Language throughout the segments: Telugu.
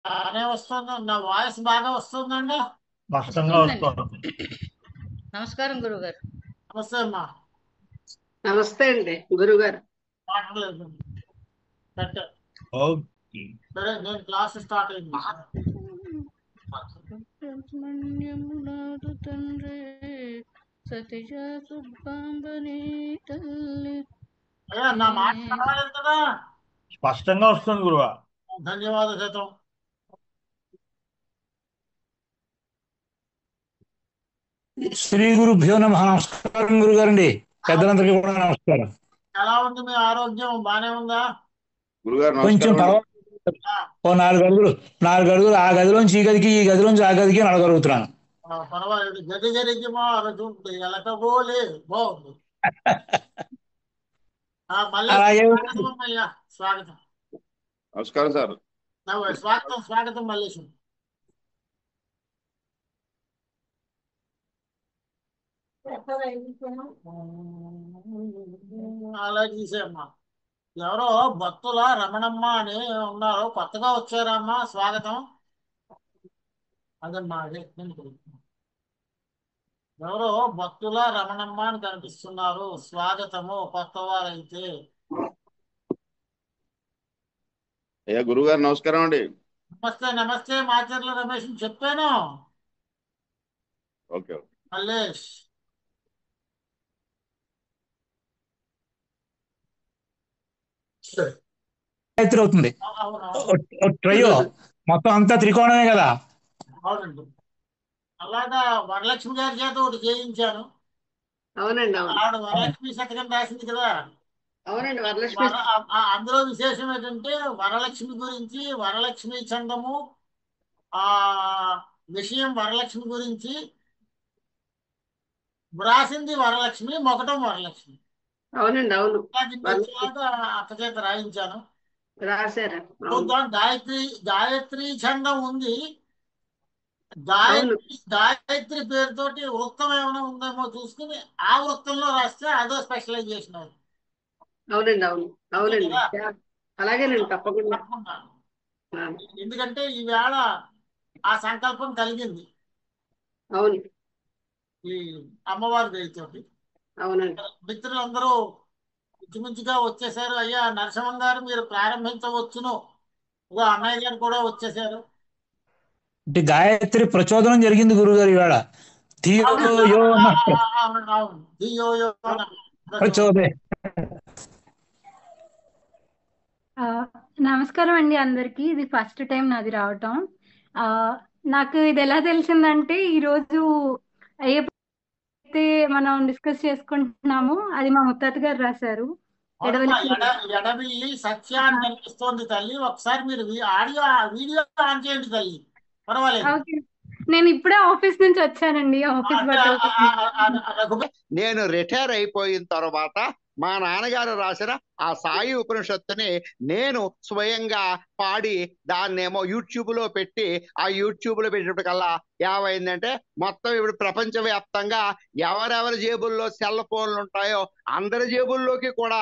బాగానే వస్తుంది. నా వాయిస్ బాగా వస్తుందండి. స్పష్టంగా వస్తుందండి. వస్తుంది. నమస్కారం గురుగారు. నమస్తే అమ్మా. నమస్తే అండి గురుగారు. మాట్లాడలేదు. కరెక్ట్. ఓకే. సరే, నేను క్లాస్ స్టార్ట్ అయింది. సుబ్రహ్మణ్యమునాథ తండ్రి సతిజ సుబ్బాంబని తల్లి. అయ్యా, నా మాట పర్వాలేదు కదా? స్పష్టంగా వస్తుంది గురువా. ధన్యవాద శతం. శ్రీ గురుభ్యో నమః. నమస్కారం గురుగారండి. పెద్దలందరికీ కూడా నమస్కారం. ఎలా ఉంది మీ ఆరోగ్యం? బానే ఉందా? గురుగారు కొంచెం నమస్కారం అండి. ఓ 4 అడుగులు ఆ గదిలోంచి ఈ గదికి, ఈ గదిలోంచి ఆ గదికి నడగలుగుతున్నాను. పర్వాలేదు. గది గదికి మారుతుంది ఎలకబోలే. బాగుంది. మళ్ళీ అలాగే స్వాగతం అయ్యా. స్వాగతం. నమస్కారం సార్. స్వాగతం స్వాగతం మల్లేశం. అలా తీసేయమ్మా. ఎవరో భక్తుల రమణమ్మ అని ఉన్నారు, కొత్తగా వచ్చారమ్మా. స్వాగతం. అదమ్మా, అదే ఎవరో భక్తుల రమణమ్మ అని కనిపిస్తున్నారు. స్వాగతము, కొత్త వారైతే. అయ్యా గురుగారు నమస్కారం అండి. నమస్తే నమస్తే. మాచర్ల రమేష్ చెప్పాను. Okay okay. మల్లేష్. గాయత్రి అవుతుంది. అవునవును. ట్రయో మొత్తం అంతా త్రికోణమే కదా. అవునండి. అలాగా వరలక్ష్మి గారి చేత ఒకటి చేయించాను. అవునండి, అవును. ఆవిడ వరలక్ష్మి శతకం రాసింది కదా. అవునండి, వరలక్ష్మి. అందులో విశేషం ఏంటంటే వరలక్ష్మి గురించి, వరలక్ష్మి చందము, ఆ విషయం వరలక్ష్మి గురించి వ్రాసింది వరలక్ష్మి, మొకటం వరలక్ష్మి. అవునండి, అవును. అక్క చేత రాయించాను. రాశారా? అవును. చూద్దాం. గాయత్రి ఛందం ఉంది. అవును. గాయత్రి పేరుతోటి వృత్తం ఏమైనా ఉందేమో చూసుకుని ఆ వృత్తంలో రాస్తే అదో స్పెషలైజేషన్ అవుతుంది. అవునండి, అవును. అవునండి. కదా? అలాగేనండి, తప్పకుండా. తప్పకుండా. ఆ, ఎందుకంటే ఈవేళ ఆ సంకల్పం కలిగింది అవును. ఈ అమ్మవారి దయతోటి. అవునండి. మిత్రులందరూ ఇంచుమించుగా వచ్చేసారు. అయ్యా నరసింహం గారు, మీరు ప్రారంభించవచ్చును. ఇగో అన్నయ్య గారు కూడా వచ్చేసారు. అంటే గాయత్రి ప్రచోదనం జరిగింది గురుగారు ఇవాళ. ధియో యో నః అవును. ధియో యో నః ప్రచోదయాత్. ప్రచోదయ. ఆ, నమస్కారం అండి అందరికి. ఇది ఫస్ట్ టైం నాది రావటం. ఆ, నాకు ఇది ఎలా తెలిసిందంటే ఈరోజు అయితే మనం డిస్కస్ చేసుకుంటున్నాము అది మా ముత్తాత గారు రాశారు. అవునమ్మా. ఎడవలికి. ఎడవిల్లి సత్యాన్ని కనిపిస్తోంది తల్లి. ఒకసారి మీరు వీడియో ఆన్ చేయండి తల్లి. పర్వాలేదు. ఓకే. నేను ఇప్పుడే ఆఫీస్ నుంచి వచ్చానండి. ఆఫీస్ అంటే బట్టలు. నేను రిటైర్ అయిపోయిన తర్వాత మా నాన్నగారు రాసిన ఆ సాయి ఉపనిషత్తుని నేను స్వయంగా పాడి దాన్నేమో యూట్యూబ్ లో పెట్టి ఆ యూట్యూబ్ లో పెట్టినప్పటికల్లా ఏమైందంటే మొత్తం ఇప్పుడు ప్రపంచవ్యాప్తంగా ఎవరెవరి జేబుల్లో సెల్ ఫోన్లు ఉంటాయో అందరి జేబుల్లోకి కూడా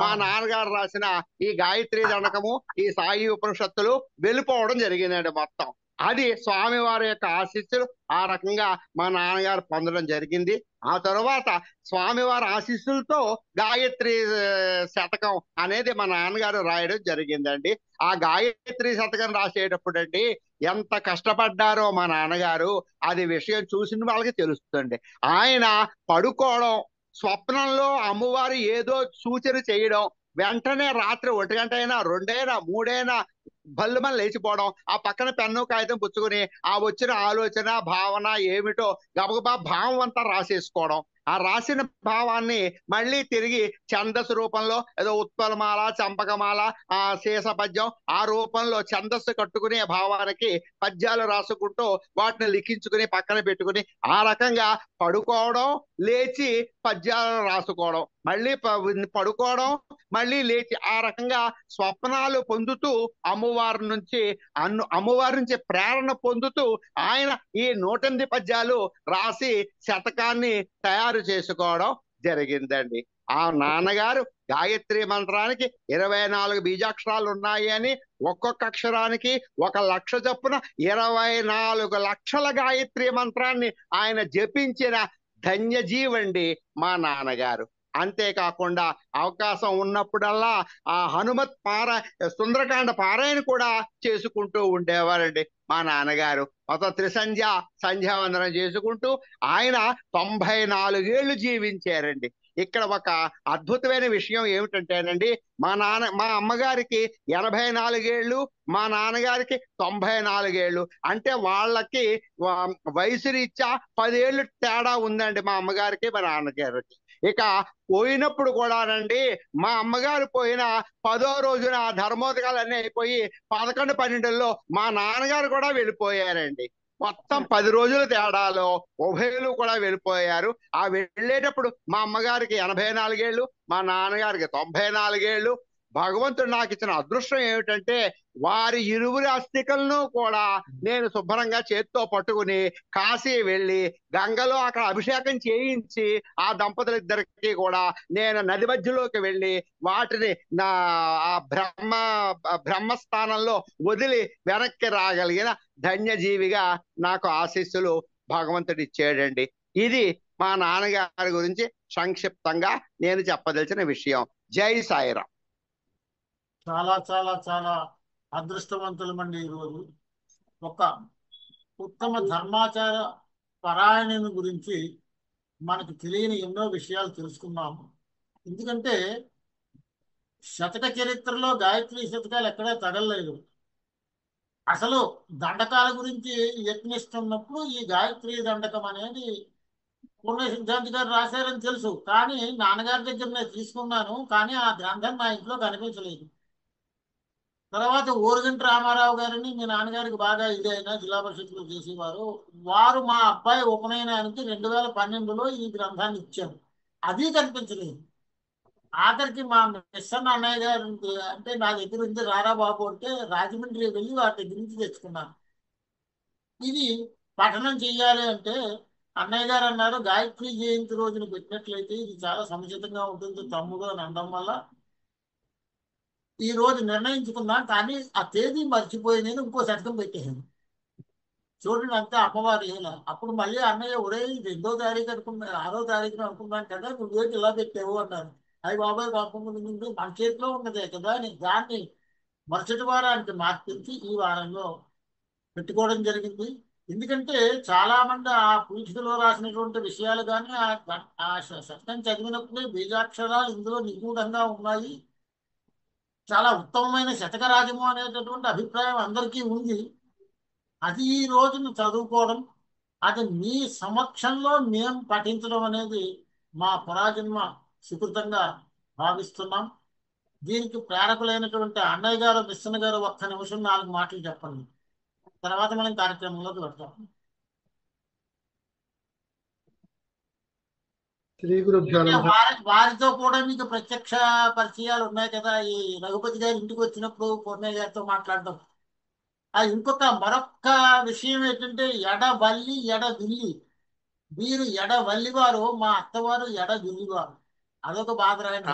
మా నాన్నగారు రాసిన ఈ గాయత్రి దండకము, ఈ సాయి ఉపనిషత్తులు వెళ్ళిపోవడం జరిగిందండి మొత్తం. అది స్వామివారి యొక్క ఆశీస్సులు ఆ రకంగా మా నాన్నగారు పొందడం జరిగింది. ఆ తర్వాత స్వామివారి ఆశీస్సులతో గాయత్రి శతకం అనేది మా నాన్నగారు రాయడం జరిగిందండి. ఆ గాయత్రి శతకం రాసేటప్పుడు అండి ఎంత కష్టపడ్డారో మా నాన్నగారు, అది విషయం చూసిన వాళ్ళకి తెలుస్తుంది. ఆయన పడుకోవడం, స్వప్నంలో అమ్మవారు ఏదో సూచన చేయడం, వెంటనే రాత్రి 1 గంట అయినా 2 అయినా 3 అయినా బల్లుమని లేచిపోవడం, ఆ పక్కన పెన్ను కాగితం పుచ్చుకుని ఆ వచ్చిన ఆలోచన భావన ఏమిటో గబగబా భావం అంతా రాసేసుకోవడం, ఆ రాసిన భావాన్ని మళ్ళీ తిరిగి ఛందస్సు రూపంలో ఏదో ఉత్పలమాల, చంపకమాల, ఆ శేష పద్యం ఆ రూపంలో ఛందస్సు కట్టుకుని ఆ భావానికి పద్యాలు రాసుకుంటూ వాటిని లిఖించుకుని పక్కన పెట్టుకుని ఆ రకంగా పడుకోవడం, లేచి పద్యాలను రాసుకోవడం, మళ్ళీ పడుకోవడం, మళ్ళీ లేచి ఆ రకంగా స్వప్నాలు పొందుతూ అమ్మవారి నుంచి ప్రేరణ పొందుతూ ఆయన ఈ 108 పద్యాలు రాసి శతకాన్ని తయారు చేసుకోవడం జరిగిందండి. ఆ నాన్నగారు గాయత్రి మంత్రానికి 24 బీజాక్షరాలు ఉన్నాయి అని ఒక్కొక్క అక్షరానికి 1,00,000 చొప్పున 24 లక్షల గాయత్రి మంత్రాన్ని ఆయన జపించిన ధన్యజీవండి మా నాన్నగారు. అంతేకాకుండా అవకాశం ఉన్నప్పుడల్లా ఆ హనుమత్ సుందరకాండ పారాయణ కూడా చేసుకుంటూ ఉండేవారండి మా నాన్నగారు. మొత్తం త్రిసంధ్య సంధ్యావందనం చేసుకుంటూ ఆయన 94 ఏళ్ళు జీవించారండి. ఇక్కడ ఒక అద్భుతమైన విషయం ఏమిటంటేనండి, మా అమ్మగారికి 84 ఏళ్ళు, మా నాన్నగారికి 94 ఏళ్ళు. అంటే వాళ్ళకి వయసు రీత్యా 10 ఏళ్ళు తేడా ఉందండి మా అమ్మగారికి మా నాన్నగారికి. ఇక పోయినప్పుడు కూడానండి, మా అమ్మగారు పోయిన 10వ రోజున ధర్మోదకాలన్నీ అయిపోయి 11, 12లో మా నాన్నగారు కూడా వెళ్ళిపోయారండి. మొత్తం 10 రోజుల తేడాలో ఉభయులు కూడా వెళ్ళిపోయారు. ఆ వెళ్ళేటప్పుడు మా అమ్మగారికి 84 ఏళ్ళు, మా నాన్నగారికి 94 ఏళ్ళు. భగవంతుడు నాకు ఇచ్చిన అదృష్టం ఏమిటంటే వారి ఇరువురి అస్థికలను కూడా నేను శుభ్రంగా చేత్తో పట్టుకుని కాశీ వెళ్ళి గంగలో అక్కడ అభిషేకం చేయించి ఆ దంపతులిద్దరికి కూడా నేను నది మధ్యలోకి వెళ్ళి వాటిని ఆ బ్రహ్మస్థానంలో వదిలి వెనక్కి రాగలిగిన ధన్యజీవిగా నాకు ఆశీస్సులు భగవంతుడు ఇచ్చాడండి. ఇది మా నాన్నగారి గురించి సంక్షిప్తంగా నేను చెప్పదలిచిన విషయం. జై సాయిరాం. చాలా చాలా చాలా అదృష్టవంతులమండి. ఈరోజు ఒక ఉత్తమ ధర్మాచార పరాయణుని గురించి మనకు తెలియని ఎన్నో విషయాలు తెలుసుకున్నాము. ఎందుకంటే శతక చరిత్రలో గాయత్రి శతకాలు ఎక్కడా తగలలేదు. అసలు దండకాల గురించి యత్నిస్తున్నప్పుడు ఈ గాయత్రి దండకం అనేది పూర్ణ సిద్ధాంతి గారు రాశారని తెలుసు, కానీ నాన్నగారి దగ్గర నేను తీసుకున్నాను, కానీ ఆ గ్రంథం నా ఇంట్లో కనిపించలేదు. తర్వాత ఓరుగంటి రామారావు గారిని మీ నాన్నగారికి బాగా ఇదైనా జిల్లా పరిషత్లో చేసేవారు. వారు మా అబ్బాయి ఉపనయనానికి 2012లో ఈ గ్రంథాన్ని ఇచ్చారు, అది కనిపించలేదు. ఆఖరికి మా మిస్సన్న అన్నయ్య గారు అంటే నా దగ్గర ఉంది రారా బాబు అంటే రాజమండ్రి వెళ్ళి వారి దగ్గర నుంచి తెచ్చుకున్నాను. ఇది పఠనం చెయ్యాలి అంటే అన్నయ్య గారు అన్నారు, గాయత్రి జయంతి రోజున పెట్టినట్లయితే ఇది చాలా సముచితంగా ఉంటుంది తమ్ముడు అని అనడం వల్ల ఈ రోజు నిర్ణయించుకున్నాను. కానీ ఆ తేదీ మర్చిపోయి నేను ఇంకో శతకం పెట్టేసాను. చూడండి అంతే అమ్మవారి లీల. అప్పుడు మళ్ళీ అన్నయ్య ఒరే 2వ తారీఖు అనుకున్నా 6వ తారీఖున అనుకున్నాను కదా, నువ్వేంటి ఇలా పెట్టావు అన్నారు. అయ్యి బాబాయ్ పాపం ముందు మన చేతిలో ఉన్నదే కదా అని దాన్ని మరుసటి వారానికి మార్పించి ఈ వారంలో పెట్టుకోవడం జరిగింది. ఎందుకంటే చాలా మంది ఆ పూచికలో రాసినటువంటి విషయాలు కానీ ఆ శతకం చదివినప్పుడే బీజాక్షరాలు ఇందులో నిగూఢంగా ఉన్నాయి. చాలా ఉత్తమమైన శతకరాజము అనేటటువంటి అభిప్రాయం అందరికీ ఉంది. అది ఈ రోజున చదువుకోవడం, అది మీ సమక్షంలో మేము పఠించడం అనేది మా పురాజన్మ సుకృతంగా భావిస్తున్నాం. దీనికి ప్రేరకులైనటువంటి అన్నయ్య గారు మిస్సన్న గారు ఒక్క నిమిషం 4 మాటలు చెప్పండి, తర్వాత మనం కార్యక్రమంలోకి వెళ్తాం. శ్రీ గురుభ్యో నమః. వారితో కూడా మీకు ప్రత్యక్ష పరిచయాలు ఉన్నాయి కదా. ఈ రఘుపతి గారి ఇంటికి వచ్చినప్పుడు పూర్ణయ్య గారితో మాట్లాడడం. మరొక్క విషయం ఏంటంటే ఎడవల్లి ఎడవిల్లి. మీరు ఎడవల్లి వారు, మా అత్తవారు ఎడవిల్లివారు. అదొక బాధ రాయండి.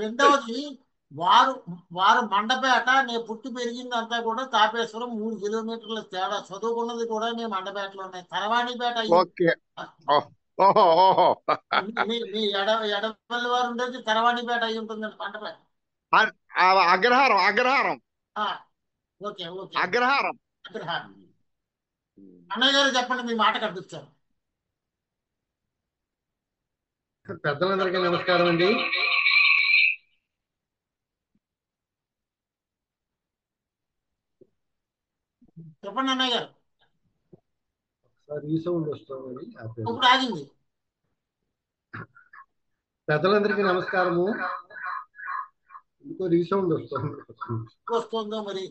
రెండవది వారు మండపేట, నేను పుట్టి పెరిగింది అంతా కూడా తాపేశ్వరం 3 కిలోమీటర్ల తేడా. చదువుకున్నది కూడా నేను మండపేటలో ఉన్నాయి. కరవాణిపేట మీ ఎడవల్లి వారు ఉండేది కరవాణిపేట అయి ఉంటుందండి. మండపేట అగ్రహారం. ఓకే ఓకే అగ్రహారం. అన్నయ్య గారు చెప్పండి, మీ మాట కనిపించారు. పెద్దలందరికీ నమస్కారం అండి. చెప్పండి అన్నయ్య గారు. రీసౌండ్ వస్తుంది. ఇప్పుడు ఆగింది. పెద్దలందరికీ నమస్కారము. ఇంకో రీసౌండ్ వస్తుందో మరి.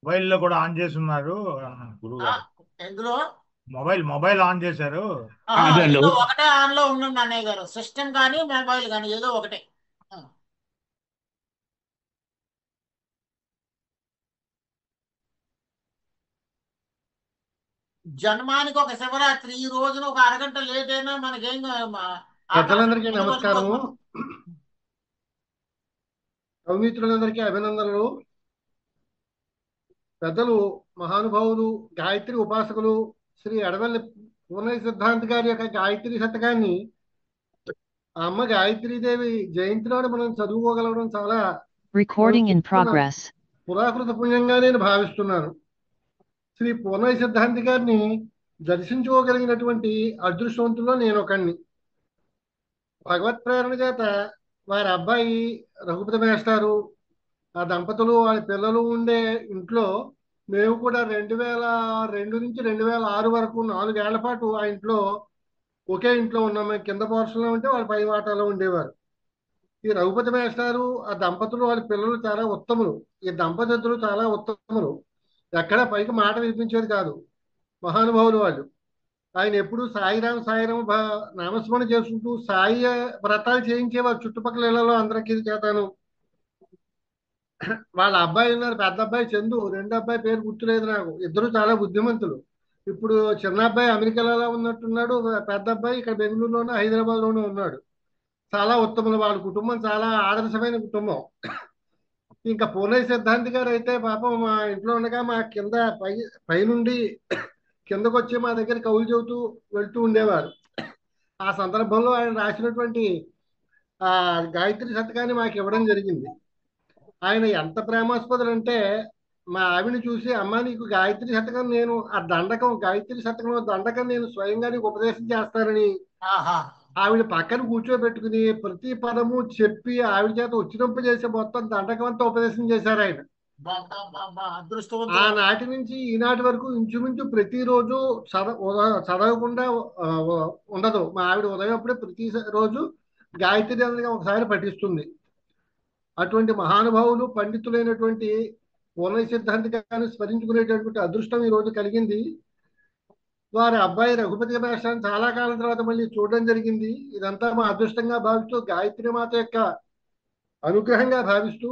మొబైల్లో కూడా ఆన్ చేసి ఉన్నారు గురుగారు. ఎందులో మొబైల్ ఆన్ చేశారు. ఒకటే ఆన్ లో ఉండండి అన్నయ్య గారు. సిస్టమ్ కానీ మొబైల్ కానీ ఏదో ఒకటే. జన్మానికి ఒక శివరాత్రి. ఈ రోజున ఒక అరగంట లేట్ అయినా మనకేం పెద్దలందరికీ నమస్కారము. సౌమిత్రులందరికీ అభినందనలు. పెద్దలు మహానుభావులు గాయత్రి ఉపాసకులు శ్రీ అడవల్లి పూర్ణయ్య సిద్ధాంత్ గారి యొక్క గాయత్రి శతకాన్ని ఆ అమ్మ గాయత్రీదేవి జయంతి నాడు మనం చదువుకోగలగడం చాలా Recording in progress. పురాకృత పుణ్యంగా నేను భావిస్తున్నాను. శ్రీ పూర్ణయ్య సిద్ధాంతి గారిని దర్శించుకోగలిగినటువంటి అదృష్టవంతుల్లో నేను ఒకడిని. భగవత్ ప్రేరణ చేత వారి అబ్బాయి రఘుపతి మేస్టారు, ఆ దంపతులు వాళ్ళ పిల్లలు ఉండే ఇంట్లో మేము కూడా 2002 నుంచి 2006 వరకు 4 ఏళ్ల పాటు ఆ ఇంట్లో ఒకే ఇంట్లో ఉన్నాం. మేము కింద పోర్షన్లో ఉంటే వాళ్ళు పై వాటాలో ఉండేవారు. ఈ రఘుపతి మేస్టారు ఆ దంపతులు వాళ్ళ పిల్లలు చాలా ఉత్తములు. ఈ దంపతులు చాలా ఉత్తములు. ఎక్కడ పైకి మాట వినిపించేది కాదు. మహానుభావులు వాళ్ళు. ఆయన ఎప్పుడు సాయిరాం సాయిరాం నామస్మరణ చేసుకుంటూ సాయి వ్రతాలు చేయించేవారు చుట్టుపక్కల ఇళ్లలో అందరికీ చేతాను. వాళ్ళ అబ్బాయి ఉన్నారు, పెద్ద అబ్బాయి చందు, రెండో అబ్బాయి పేరు గుర్తులేదు నాకు. ఇద్దరు చాలా బుద్ధిమంతులు. ఇప్పుడు చిన్న అబ్బాయి అమెరికాలో ఉన్నట్టున్నాడు, పెద్ద అబ్బాయి ఇక్కడ బెంగళూరులోనూ హైదరాబాద్లోనూ ఉన్నాడు. చాలా ఉత్తములు. వాళ్ళ కుటుంబం చాలా ఆదర్శమైన కుటుంబం. ఇంకా పూర్ణయ్య సిద్ధాంతి గారు అయితే పాపం మా ఇంట్లో ఉండగా మా కింద పైనుండి కిందకు వచ్చి మా దగ్గర కవులు చెబుతూ వెళ్తూ ఉండేవారు. ఆ సందర్భంలో ఆయన రాసినటువంటి ఆ గాయత్రి శతకాన్ని మాకు ఇవ్వడం జరిగింది. ఆయన ఎంత ప్రేమాస్పదులు అంటే మా ఆవిడని చూసి, అమ్మ నీకు గాయత్రి శతకం నేను ఆ దండకం గాయత్రి శతకంలో దండకం నేను స్వయంగా నీకు ఉపదేశం చేస్తానని ఆవిడ పక్కన కూర్చోబెట్టుకుని ప్రతి పదము చెప్పి ఆవిడ చేత ఉచ్చరింప చేసే మొత్తం దండకం అంతా ఉపదేశం చేశారు ఆయన. ఆనాటి నుంచి ఈనాటి వరకు ఇంచుమించు ప్రతిరోజు చదవకుండా ఉండదు. మా ఆవిడ ఉదయం అప్పుడే ప్రతి రోజు గాయత్రి దండకం ఒకసారి పఠిస్తుంది. అటువంటి మహానుభావులు పండితులైనటువంటి పూర్ణయ్య సిద్ధాంతి గారిని స్మరించుకునేటటువంటి అదృష్టం ఈ రోజు కలిగింది. వారి అబ్బాయి రఘుపతి మేస్టాన్ని చాలా కాలం తర్వాత మళ్ళీ చూడడం జరిగింది. ఇదంతా మా అదృష్టంగా భావిస్తూ గాయత్రి మాత యొక్క అనుగ్రహంగా భావిస్తూ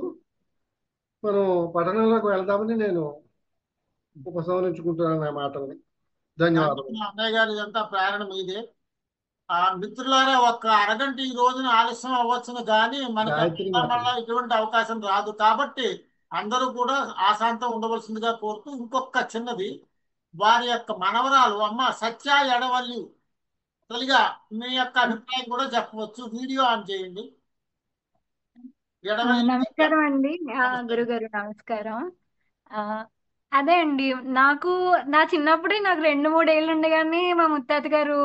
మనం పట్టణంలోకి వెళ్దామని నేను ఉపసంహరించుకుంటున్నాను నా మాటల్ని. ధన్యవాదాలు. అన్నయ్య గారు ఇదంతా ప్రేరణ మీదే. ఆ మిత్రులారా, ఒక్క అరగంట ఈ రోజున ఆలస్యం అవ్వచ్చును కానీ మనకి మళ్ళీ ఇటువంటి అవకాశం రాదు. కాబట్టి అందరూ కూడా ఆశాంతం ఉండవలసిందిగా కోరుతూ, ఇంకొక చిన్నది, వారి యొక్క మనవరాలు అమ్మ సత్య ఎడవల్లి తల్లిగా మీ యొక్క అభిప్రాయం కూడా చెప్పవచ్చు. వీడియో ఆన్ చేయండి. నమస్కారం అండి గురుగారు. నమస్కారం. అదే అండి, నాకు నా చిన్నప్పుడే నాకు 2-3 ఏళ్ళు ఉండగానే మా ముత్తాత గారు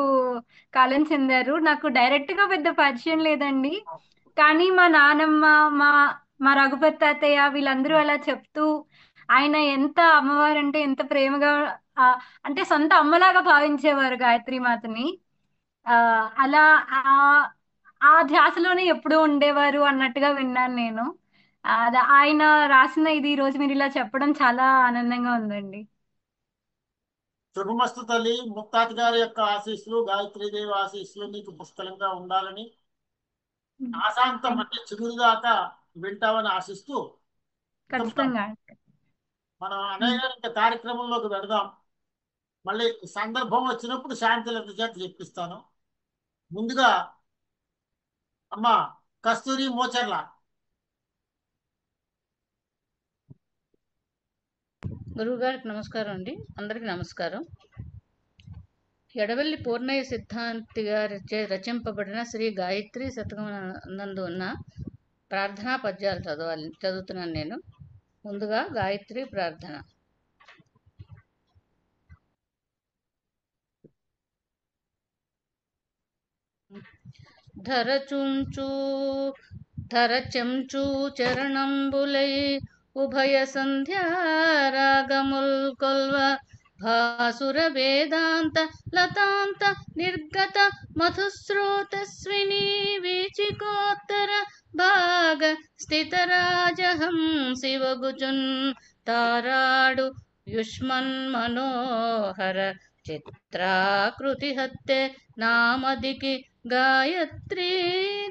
కాలం చెందారు. నాకు డైరెక్ట్ గా పెద్ద పరిచయం లేదండి. కానీ మా నానమ్మ, మా మా రఘుపతి తాతయ్య వీళ్ళందరూ అలా చెప్తూ ఆయన ఎంత అమ్మవారు అంటే ఎంత ప్రేమగా అంటే సొంత అమ్మలాగా భావించేవారు గాయత్రి మాతని. అలా ఆ ధ్యాసలోనే ఎప్పుడూ ఉండేవారు అన్నట్టుగా విన్నాను నేను. ఆయన రాసిన ఇది ఈ రోజు మీరు ఇలా చెప్పడం చాలా ఆనందంగా ఉందండి. శుభమస్తు తల్లి. ముత్తాత గారి యొక్క ఆశీస్సులు, గాయత్రీదేవి ఆశీస్సులు నీకు పుష్కలంగా ఉండాలని, ఆశాంతం అంటే చిగురు దాకా వింటామని ఆశిస్తూ ఖచ్చితంగా మనం అనేక కార్యక్రమంలోకి వెళదాం. మళ్ళీ సందర్భం వచ్చినప్పుడు శాంతి లత చేత చెప్పిస్తాను. ముందుగా అమ్మ కస్తూరి మోచర్ల. గురువు గారికి నమస్కారం అండి. అందరికి నమస్కారం. ఎడవల్లి పూర్ణయ్య సిద్ధాంతి గారి రచింపబడిన శ్రీ గాయత్రి శతకం నందు ఉన్న ప్రార్థనా పద్యాలు చదువుతున్నాను నేను. ముందుగా గాయత్రి ప్రార్థన. ధరచెంచు చరణంబులై ఉభయ సంధ్యారాగముల్ కొల్వ భాసుర వేదాంత లతాంత నిర్గత మధుస్రోతస్విని వీచికోత్తర భాగ స్థితరాజహం శివగుజున్ తారాడు యుష్మన్ మనోహర చిత్రాకృతి హత్తే నామదికి గాయత్రీ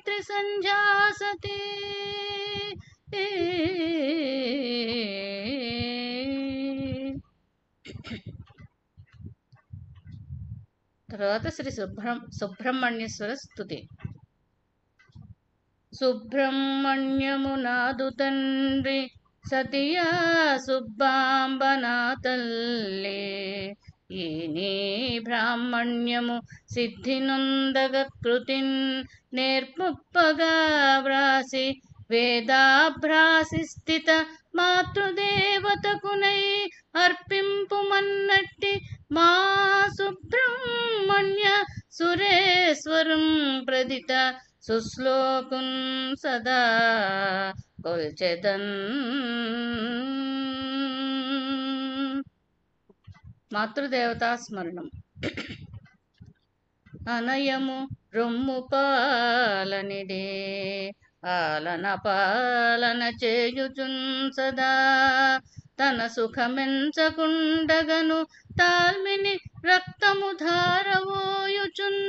త్రిసంధ్యాసతి. తర్వాత శ్రీ సుబ్రహ్మణ్యేశ్వర స్తుతి. సుబ్రహ్మణ్యము నాదు తండ్రి సతియా సుబ్బాంబ నా తల్లి, ఈ నీ బ్రాహ్మణ్యము సిద్ధి నొందగ కృతిన్ నేర్పొప్పగా వ్రాసి వేదాభ్రాసి స్థిత మాతృదేవతకునై అర్పింపుమన్నట్టి మా సుబ్రహ్మణ్య సురేశ్వరం ప్రదిత సుశ్లోకున్ సదా కొల్చెదన్. మాతృదేవతా స్మరణం. అనయము రొమ్ము పాలనిడే ఆలన పాలన చేయుచున్ సదా, తన సుఖమెంచకుండగను తాల్మిని రక్తము ధారవోయుచున్,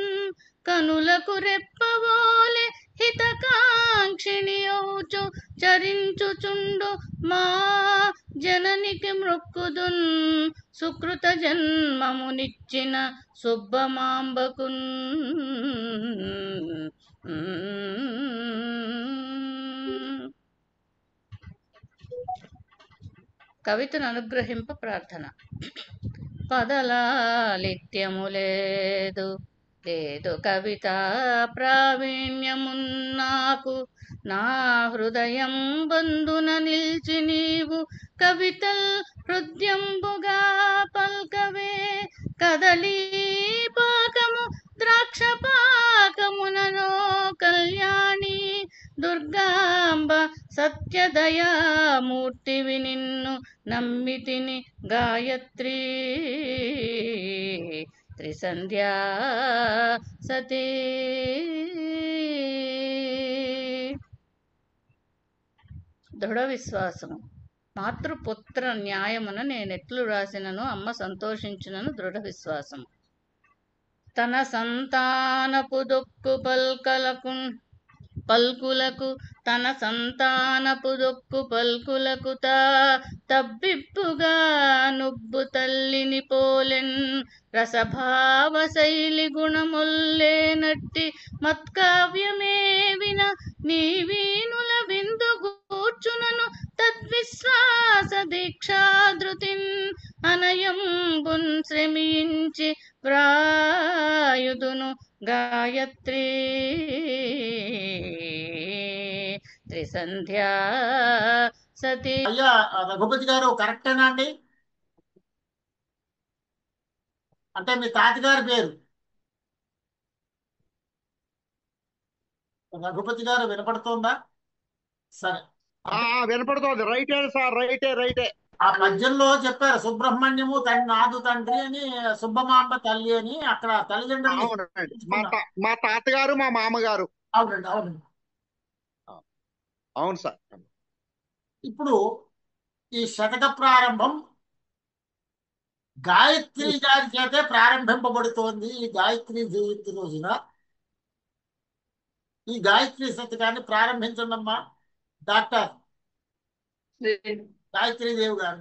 కనులకు రెప్పవోలే హితకాంక్షిణి ఔచు చరించుచుండు మా జననికి మృక్కుదున్, సుకృత జన్మమునిచ్చిన సుబ్బమాంబకున్. కవితను అనుగ్రహింప ప్రార్థన. పదలాలిత్యము లేదు లేదు కవిత ప్రావీణ్యమున్నాకు, నా హృదయం బంధున నిల్చి నీవు కవితల్ హృద్యంబుగా పల్కవే. కదలీ పాకము ద్రాక్ష పాకముననో కళ్యాణి దుర్గాంబ సత్యదయామూర్తివి నిన్ను నమ్మితిని గాయత్రీ త్రిసంధ్యా సతీ. దృఢ విశ్వాసము. మాతృపుత్ర న్యాయమున నేనెట్లు రాసినను అమ్మ సంతోషించునను దృఢ విశ్వాసము. తన సంతానపు దొక్కు పల్కులకు తన సంతానపు దొక్కు పల్కులకు తబ్బిప్పుగా నుబ్బు తల్లిని పోలెన్, రసభావ శైలి గుణముల్లేనట్టి మత్కావ్యమే విన నీవీనుల విందు కూర్చునను తద్విశ్వాస దీక్షాధృతిన్, అనయంబున్ శ్రమించి వ్రాయుదును గాయత్రీ త్రిసంధ్యా సతీ. అయ్యా రఘుపతి గారు కరెక్టేనా అండి? అంటే మీ తాతగారి పేరు రఘుపతి గారు వినపడుతుందా? సరే, వినపడుతోంది. రైటే సార్, రైటే. ఆ పద్యంలో చెప్పారు సుబ్రహ్మణ్యము నాదు తండ్రి అని, సుబ్బమాంబ తల్లి అని. అక్కడ తల్లిదండ్రులు అవునండి, మా తాతగారు మా మామగారు. అవునండి, అవునండి. అవును సార్. ఇప్పుడు ఈ శతక ప్రారంభం గాయత్రి గారి చేతే ప్రారంభింపబడుతోంది. ఈ గాయత్రి జయంతి రోజున ఈ గాయత్రి శతకాన్ని ప్రారంభించండమ్మా డాక్టర్ గాయత్రీదేవి గారు.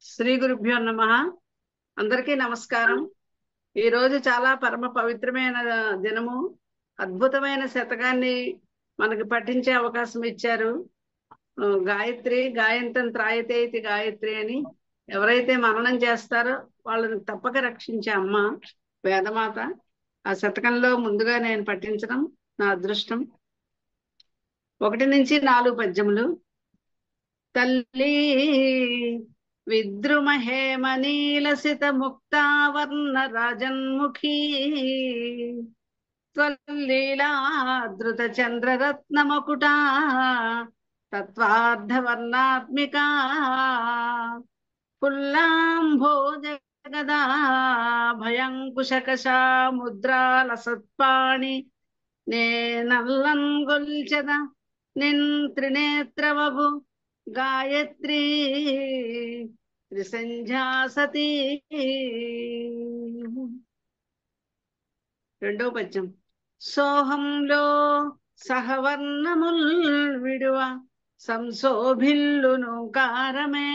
శ్రీ గురుభ్యో నమః. అందరికీ నమస్కారం. ఈ రోజు చాలా పరమ పవిత్రమైన దినము. అద్భుతమైన శతకాన్ని మనకి పఠించే అవకాశం ఇచ్చారు. గాయత్రి గాయంతం త్రాయతే ఇది గాయత్రి అని ఎవరైతే మననం చేస్తారో వాళ్ళని తప్పక రక్షించే అమ్మ వేదమాత. ఆ శతకంలో ముందుగా నేను పఠించడం నా అదృష్టం. 1 నుంచి 4 పద్యములు. తల్లి విద్రుమ హేమనీలసిత ముక్తావర్ణ రాజన్ముఖీ, త్వల్లీలాదృత చంద్రరత్నమకుటా తత్వార్థవర్ణాత్మికా, పుల్లాంభోజగదా భయంకుశకశా ముద్రాలసత్పాణి, నేనల్లన్ గొల్చెద నిన్ త్రినేత్రవభు గాయత్రీ త్రిసంధ్యా సతీ. 2వ పద్యం. సోహంలో సహవర్ణముల్ విడువ సంశోభిల్లును కారమే,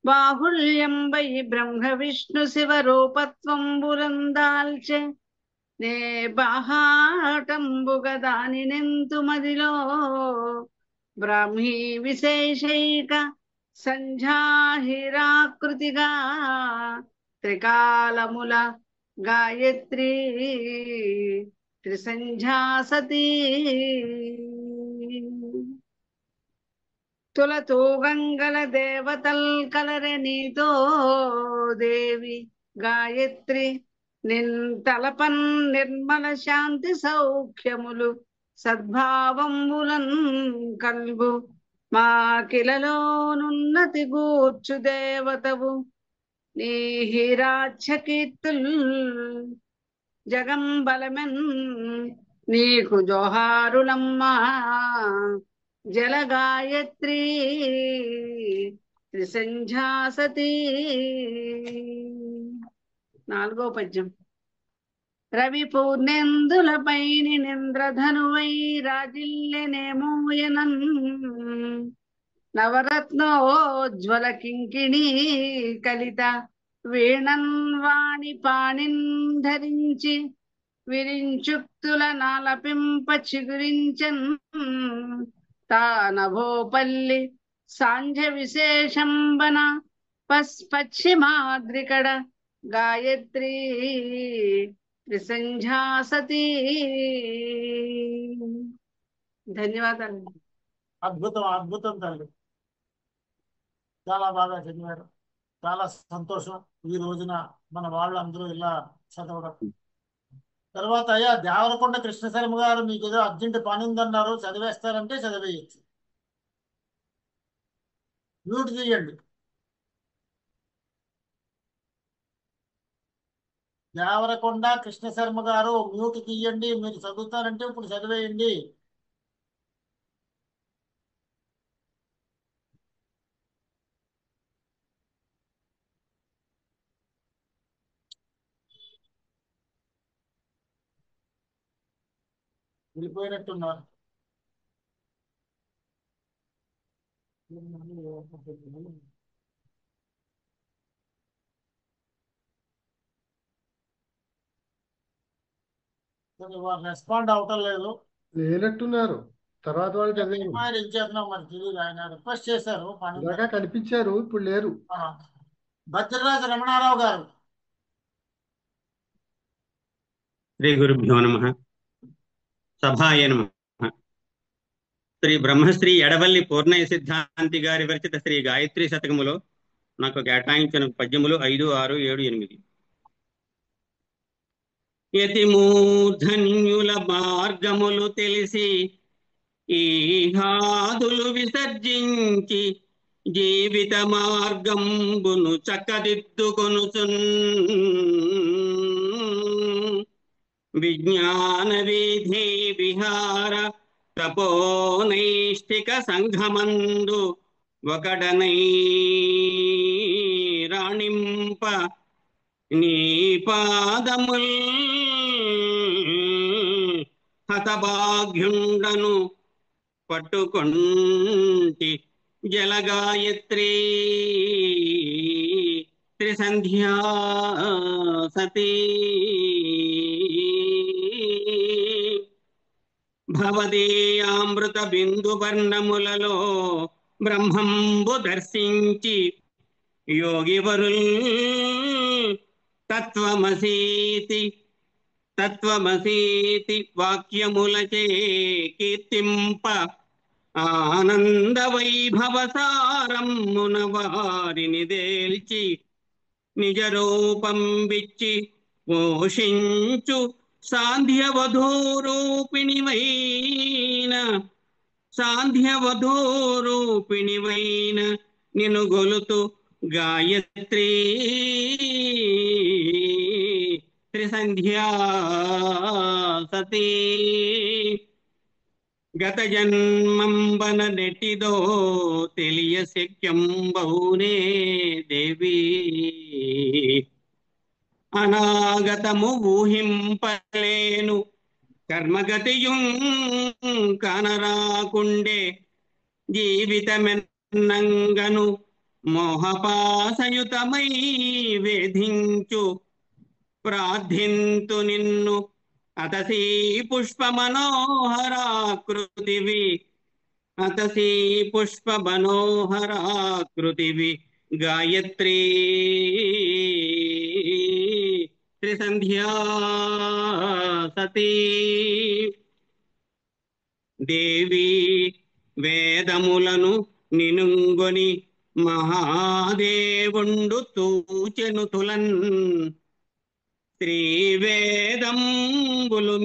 బాహుళ్యంబై బ్రహ్మ విష్ణు శివ రూపత్వంబులందాల్చె నే బాహాటంబుగ దానినెంతు మదిలో బ్రాహ్మీ విశేషైక సంధ్యాహిరాకృతిగా త్రికాలముల గాయత్రి త్రిసంధ్యా సతీ తులతో గంగల దేవతల్ కలరె నీతో దేవి గాయత్రి నింతలపన్ నిర్మల శాంతి సౌఖ్యములు సద్భావంబులన్ కల్గు మా కిలలోనున్నతి గూర్చు దేవతవు నీ హిరాచ్ఛ కీర్తుల్ జగంబలమెన్ నీకు జోహారులమ్మా జల గాయత్రి త్రిసంధ్యా సతీ. 4వ పద్యం. రవి పూర్ణేందులపైని నింద్రధనువై రాజిల్లెనేమోయనన్ నవరత్నోజ్వల కింకిణీ కలిత వీణన్ వాణి పాణిన్ ధరించి విరించుక్తుల నాలపింప చిగురించన్ తానభోపల్లి సాంధ్య విశేషంబన పశ్చిమాద్రికడ గాయత్రి త్రిసంధ్యా సతీ. ధన్యవాదాలు. అద్భుతం అద్భుతం తల్లి, చాలా బాగా చదివారు. చాలా సంతోషం ఈ రోజున మన వాళ్ళందరూ ఇలా చదవడం. తర్వాత అయ్యా దేవరకొండ కృష్ణశర్మ గారు మీకు ఏదో అర్జెంట్ పని ఉందన్నారు, చదివేస్తారంటే చదివేయచ్చు. మ్యూట్ తీయండి. దేవరకొండ కృష్ణశర్మ గారు మ్యూట్ తీయండి. మీరు చదువుతారంటే ఇప్పుడు చదివేయండి. వెళ్ళిపోయినట్టున్నారు. వారు రెస్పాండ్ అవటం లేదు. లేనట్టున్నారు. తర్వాత వాళ్ళు చదివారు. ఏం చేస్తున్నాం మరి తెలియదు. ఆయన రిక్వెస్ట్ చేశారు. ఇందాక కనిపించారు, ఇప్పుడు లేరు. భద్రరాజు రమణారావు గారు. శ్రీ గురుభ్యో నమః. సభాయ నమః. శ్రీ బ్రహ్మశ్రీ ఎడవల్లి పూర్ణయ్య సిద్ధాంతి గారి విరచిత శ్రీ గాయత్రి శతకములో నాకు కేటాయించిన పద్యములు 5, 6, 7, 8. యతి మూర్ధన్యుల మార్గములు తెలిసి ఈహాదులు విసర్జించి జీవిత మార్గంబును చక్కదిద్దుకొనుచున్ విజ్ఞాన వీధి విహార తపోనైష్ఠిక సంఘమందు ఒకడనై రాణింప నీ పాదముల్ హతభాగ్యుండను పట్టుకొంటి జలగాయత్రి త్రిసంధ్యా సతీ. భవదీయామృత బిందు వర్ణములలో బ్రహ్మంబు దర్శించి యోగివరుల్ తత్వమసీతి వాక్యములచే కీర్తింప ఆనంద వైభవ సారమ్మున వారిని దేల్చి నిజ రూపం విచ్చి పోషించు సాంధ్యవధూరూపిణివైన నిను గొలుతు గాయత్రి త్రిసంధ్యా సతీ. గత జన్మంబన నెట్టిదో తెలియ శక్యంబౌనే దేవి అనాగతము ఊహింపలేను కర్మగతియుం కనరాకుండే జీవితమెన్నంగను మోహపాసయుతమై వేధించు ప్రార్థింతు నిన్ను అతసీ పుష్ప మనోహరాకృతివి అతసీ పుష్ప మనోహరాకృతివి గాయత్రీ త్రిసంధ్యా సతీ దేవి వేదములను నినుంగొని మహాదేవుండు తూచెను తులన్ శ్రీవేదంబులు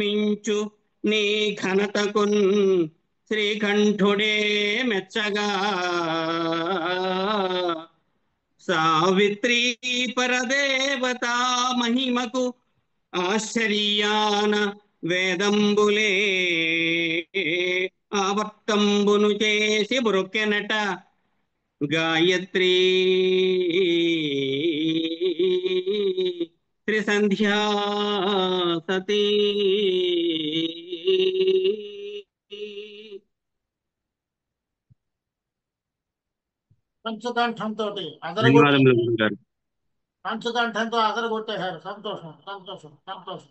మించు నీ ఘనతకున్ శ్రీకంఠుడే మెచ్చగా సావిత్రీ పరదేవతా మహిమకు ఆశ్చర్యాన వేదంబులే ఆవర్తంబును చేసి బ్రొక్కెనట గాయత్రీ త్రిసంధ్యా సతీ. పంచకంఠంతో ధన్యవాదములు గురుగారు. పంచకంఠంతో అదరగొట్టేశారు. సంతోషం సంతోషం సంతోషం.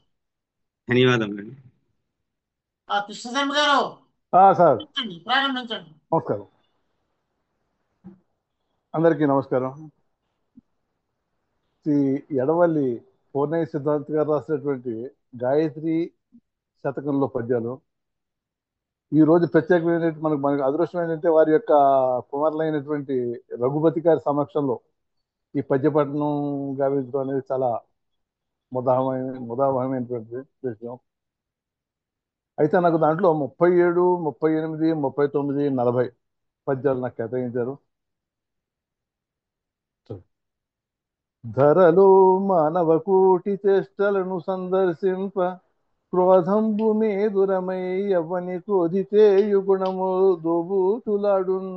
ధన్యవాదములు. కృష్ణశర్మ గారు సార్ ప్రారంభించండి. నమస్కారం, అందరికీ నమస్కారం. శ్రీ ఎడవల్లి పూర్ణయ్య సిద్ధాంత్ గారు రాసినటువంటి గాయత్రి శతకంలో పద్యాలు ఈ రోజు ప్రత్యేకమైన మనకు అదృష్టం ఏంటంటే వారి యొక్క కుమారులైనటువంటి రఘుపతి గారి సమక్షంలో ఈ పద్యపఠనం గావించడం అనేది చాలా ముదావహమైనటువంటి విషయం. అయితే నాకు దాంట్లో 37, 38, 39, 40 పద్యాలు నాకు కేటాయించారు. ధరలో మానవ కోటి చేష్టలను సందర్శింప క్రోధంబు మేదురమై యవ్వని క్రోధితే యుగుణము దోబూతులాడున్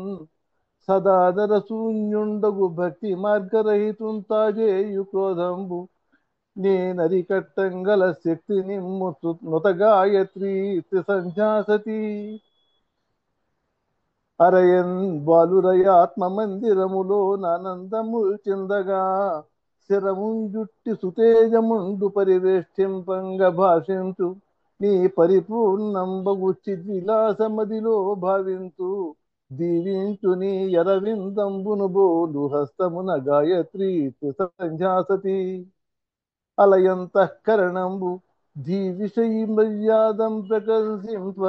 సదాదర శూన్యుండగు భక్తి మార్గరహితుం తాజేయు క్రోధంబు నేనరికట్టంగల శక్తిని నుత గాయత్రీ త్రిసంధ్యాసతి అరయన్ బాలురయ ఆత్మ మందిరములో నానందము చెందగా శరముంజుట్టి సుతేజముండు పరివేష్టింపంగ భాషించు నీ పరిపూర్ణంబగు చిద్విలాసమదిలో భావించు దీవించు నీ యరవిందంబును బోలు హస్తమున గాయత్రీ త్రిసంధ్యాసతి అలయంతఃకరణంబు ధీ విషయీ మర్యాదం ప్రకర్షింప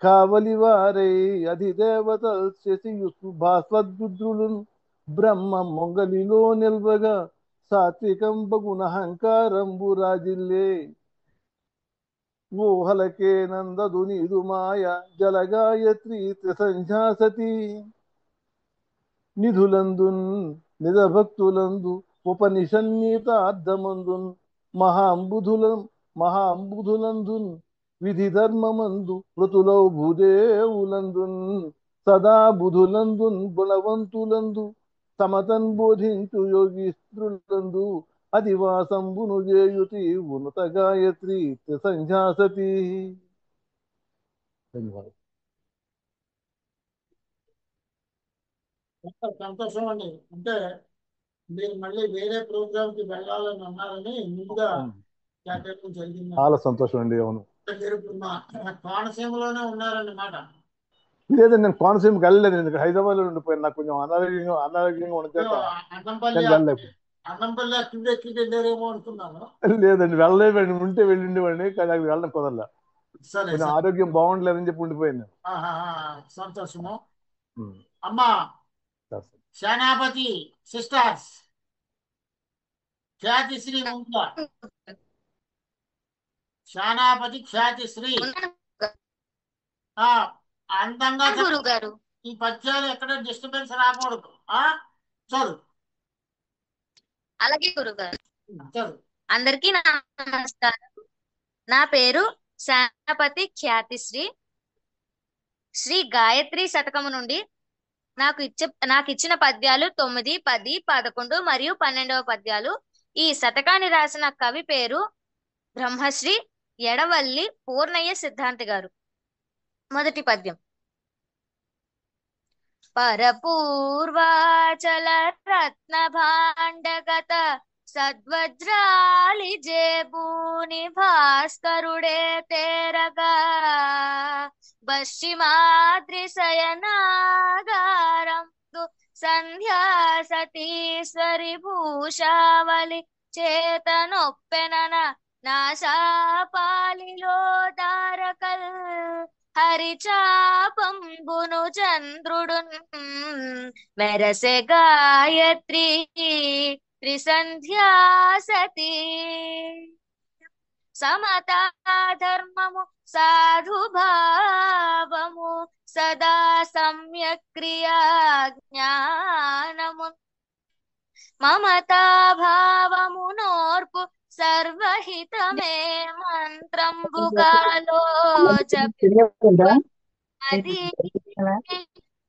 కావలి వారై అధిదేవత శశియు భాస్వద్రులున్ బ్రహ్మ మొంగలిలో నిల్వగా సాత్వికంబగునహంకారంబు రాజిల్లే ఊహలకే నందదు నీదు మాయ జలగాయత్రీ త్రిసంధ్యాసతి నిధులందున్ నిజభక్తులందు ఉపనిషన్నీతార్థమందున్ మహాంబుధులందున్ విధి ధర్మమందు మృతులౌ భూదేవులందున్ సదా బుధులందున్ గుణవంతులందు సమతన్ బోధించు యోగీస్త్రులందు అధివాసంబును చేయుతి ఉన్నత గాయత్రీ త్రిసంధ్యాసతి. ధన్యవాదాలు. సంతోషం అండి. అంటే మీరు మళ్ళీ వేరే ప్రోగ్రామ్ కి వెళ్ళాలని అన్నారని ముందుగా కేటాయించడం జరిగింది. చాలా సంతోషం అండి. అవును, మీరు మా కోనసీమలోనే ఉన్నారన్నమాట. లేదండి, నేను కోనసీమకి వెళ్ళలేదు. నేను హైదరాబాద్ లో ఉండిపోయాను. నాకు కొంచెం అనారోగ్యంగా ఉన్న చేత నేను వెళ్ళలేదు. అన్నంపల్లి అక్కిందెక్కి వెళ్ళారేమో అనుకున్నాను. లేదండి, వెళ్ళలేదండి. ఉంటే వెళ్ళిండేవాడిని, కానీ నాకు వెళ్ళడం కుదరలే. సరే, కొంచెం ఆరోగ్యం బాగుండలేదని చెప్పి ఉండిపోయాను నేను. సంతోషము. అమ్మా సేనాపతి సిస్టర్స్ ఖ్యాతిశ్రీ ఉందా? సేనాపతి ఖ్యాతిశ్రీ అందంగా గురుగారు ఈ పద్యాలు ఎక్కడ డిస్టర్బెన్స్ రాకూడదు. చదువు. అలాగే గురుగారు. చదువు. అందరికీ నమస్కారం. నా పేరు సేనాపతి ఖ్యాతిశ్రీ. శ్రీ గాయత్రి శతకము నుండి నాకు ఇచ్చిన పద్యాలు 9, 10, 11 మరియు 12వ పద్యాలు. ఈ శతకాన్ని రాసిన కవి పేరు బ్రహ్మశ్రీ ఎడవల్లి పూర్ణయ్య సిద్ధాంతి గారు. మొదటి పద్యం. పరపూర్వాచల రత్న భాండగత సద్వజ్రాలి జేబూని భాస్కరుడే తేరగా పశ్చిమాద్రి శయనాగారం సంధ్యా సతీశ్వరి భూషావళి చేతనొప్పెనన నాశాపాలిలో దారకల్ హరిచాపంబును చంద్రుడు మెరసె గాయత్రి త్రిసంధ్యా సతీ సమతా ధర్మము సాధు భావము సదా సమ్యక్ క్రియా జ్ఞానము మమతా భావము నోర్పు సర్వహితమే మంత్రంబుగాలో అది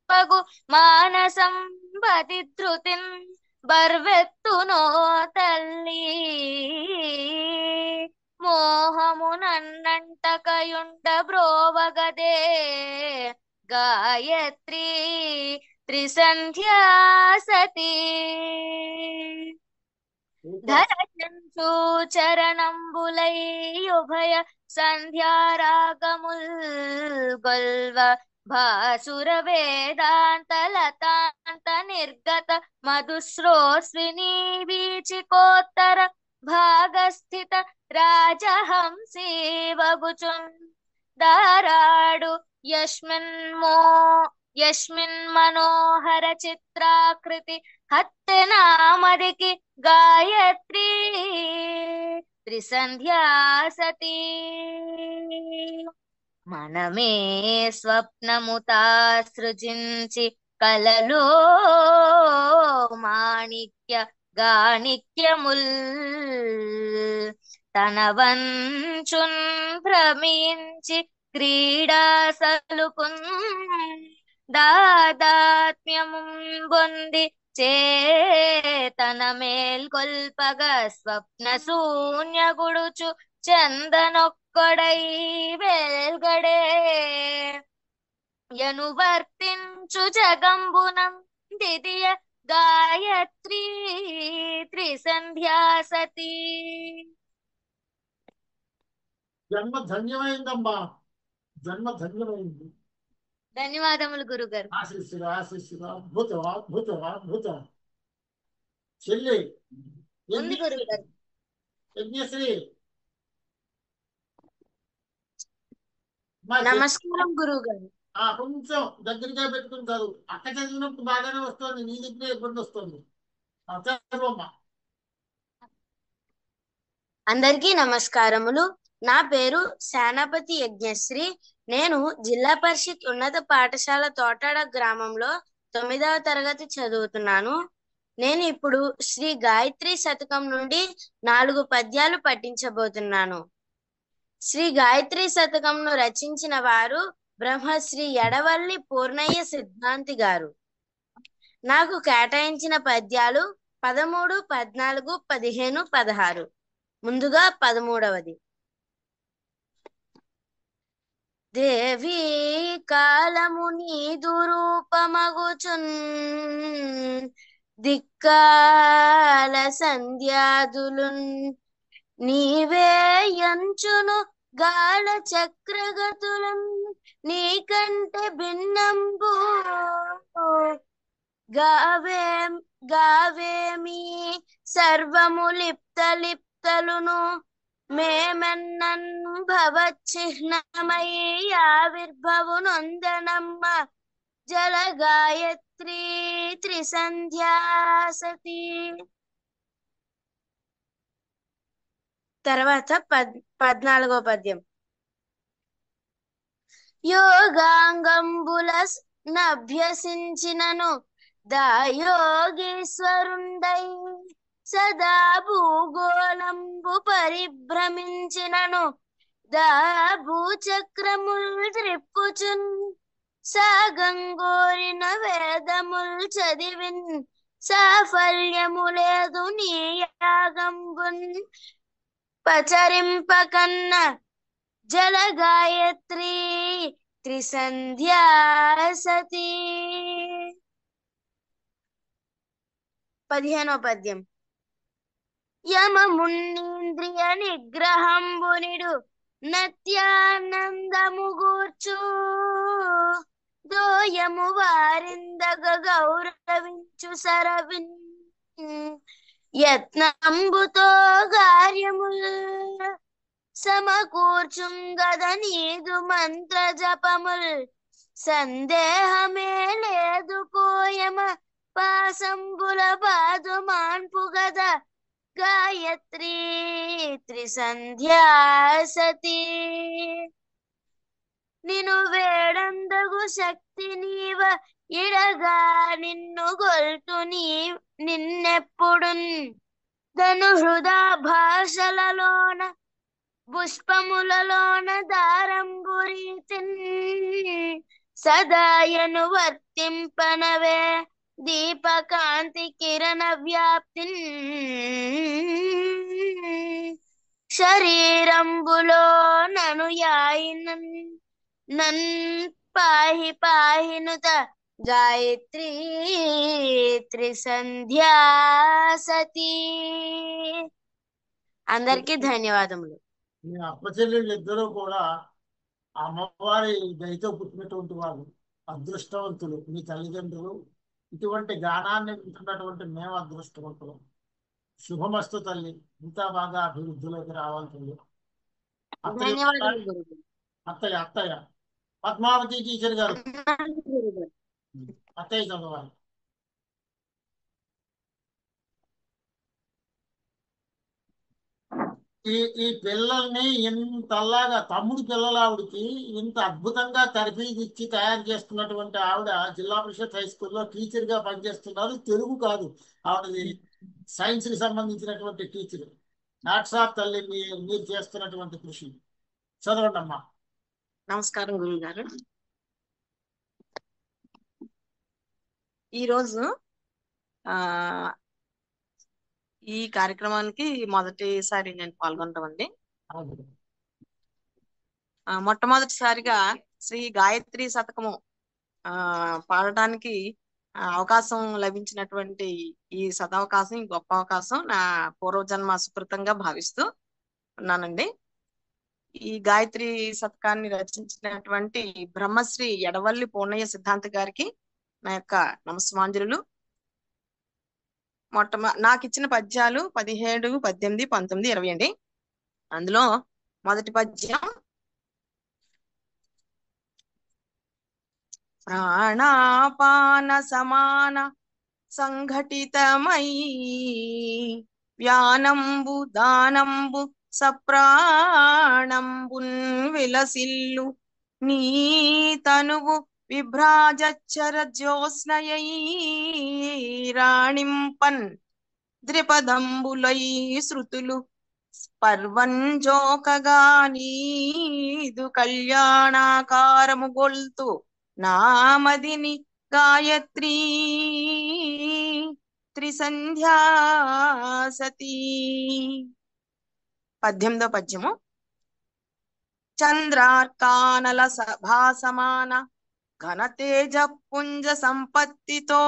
పగు మానసం బది ధృతిన్ బర్వెత్తునో తల్లి మోహము నన్నంటకయుండ బ్రోవగదే గాయత్రి త్రిసంధ్యా సతీ ధరచంచు చరణంబులై ఉభయ సంధ్యారాగముల్ గొల్వ భాసుర వేదాంత లతాంత నిర్గత మధుశ్రోస్విని వీచికోత్తర భాగస్థిత రాజహంసీ వగుచున్ దారాడు యస్మిన్ మనోహర చిత్రాకృతి హత్తె నామదికి గాయత్రి త్రిసంధ్యా సతీ మనమే స్వప్నముతా సృజించి కలలో మాణిక్య గాణిక్యముల్ తన వంచున్ భ్రమించి క్రీడా సలుకున్ దాదాత్మ్యము బొంది చేతన మేల్కొల్పగ స్వప్న శూన్య గుడుచు చందనొక్కడై వెల్గడే యనువర్తించు జగంబునం దిదియ గాయత్రి త్రిసంధ్యా సతీ జన్మ ధన్యమైందమ్మా, జన్మ ధన్యమైంది. ధన్యవాదములు గురుగారు. ఆశిస్తురా ఆశిస్తురా అద్భుతం అద్భుతం అద్భుతం. చెల్లి ఉంది గురుగారు. యజ్ఞశ్రీ నమస్కారం గురుగారు. కొంచెం దగ్గరగా పెట్టుకుంటారు. అక్క చదివినప్పుడు బాగానే వస్తుంది, నీ దగ్గర ఇబ్బంది వస్తుంది. చదువమ్మా. అందరికీ నమస్కారములు. నా పేరు సేనాపతి యజ్ఞశ్రీ. నేను జిల్లా పరిషత్ ఉన్నత పాఠశాల తోటాడ గ్రామంలో 9వ తరగతి చదువుతున్నాను. నేను ఇప్పుడు శ్రీ గాయత్రి శతకం నుండి 4 పద్యాలు పఠించబోతున్నాను. శ్రీ గాయత్రి శతకంను రచించిన వారు బ్రహ్మశ్రీ ఎడవల్లి పూర్ణయ్య సిద్ధాంతి గారు. నాకు కేటాయించిన పద్యాలు 13, 14, 15, 16. ముందుగా 13వది. దేవి కాలము నీదు రూపమగుచున్ దిక్కాల సంధ్యాదులున్ నీవే యంచును గాల చక్రగతులున్ నీకంటే భిన్నంబు గావేమి సర్వము లిప్తలును మేమెన్నన్ భవచ్చిహ్నమై ఆవిర్భవునొందనమ్మ జల గాయత్రి త్రిసంధ్యా సతీ. తర్వాత 14వ పద్యం. యోగాంగంబుల నభ్యసించినను దాయోగీశ్వరుండై సదా భూగోళంబు పరిభ్రమించినను దా భూచక్రముల్ త్రిప్పుచున్ సాగంగోరిన వేదముల్ చదివిన్ సాఫల్యము లేదు నీ యాగంబున్ పచరింపకన్న జల గాయత్రి త్రిసంధ్యా సతీ. 15వ పద్యం. యమమున్నీంద్రియ నిగ్రహంబునిడు నత్యానందము గూర్చు దోయము వారిందగ గౌరవించు సరవిన్ యత్నంబుతో కార్యముల్ సమకూర్చుంగద నీదు మంత్ర జపముల్ సందేహమే లేదు కోయమ పాసంబుల పాదు మాన్పుగద గాయత్రీ త్రిసంధ్యా సతీ నిను వేడందగు శక్తి నీవ ఇడగా నిన్ను గొల్తు నిన్నెప్పుడున్ ధను హృదా భాషలలోన పుష్పములలోన దారంబురీతిన్ సదాయను వర్తింపనవే దీపకాంతి కిరణ వ్యాప్తిన్ శరీరంబులో నను యాయినన్ నన్ పాహి పాహినుత గాయత్రీ త్రిసంధ్యా సతీ. అందరికీ ధన్యవాదములు. మీ అప్పచెల్లెళ్ళు ఇద్దరూ కూడా అమ్మవారి దయతో పుట్టినటువంటి వాళ్ళు, అదృష్టవంతులు. మీ తల్లిదండ్రులు ఇటువంటి గానాన్ని వింటున్నటువంటి మేము అదృష్టవంతులు. శుభమస్తు తల్లి, ఇంకా బాగా అభివృద్ధిలోకి రావాలి తల్లి. ధన్యవాదాలు గురుగారు. అత్తయ్య అత్తయ్య పద్మావతి టీచర్ గారు అత్తయ్య చదవాలి. ఈ పిల్లల్ని ఇంతలాగా తమ్ముడు పిల్లల ఆవిడకి ఇంత అద్భుతంగా తర్ఫీదిచ్చి తయారు చేస్తున్నటువంటి ఆవిడ జిల్లా పరిషత్ హై స్కూల్లో టీచర్ గా పనిచేస్తున్నారు. తెలుగు కాదు ఆవిడది, సైన్స్ కి సంబంధించినటువంటి టీచర్. హ్యాట్స్ ఆఫ్ తల్లి, మీరు చేస్తున్నటువంటి కృషి. చదవండి అమ్మా. నమస్కారం గురువు గారు. ఈరోజు ఈ కార్యక్రమానికి మొదటిసారి నేను పాల్గొంటామండి. మొట్టమొదటిసారిగా శ్రీ గాయత్రి శతకము పాడటానికి అవకాశం లభించినటువంటి ఈ సదవకాశం, ఈ గొప్ప అవకాశం నా పూర్వజన్మ సుకృతంగా భావిస్తూ ఉన్నానండి. ఈ గాయత్రి శతకాన్ని రచించినటువంటి బ్రహ్మశ్రీ ఎడవల్లి పూర్ణయ్య సిద్ధాంతి గారికి నా యొక్క నమస్మాంజలు. నాకు ఇచ్చిన పద్యాలు 17, 18, 19, 20 అండి. అందులో మొదటి పద్యం ప్రాణాపాన సమాన సంఘటితమై వ్యానంబు దానంబు సప్రాణంబున్ విలసిల్లు నీ తనువు విభ్రాజచ్చర జ్యోత్స్నయై రాణింపన్ ద్రిపదంబులై శృతులు పర్వంజోకగా నీదు కళ్యాణాకారము గొల్తు నామదిని గాయత్రీ త్రిసంధ్యా సతీ. 18వ పద్యము. చంద్రార్కానల సభాసమాన ఘనతేజ పుంజ సంపత్తితో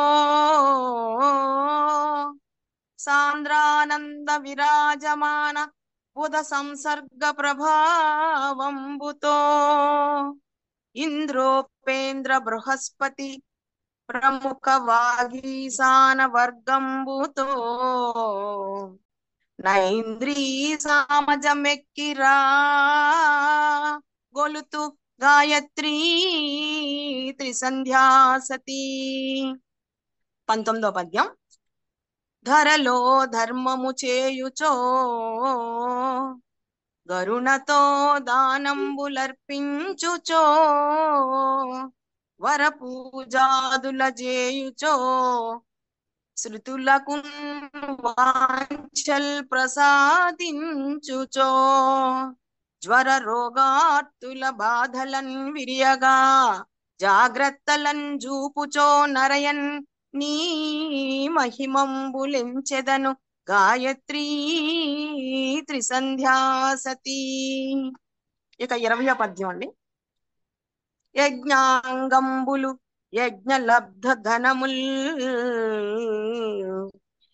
సాంద్రానంద విరాజమాన బుధ సంసర్గ ప్రభావంబుతో ఇంద్రోపేంద్ర బృహస్పతి ప్రముఖ వాగీసాన వర్గంబుతో నైంద్రీ సామజమెక్కిరా గొలుతు గాయత్రీ త్రిసంధ్యా సతీ. 19వ పద్యం. ధరలో ధర్మము చేయుచో గరుణతో దానంబులర్పించుచో వర పూజాదుల చేయుచో శృతులకు వాంఛల్ ప్రసాదించుచో జ్వర రోగార్తుల బాధలన్ విరియగా జాగ్రత్తలన్ జూపుచో నరయన్ నీ మహిమంబులెంచెదను గాయత్రీ త్రిసంధ్యా సతీ. ఇక 20వ పద్యం అండి. యజ్ఞాంగంబులు యజ్ఞ లబ్ధ ధనముల్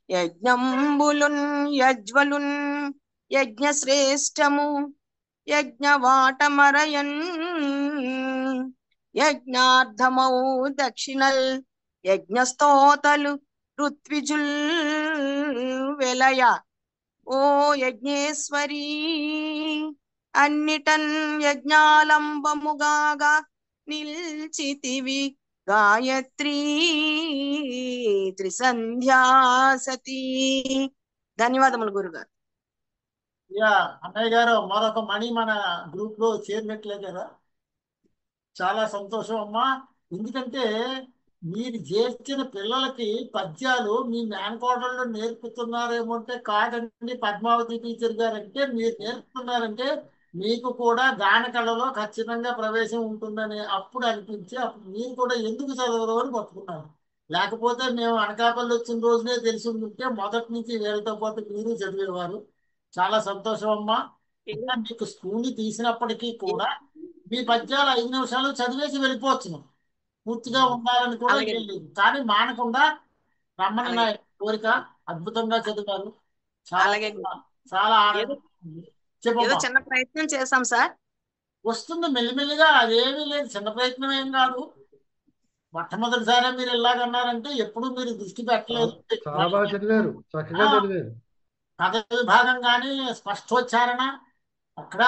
యజ్ఞంబులున్ యజ్వలున్ యజ్ఞశ్రేష్టము యజ్ఞవాటమరయన్ యజ్ఞార్థమౌ దక్షిణల్ యజ్ఞస్తోతలు ఋత్విజుల్ వెలయ ఓ యజ్ఞేశ్వరీ అన్నిటన్ యజ్ఞాలంబముగాగా నిల్చితివి గాయత్రీ త్రిసంధ్యాసతి. ధన్యవాదములు గురుగారు. అన్నయ్య గారు మరొక మణి మన గ్రూప్ లో చేరినట్లే కదా, చాలా సంతోషం అమ్మా. ఎందుకంటే మీరు చేర్చిన పిల్లలకి పద్యాలు మీ మేనకోడళ్ళు నేర్పుతున్నారేమో అంటే కాదండి పద్మావతి టీచర్ గారు, అంటే మీరు నేర్పుతున్నారంటే మీకు కూడా గాన కళలో ఖచ్చితంగా ప్రవేశం ఉంటుందని అప్పుడు అనిపించి అప్పుడు మీరు కూడా ఎందుకు చదవరు అని పట్టుకున్నారు. లేకపోతే మేము అనకాపల్లి వచ్చిన రోజునే తెలిసి ఉంటే మొదటి నుంచి వీళ్ళతో పాటు మీరు చదివేవారు. చాలా సంతోషం అమ్మా. ఇంకా మీకు స్కూల్ తీసినప్పటికీ కూడా మీ పద్యాలు 5 నిమిషాలు చదివేసి వెళ్ళిపోవచ్చు, పూర్తిగా ఉండాలని కూడా అలాగే. ఏం లేదు. కానీ మానకుండా రమ్మని నా కోరిక. అద్భుతంగా చదివారు. చాలా అలాగే. చాలా ఏదో ఆనందం. ఏదో చెప్పమ్మా. చిన్న ప్రయత్నం చేశాం సార్. వస్తుంది మెల్లిమెల్లిగా, అదేమీ లేదు, చిన్న ప్రయత్నం ఏం కాదు. మొట్టమొదటిసారి మీరు ఇలాగన్నారంటే ఎప్పుడు మీరు దృష్టి పెట్టలేదు. చాలా బాగా చదివారు, చక్కగా చదివారు. కథ విభాగం కానీ స్పష్టోచ్చారణ అక్కడ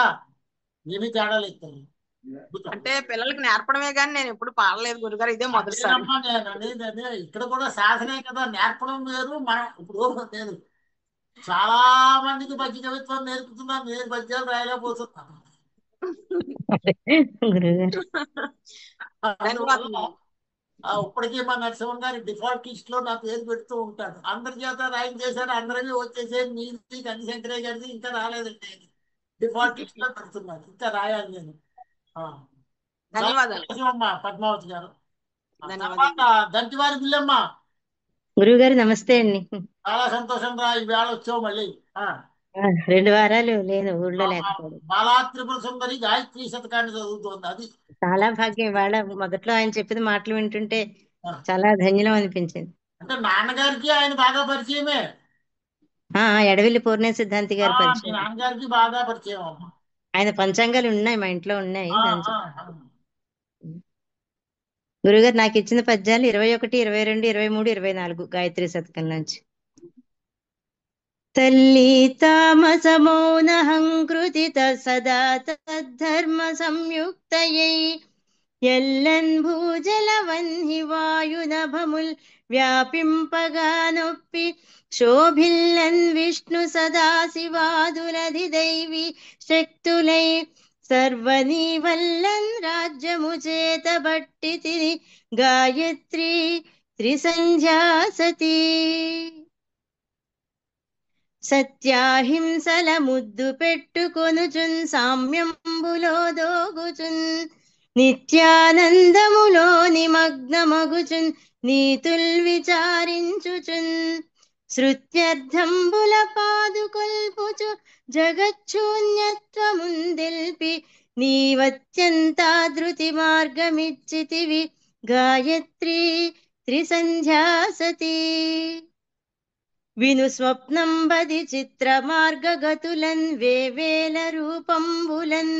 ఏమీ తేడా లేదు. అంటే పిల్లలకి నేర్పడమే కానీ నేను ఎప్పుడు పాడలేదు గురుగారు, ఇదే మొదటిసారి. అదేనమ్మా నేను అనేది, అదే ఇక్కడ కూడా సాధనే కదా, నేర్పడం వేరు. మనం ఇప్పుడు నేను చాలా మందికి పద్య కవిత్వం నేర్పుతున్నాను, నేను పద్యాలు రాయలేకపోతున్నాను. అందువల్ల ఇప్పటికీ మా నరసింహన్ గారి డిఫాల్ట్ లిస్ట్ లో నా పేరు పెడుతూ ఉంటాడు. అందరి చేత రాయించేశారు, అందరికీ వచ్చేసేది, మీది కనిశంకరయ్య గారిది ఇంకా రాలేదండి. డిఫాల్ట్ లిస్ట్ లో పెడుతున్నాను, ఇంకా రాయాలి నేను. ధన్యవాదాలు అమ్మా పద్మావతి గారు. ధన్యవాదాలు. దంతివారి బిల్లమ్మ, గురువుగారు నమస్తే అండి. చాలా సంతోషం రా, ఈవేళ వచ్చావు మళ్ళీ. 2 వారాలు నేను ఊళ్ళో లేకపోవడం బాలా త్రిపుర సుందరి గాయత్రి శతకాన్ని చదువుతోంది. అది చాలా భాగ్యం. ఇవాళ మొదట్లో ఆయన చెప్పిన మాటలు వింటుంటే చాలా ధన్యం అనిపించింది. అంటే నాన్నగారికి ఆయన బాగా పరిచయమే. ఎడవెల్లి పూర్ణ సిద్ధాంతి గారి మీ పరిచయం. నాన్నగారికి బాగా పరిచయం అమ్మా. ఆయన పంచాంగాలు ఉన్నాయి, మా ఇంట్లో ఉన్నాయి. గురుగారు నాకు ఇచ్చిన పద్యాలు 21, 22, 23, 24 గాయత్రి శతకం నుంచి. తల్లి తామసమౌనహంకృతిత సదా తద్ధర్మ సంయుక్తయై ఎల్లన్ భూజలవన్హి వాయునభముల్ వ్యాపింపగా నొప్పి శోభిల్లన్ విష్ణు సదాశివాదులధి దైవి శక్తులై సర్వనీవల్లన్ రాజ్యము చేత బట్టి తిని గాయత్రి త్రిసంధ్యాసతి. సత్యాహింసల ముద్దు పెట్టుకొనుచున్ సామ్యంబులో దోగుచున్ నిత్యానందములో నిమగ్నమగుచున్ నీతుల్ విచారించుచున్ శృత్యర్థంబుల పాదుకొల్పుచు జగచ్చూన్యత్వముందెల్పి నీవత్యంతాధృతి మార్గమిచ్చితివి గాయత్రి త్రిసంధ్యాసతి. విను స్వప్నంబది చిత్ర మార్గగతులన్ వేవేల రూపంబులన్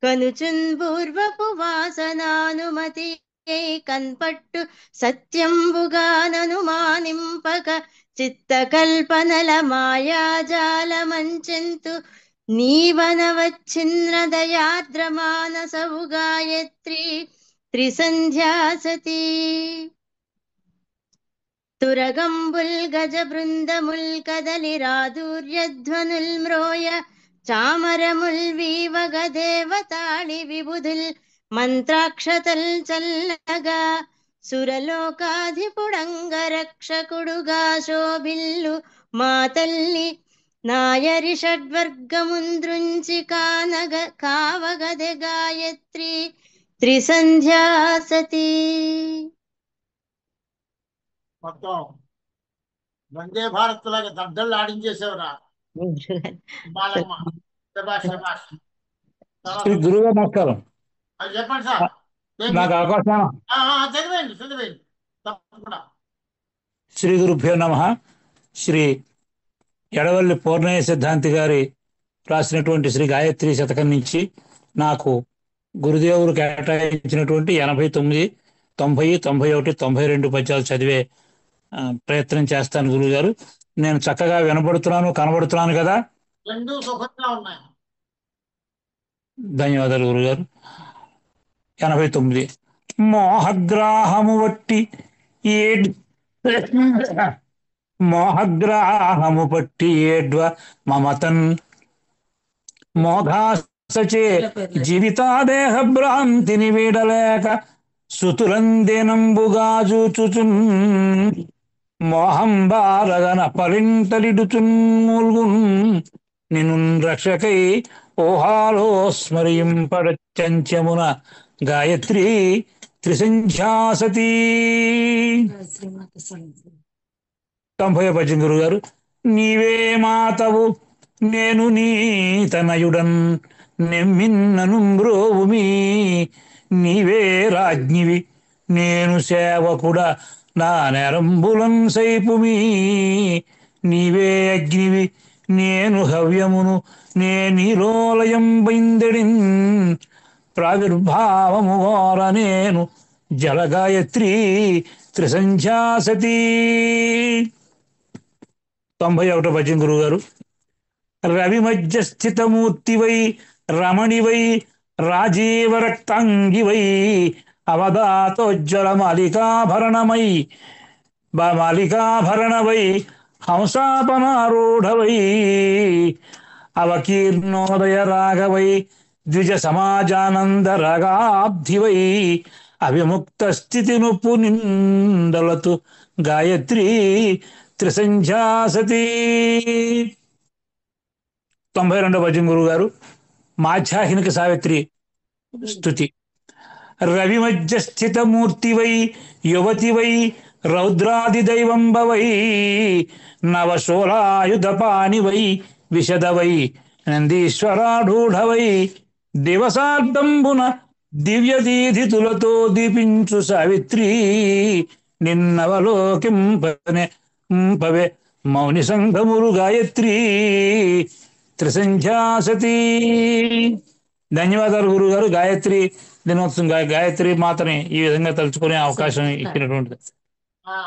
కనుచున్ పూర్వపు వాసనానుమతి కన్పట్టు సత్యంబుగాననుమానింపక చిత్తకల్పనల మాయాజాలమంచెంతు నీవనవచ్ఛిన్న దయార్ద్రమానసవు గాయత్రి త్రిసంధ్యాసతి. తురగంబుల్ గజ బృందముల్ కదలి రాధూర్యధ్వనుల్ మ్రోయ చామరముల్ వీవగ దేవతాళి విబుధుల్ మంత్రాక్షతల్ చల్లగా సురలోకాధిపుడంగ రక్షకుడుగా శోభిల్లు మా తల్లి నాయరి షడ్వర్గముంద్రుంచి కావగదె గాయత్రి త్రిసంధ్యాసతి. మొత్తం వందే భారత్ లాగా దడ్డలు ఆడించేసేవరా. గురుగారు నమస్కారం. చెప్పండి సార్. నాకు అవకాశం చదివేయండి చదివేయండి తప్పకుండా. శ్రీ గురుభ్యో నమః. శ్రీ ఎడవల్లి పూర్ణయ్య సిద్ధాంతి గారి రాసినటువంటి శ్రీ గాయత్రి శతకం నుంచి నాకు గురుదేవులు కేటాయించినటువంటి 89, 90, 91, 92 పద్యాలు చదివే ప్రయత్నం చేస్తాను గురువుగారు. నేను చక్కగా వినబడుతున్నాను, కనబడుతున్నాను కదా? రెండు సుఖంగా ఉన్నాయి. ధన్యవాదాలు గురుగారు. 89. మోహగ్రాహము వట్టి ఏడ్ మోహగ్రాహము పట్టి ఏడ్వ మమతన్ మోఘాసచే జీవితాదేహ భ్రాంతిని వీడలేక సుతులందేనంబుగా చూచుచున్ మోహం బారగన పలింటలిడుచున్ మూల్గున్ నిన్ను రక్షకై ఓహాలో స్మరింపడచంచమున గాయత్రి త్రిసంధ్యాసతి. 90 పద్యం గురుగారు. నీవే మాతవు నేను నీ తనయుడన్ నెమ్మిన్నను బ్రోవుమి, నీవే రాజ్ఞివి నేను సేవకుడా నా నెరంబులం సైపుమి, నీవే అగ్నివి నేను హవ్యమును నే నీలోలయం బైందెడిన్ ప్రావిర్భావము వార నేను జలగాయత్రి త్రిసంధ్యాసతి. 91 పద్యం గురుగారు. రవి మధ్య స్థితమూర్తివై రమణివై రాజీవరక్తాంగివై అవధాతోజ్వల మాలికాభరణమై మాలికాభరణవై హంసాపనారూఢవై అవకీర్ణోదయ రాగవై ద్విజ సమాజానంద రాగాబ్ధివై అవిముక్త స్థితి నొప్పు నిందలతు గాయత్రి త్రిసంధ్యాసతి. 92 పద్యం గురుగారు. మాధ్యాహినిక సావిత్రి స్తుతి. రవి మధ్య స్థితమూర్తివై యువతివై రౌద్రాదిదైవంబవై నవశూలాయుధపానివై విశదవై నందీశ్వరాఢూఢవై దివసార్ధంబున దివ్యదీధితులతో దీపించు సావిత్రి నిన్నవలోకింపవే మౌని సంఘములు గాయత్రి త్రిసంధ్యాసతి. ధన్యవాదాలు గురుగారు. గాయత్రి దినోత్సవం గాయత్రి మాతని ఈ విధంగా తలుచుకునే అవకాశం ఇచ్చినటువంటిది.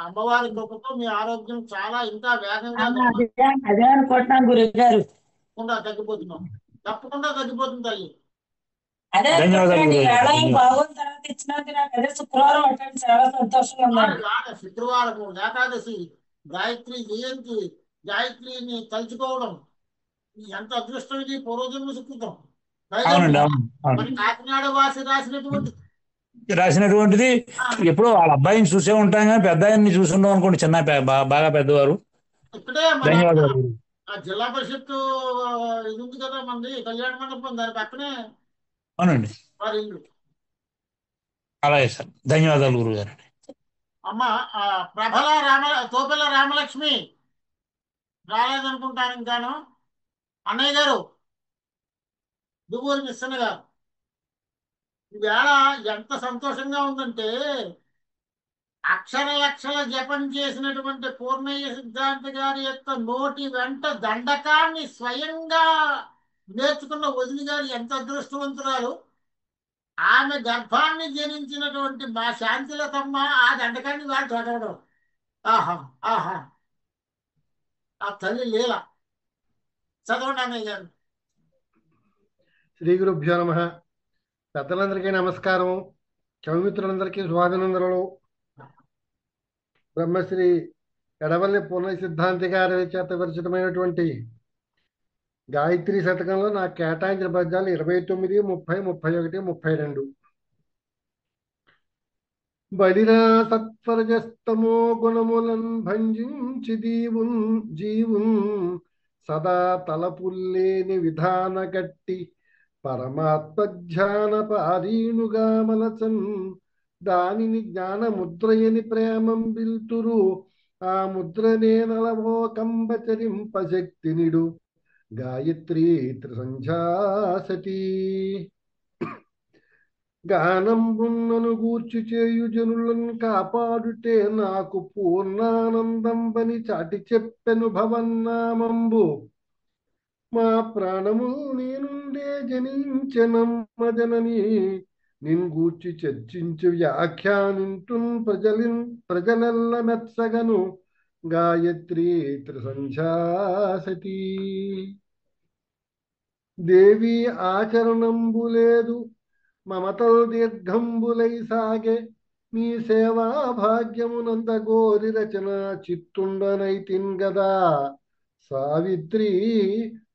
అమ్మవారి కృపతో మీ ఆరోగ్యం చాలా ఇంకా వేగంగా అదే అనుకుంటున్నాను గురుగారు. తగ్గిపోతున్నాం. తప్పకుండా తగ్గిపోతుంది తల్లి. అదే బాగున్న తర్వాత ఇచ్చినందుకు నాకు అదే శుక్రవారం అంటే చాలా సంతోషంగా ఉన్నాను. శుక్రవారం ఏకాదశి గాయత్రి జయంతి గాయత్రిని తలుచుకోవడం ఎంత అదృష్టం. ఇది పూర్వజన్మ సుకృతం. మరి కాకినాడ వాసి రాసినటువంటిది. ఎప్పుడో వాళ్ళ అబ్బాయిని చూసే ఉంటాం కానీ పెద్ద ఆయన్ని చూసి ఉండం అనుకోండి. చిన్న బాగా పెద్దవారు. ఇక్కడే ధన్యవాదాలు. జిల్లా పరిషత్ ఇది ఉంది కదా మంది కళ్యాణ మండపం, దాని పక్కనే అవునండి. వారి ఇల్లు. అలాగే సార్. ధన్యవాదాలు గురుగారు. అమ్మ తోపెల రామలక్ష్మి రాలేదనుకుంటాను ఇంకాను. అన్నయ్య గారు దువ్వూరి మిస్సన్న గారు, ఈవేళ ఎంత సంతోషంగా ఉందంటే అక్షర లక్షల జపం చేసినటువంటి పూర్ణయ్య సిద్ధాంతి గారి యొక్క నోటి వెంట దండకాన్ని స్వయంగా నేర్చుకున్న వదిలి గారు ఎంత అదృష్టవంతురాలు. ఆమె గర్భాన్ని జనించినటువంటి మా శాంతిలతమ్మ ఆ దండకాన్ని వాళ్ళు చదవడం. ఆహా ఆహా, ఆ తల్లి లీల. చదవండి అన్నయ్య గారు. శ్రీ గురుభ్యో నమః. పెద్దలందరికీ నమస్కారం. కవిమిత్రులందరికీ స్వాగతందరూ. బ్రహ్మశ్రీ ఎడవల్లి పూర్ణయ్య సిద్ధాంతి గారి చేత విరచితమైనటువంటి గాయత్రి శతకంలో నాకు కేటాయించిన పద్యాలు 29, 30, 31, 32. బలిరా సత్వరజస్తమో గుణములన్ భంజించి జీవున్ సదా తలపుల్లేని విధాన గట్టి పరమాత్మ ధ్యాన పారీణుగా మలచన్ దానిని జ్ఞాన ముద్రయని ప్రేమం బిల్తురు ఆ ముద్రనే నలవో కంబచరింపశక్తినిడు గాయత్రి త్రిసంధ్యాసతి. గానంబున్నను గూర్చి చేయు జనులను కాపాడుటే నాకు పూర్ణానందం బని చాటి చెప్పెను భవన్నామంబు. మా ప్రాణము నేనుండే జనించెనమ్మ జనని నిన్గూర్చి చర్చించి వ్యాఖ్యానింటున్ ప్రజలెల్ల మెచ్చగను గాయత్రీ త్రిసంధ్యాసతి. దేవి ఆచరణంబు లేదు మమతల్ దీర్ఘంబులై సాగే నీ సేవా భాగ్యమునంద గోరి రచన చిత్తుండనైతిన్ గదా. సావిత్రి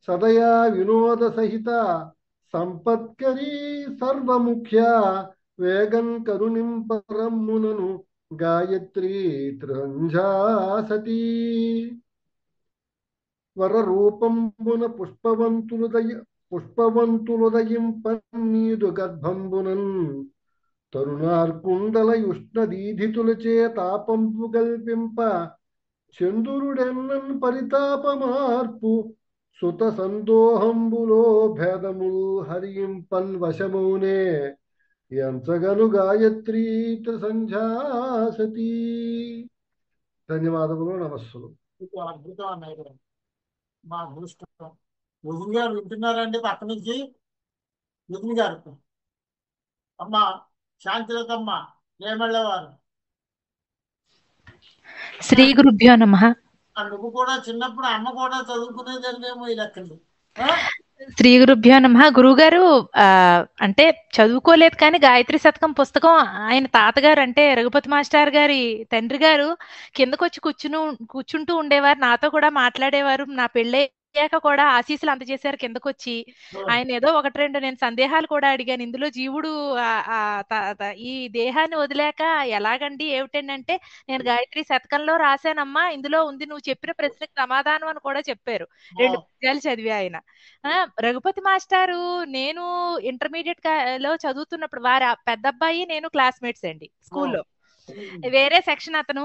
సదయా వినోద సహిత సంపత్కరీ సర్వముఖ్య వేగం కరుణింపరమ్మునను గాయత్రీ త్రిసంధ్యాసతి. వర రూపంబున పుష్పవంతులుదయింపన్నీదు గర్భంబునన్ తరుణార్కుండల యుష్ణదీధితులచే తాపంపు గల్పింప చందురుడెన్నన్ పరితాపమార్పు సుత సందోహంబులో భేదముల్ హరింపన్ వశమౌనే ఎంచగను గాయత్రీ త్రిసంధ్యాసతి. ధన్యవాదములు, నమస్సులు. అద్భుతం అన్నయ్య. మా అదృష్టం. వదిన గారు వింటున్నారండి పక్క నుంచి? వదిన గారు అమ్మ శాంతిలతమ్మ ఏమళ్ళవారు. శ్రీ గురుభ్యో నమః. నువ్వు కూడా చిన్నప్పుడు అమ్మ కూడా చదువుకునేదానికేమో ఈ లెక్కలు. శ్రీ గురుభ్యో నమః. గురువుగారు అంటే చదువుకోలేదు కానీ గాయత్రి శతకం పుస్తకం ఆయన తాతగారు అంటే రఘుపతి మాస్టర్ గారి తండ్రి గారు కిందకొచ్చి కూర్చుంటూ ఉండేవారు, నాతో కూడా మాట్లాడేవారు. నా పెళ్ళయ్యాక కూడా ఆశీస్సులు అందజేశారు కిందకొచ్చి. ఆయన ఏదో ఒకటి రెండు నేను సందేహాలు కూడా అడిగాను. ఇందులో జీవుడు ఈ దేహాన్ని వదిలేక ఎలాగండి ఏమిటండి అంటే, నేను గాయత్రి శతకంలో రాశానమ్మా, ఇందులో ఉంది, నువ్వు చెప్పిన ప్రశ్నకు సమాధానం అని కూడా చెప్పారు. 2 పద్యాలు చదివి ఆయన. రఘుపతి మాస్టారు నేను ఇంటర్మీడియట్ లో చదువుతున్నప్పుడు వారి పెద్ద అబ్బాయి నేను క్లాస్మేట్స్ అండి స్కూల్లో. వేరే సెక్షన్ అతను.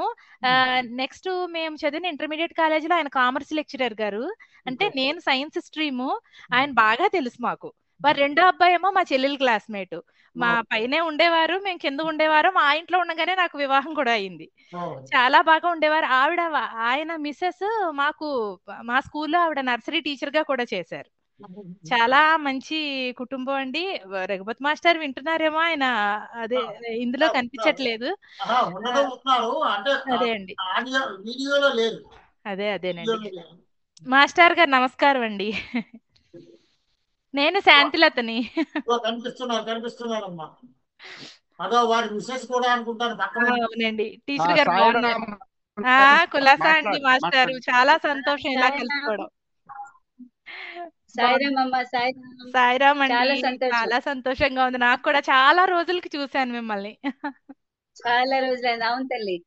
నెక్స్ట్ మేము చదివిన ఇంటర్మీడియట్ కాలేజీలో ఆయన కామర్స్ లెక్చరర్ గారు. అంటే నేను సైన్స్ స్ట్రీము, ఆయన బాగా తెలుసు మాకు. వారి రెండో అబ్బాయి ఏమో మా చెల్లెలు క్లాస్మేట్. మా పైనే ఉండేవారు, మేము కింద ఉండేవారు. మా ఇంట్లో ఉండగానే నాకు వివాహం కూడా అయింది. చాలా బాగా ఉండేవారు. ఆయన మిస్సెస్ మాకు మా స్కూల్లో ఆవిడ నర్సరీ టీచర్ గా కూడా చేశారు. చాలా మంచి కుటుంబం అండి. రఘుపతి మాస్టర్ వింటున్నారేమో, ఆయన అదే ఇందులో కనిపించట్లేదు. అదే అండి, అదేనండి. మాస్టర్ గారు నమస్కారం అండి. నేను శాంతిలతని. కనిపిస్తున్నారమ్మా. అదో వారి మిస్సెస్ కూడా అనుకుంటాను. అవునండి, టీచర్ గారు బాగున్నారు. కులాసా అండి మాస్టర్, చాలా సంతోషం ఇలా కలుసుకోవడం. సాయిరామ్ అండి, చాలా సంతోషంగా ఉంది. నాకు కూడా చాలా రోజులకి చూశాను మిమ్మల్ని. చాలా రోజులైంది. అవును తల్లి.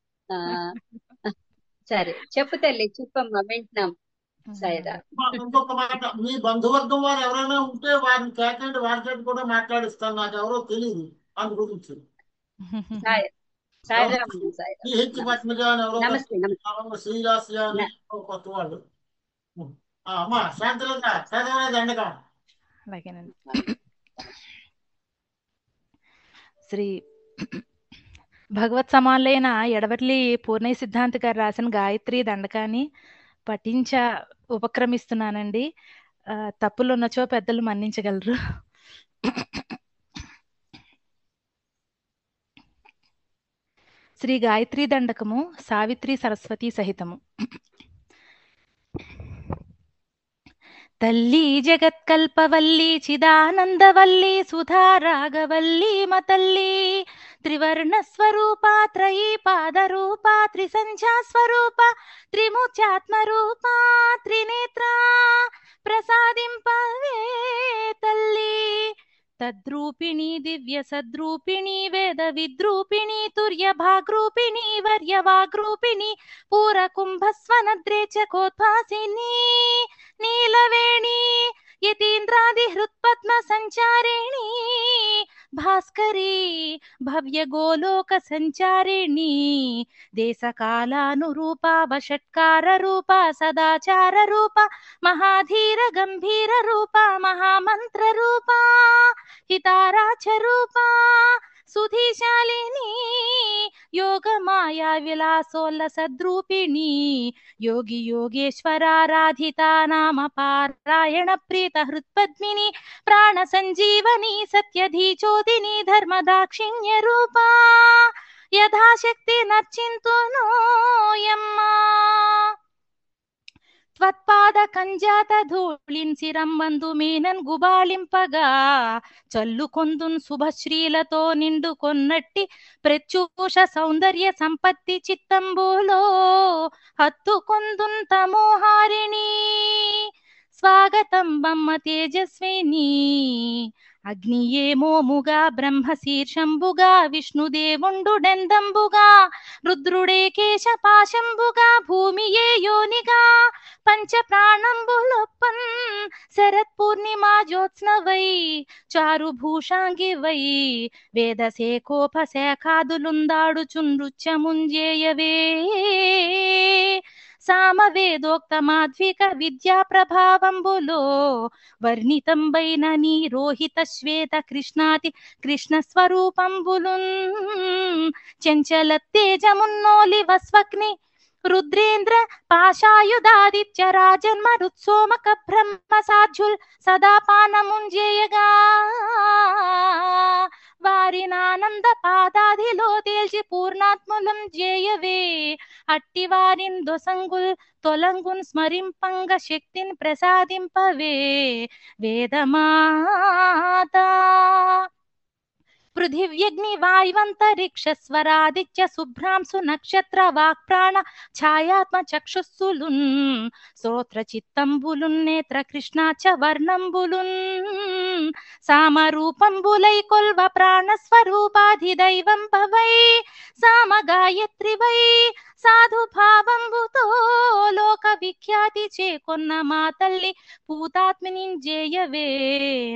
సరే చెప్పు తల్లి, చెప్పమ్మా, వింటున్నాం. ఇంకొక మాట, మీ బంధువర్గం వారు ఎవరైనా ఉంటే వారిని కేకండి, వారితో కూడా మాట్లాడిస్తాను. నాకు ఎవరో తెలియదు అందు గురించి. పద్మజ అని ఎవరో, శ్రీరాశి అని కొత్త వాళ్ళు. అమ్మా శాంతిలత చదవలేదు అండగా. అలాగేనండి. శ్రీ భగవత్ సమానులైన ఎడవర్లి పూర్ణయ్య సిద్ధాంతి గారు రాసిన గాయత్రి దండకాన్ని పఠించ ఉపక్రమిస్తున్నానండి. తప్పులు ఉన్నచో పెద్దలు మన్నించగలరు. శ్రీ గాయత్రి దండకము సావిత్రి సరస్వతి సహితము. తల్లి జగత్కల్పవల్లి చిదానందవల్లి సుధా రాగవల్లి మతల్లి త్రివర్ణ స్వరూప త్రయీ పాదరూప త్రిసంధ్యా స్వరూప త్రిమూర్త్యాత్మ రూప త్రినేత్ర ప్రసాదింపవే తల్లి. తద్రూపిణి దివ్య సద్రూపిణి వేద విద్రూపిణి తుర్య భాగ్రూపిణి వర్యవాగ్రూపిణి పూర కుంభస్వనద్రేచ కోత్వాసిని నీలవేణి యతీంద్రాది హృత్పద్మ సంచారిణి భాస్కరీ భవ్య గోలోక సంచారిణి దేశకాలానురూప వషట్కార రూప సదాచార రూప మహాధీర గంభీర రూప మహామంత్ర రూప హితారాచ రూప సుధీశాలిని యోగ మాయా విలాసోల్లసద్రూపిణి యోగి యోగేశ్వరారాధిత నామ పారాయణ ప్రీత హృత్పద్మిని ప్రాణ సంజీవని సత్యధీచోదిని ధర్మదాక్షిణ్య రూప యథాశక్తి నర్చింతునోయమ్మా త్వత్పాద కంజాత ధూళిన్ శిరమ్మందు మేనన్ గుబాళింపగా చల్లుకొందున్ శుభశ్రీలతో నిండుకొన్నట్టి ప్రత్యూష సౌందర్య సంపత్తి చిత్తంబులో హత్తుకొందున్ తమోహారిణి స్వాగతం బమ్మ తేజస్విని అగ్నియే మోముగా బ్రహ్మ శీర్షంబుగా విష్ణుదేవుండుడెందంబుగా రుద్రుడే కేశపాశంబుగా భూమియే యోనిగా పంచ ప్రాణంబులొప్పన్ శరత్ పూర్ణిమా జ్యోత్స్నవై చారుభూషాంగి వై వేదశేఖోపశేఖాదులుందాడుచున్ నృత్యముంజేయవే సామవేదోక్త మాధ్విక విద్యా ప్రభావంబులో వర్ణితంబైన నీ రోహిత శ్వేత కృష్ణాతి కృష్ణ స్వరూపంబులున్ చంచల తేజమున్నోలి వస్వగ్ని రుద్రేంద్ర పాశాయుధాదిత్య రాజన్మ రుత్సోమక బ్రహ్మ సాధ్యుల్ సదా పానముంజేయగా వారినానంద పాదాదిలో తేల్చి పూర్ణాత్ములం జేయవే అట్టి వారిన్ దొసంగుల్ తొలంగున్ స్మరింపంగ శక్తిని ప్రసాదింపవే వేదమాత పృథివ్యగ్ని వాయువంతరిక్ష స్వరాదిత్య శుభ్రాంశు నక్షత్ర వాక్ప్రాణ ఛాయాత్మ చక్షుస్సులున్ స్తోత్ర చిత్తంబులున్ నేత్ర కృష్ణాచ వర్ణంబులున్ సామరూపంబులై కొల్వ ప్రాణస్వరూపాధిదైవం పవై సామ గాయత్రి వై సాధు భావంబుతో లోక విఖ్యాతి చేకొన్న మా తల్లి పూతాత్మిని జేయవే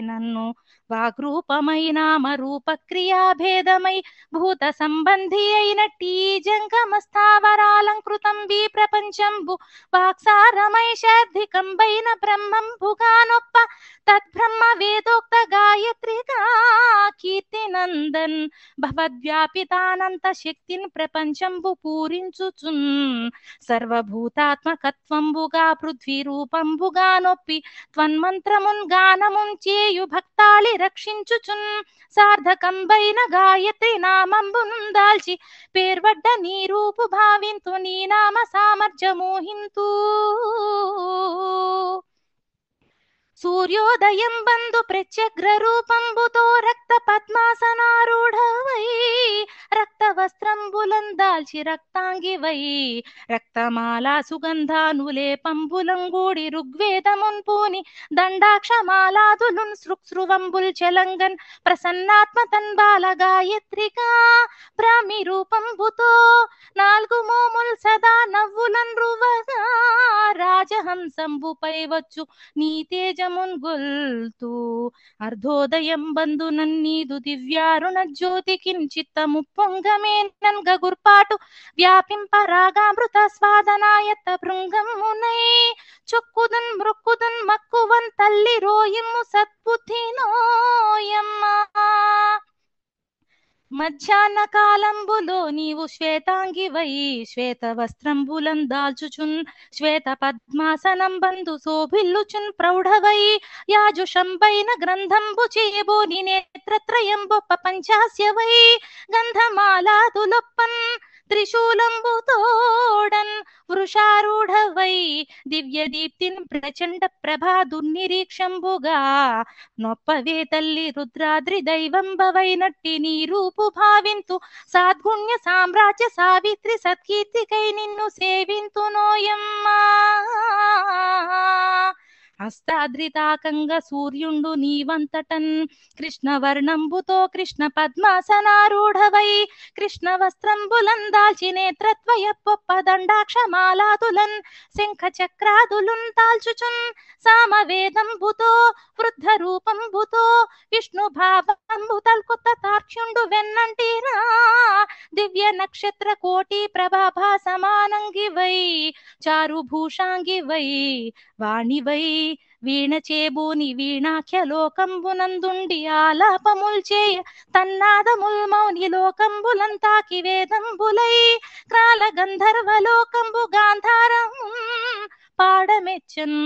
నన్ను వాగ్రూపమై నామ రూప క్రియాభేదమై భూత సంబంధి అయినట్టి జంగమ స్థావరాలంకృతం బి ప్రపంచంబు వాక్సారమై శార్థికంబైన బ్రహ్మంబుగానొప్ప తద్బ్రహ్మ వేదోక్త గాయత్రిగా కీర్తి నందన్ భవద్వ్యాపితానంత శక్తిన్ ప్రపంచంబు పూరించుచున్ సర్వభూతాత్మకత్వంబుగా పృథ్వీ రూపంబుగా నొప్పి త్వన్మంత్రమున్ గానమున్ చేయు భక్తాళి రక్షించుచున్ సార్థకంబైన గాయత్రి నామంబును దాల్చి పేర్వడ్డ నీ రూపు భావింతు నీ నామ సామర్థ్యమోహింతూ సూర్యోదయం బంధు ప్రత్యగ్ర రూపంబుతో రక్త పద్మాసనారూఢవై రక్త వస్త్రంబులం దాల్చి రక్తాంగి వై రక్తమాలా సుగంధానులేపంబులంగూడి ఋగ్వేదమున్ పూని దండాక్షమాలాదులున్ సృక్సృవంబుల్ చలంగన్ ప్రసన్నాత్మ తన్బాల గాయత్రిగా బ్రాహ్మి రూపంబుతో నాలుగు మోముల్ సదా నవ్వులన్ రువగా రాజహంసంబుపై వచ్చు నీ తేజమున్ గొల్తూ అర్ధోదయం బంధు నన్నీదు దివ్యారుణ జ్యోతికిన్ చిత్తము పొంగమే నన్గ గుర్పాటు వ్యాపింప రాగామృత స్వాదనాయత్త భృంగమునై చొక్కుదున్ మృక్కుదున్ మక్కువన్ తల్లి రోయిమ్ము సద్బుద్ధి నోయమ్మా మధ్యాహ్న కాలంబులో నీవు శ్వేతాంగి వై శ్వేత వస్త్రంబులం దాల్చుచున్ శ్వేత పద్మాసనం బంధు శోభిల్లుచున్ ప్రౌఢవై యాజుషంబైన గ్రంథంబు చేయబోని నేత్రత్రయంబొప్ప పంచాస్య వై గంధమాలాదులొప్పన్ త్రిశూలంబుతోడన్ వృషారూఢవై దివ్య దీప్తిన్ ప్రచండ ప్రభా దుర్నిరీక్షంబుగా నొప్పవే తల్లి రుద్రాద్రి దైవంబవైనట్టి నీ రూపు భావింతు సాద్గుణ్య సామ్రాజ్య సావిత్రి సత్కీర్తికై నిన్ను సేవింతు నోయమ్మా హస్తాద్రితాకంగ సూర్యుండు నీవంతటన్ కృష్ణవర్ణంబుతో కృష్ణ పద్మాసనారూఢవై కృష్ణ వస్త్రంబులన్ దాల్చి నేత్రత్వయ దండాక్షమాలాదులన్ శంఖ చక్రాదులున్ తాల్చుచున్ సామవేదంబుతో వృద్ధ రూపంబుతో విష్ణు భావంబు తల్కుత తార్క్ష్యుండు వెన్నంటిరా దివ్య నక్షత్ర కోటి ప్రభాభా సమానంగి వై చారుభూషాంగి వై వాణివై వీణ చేబూని వీణాఖ్య లోకంబునందుండి ఆలాపముల్ చేయ తన్నాదముల్ మౌని లోకంబులంతాకి వేదంబులై క్రాల గంధర్వ లోకంబు గాంధారం పాడమెచ్చన్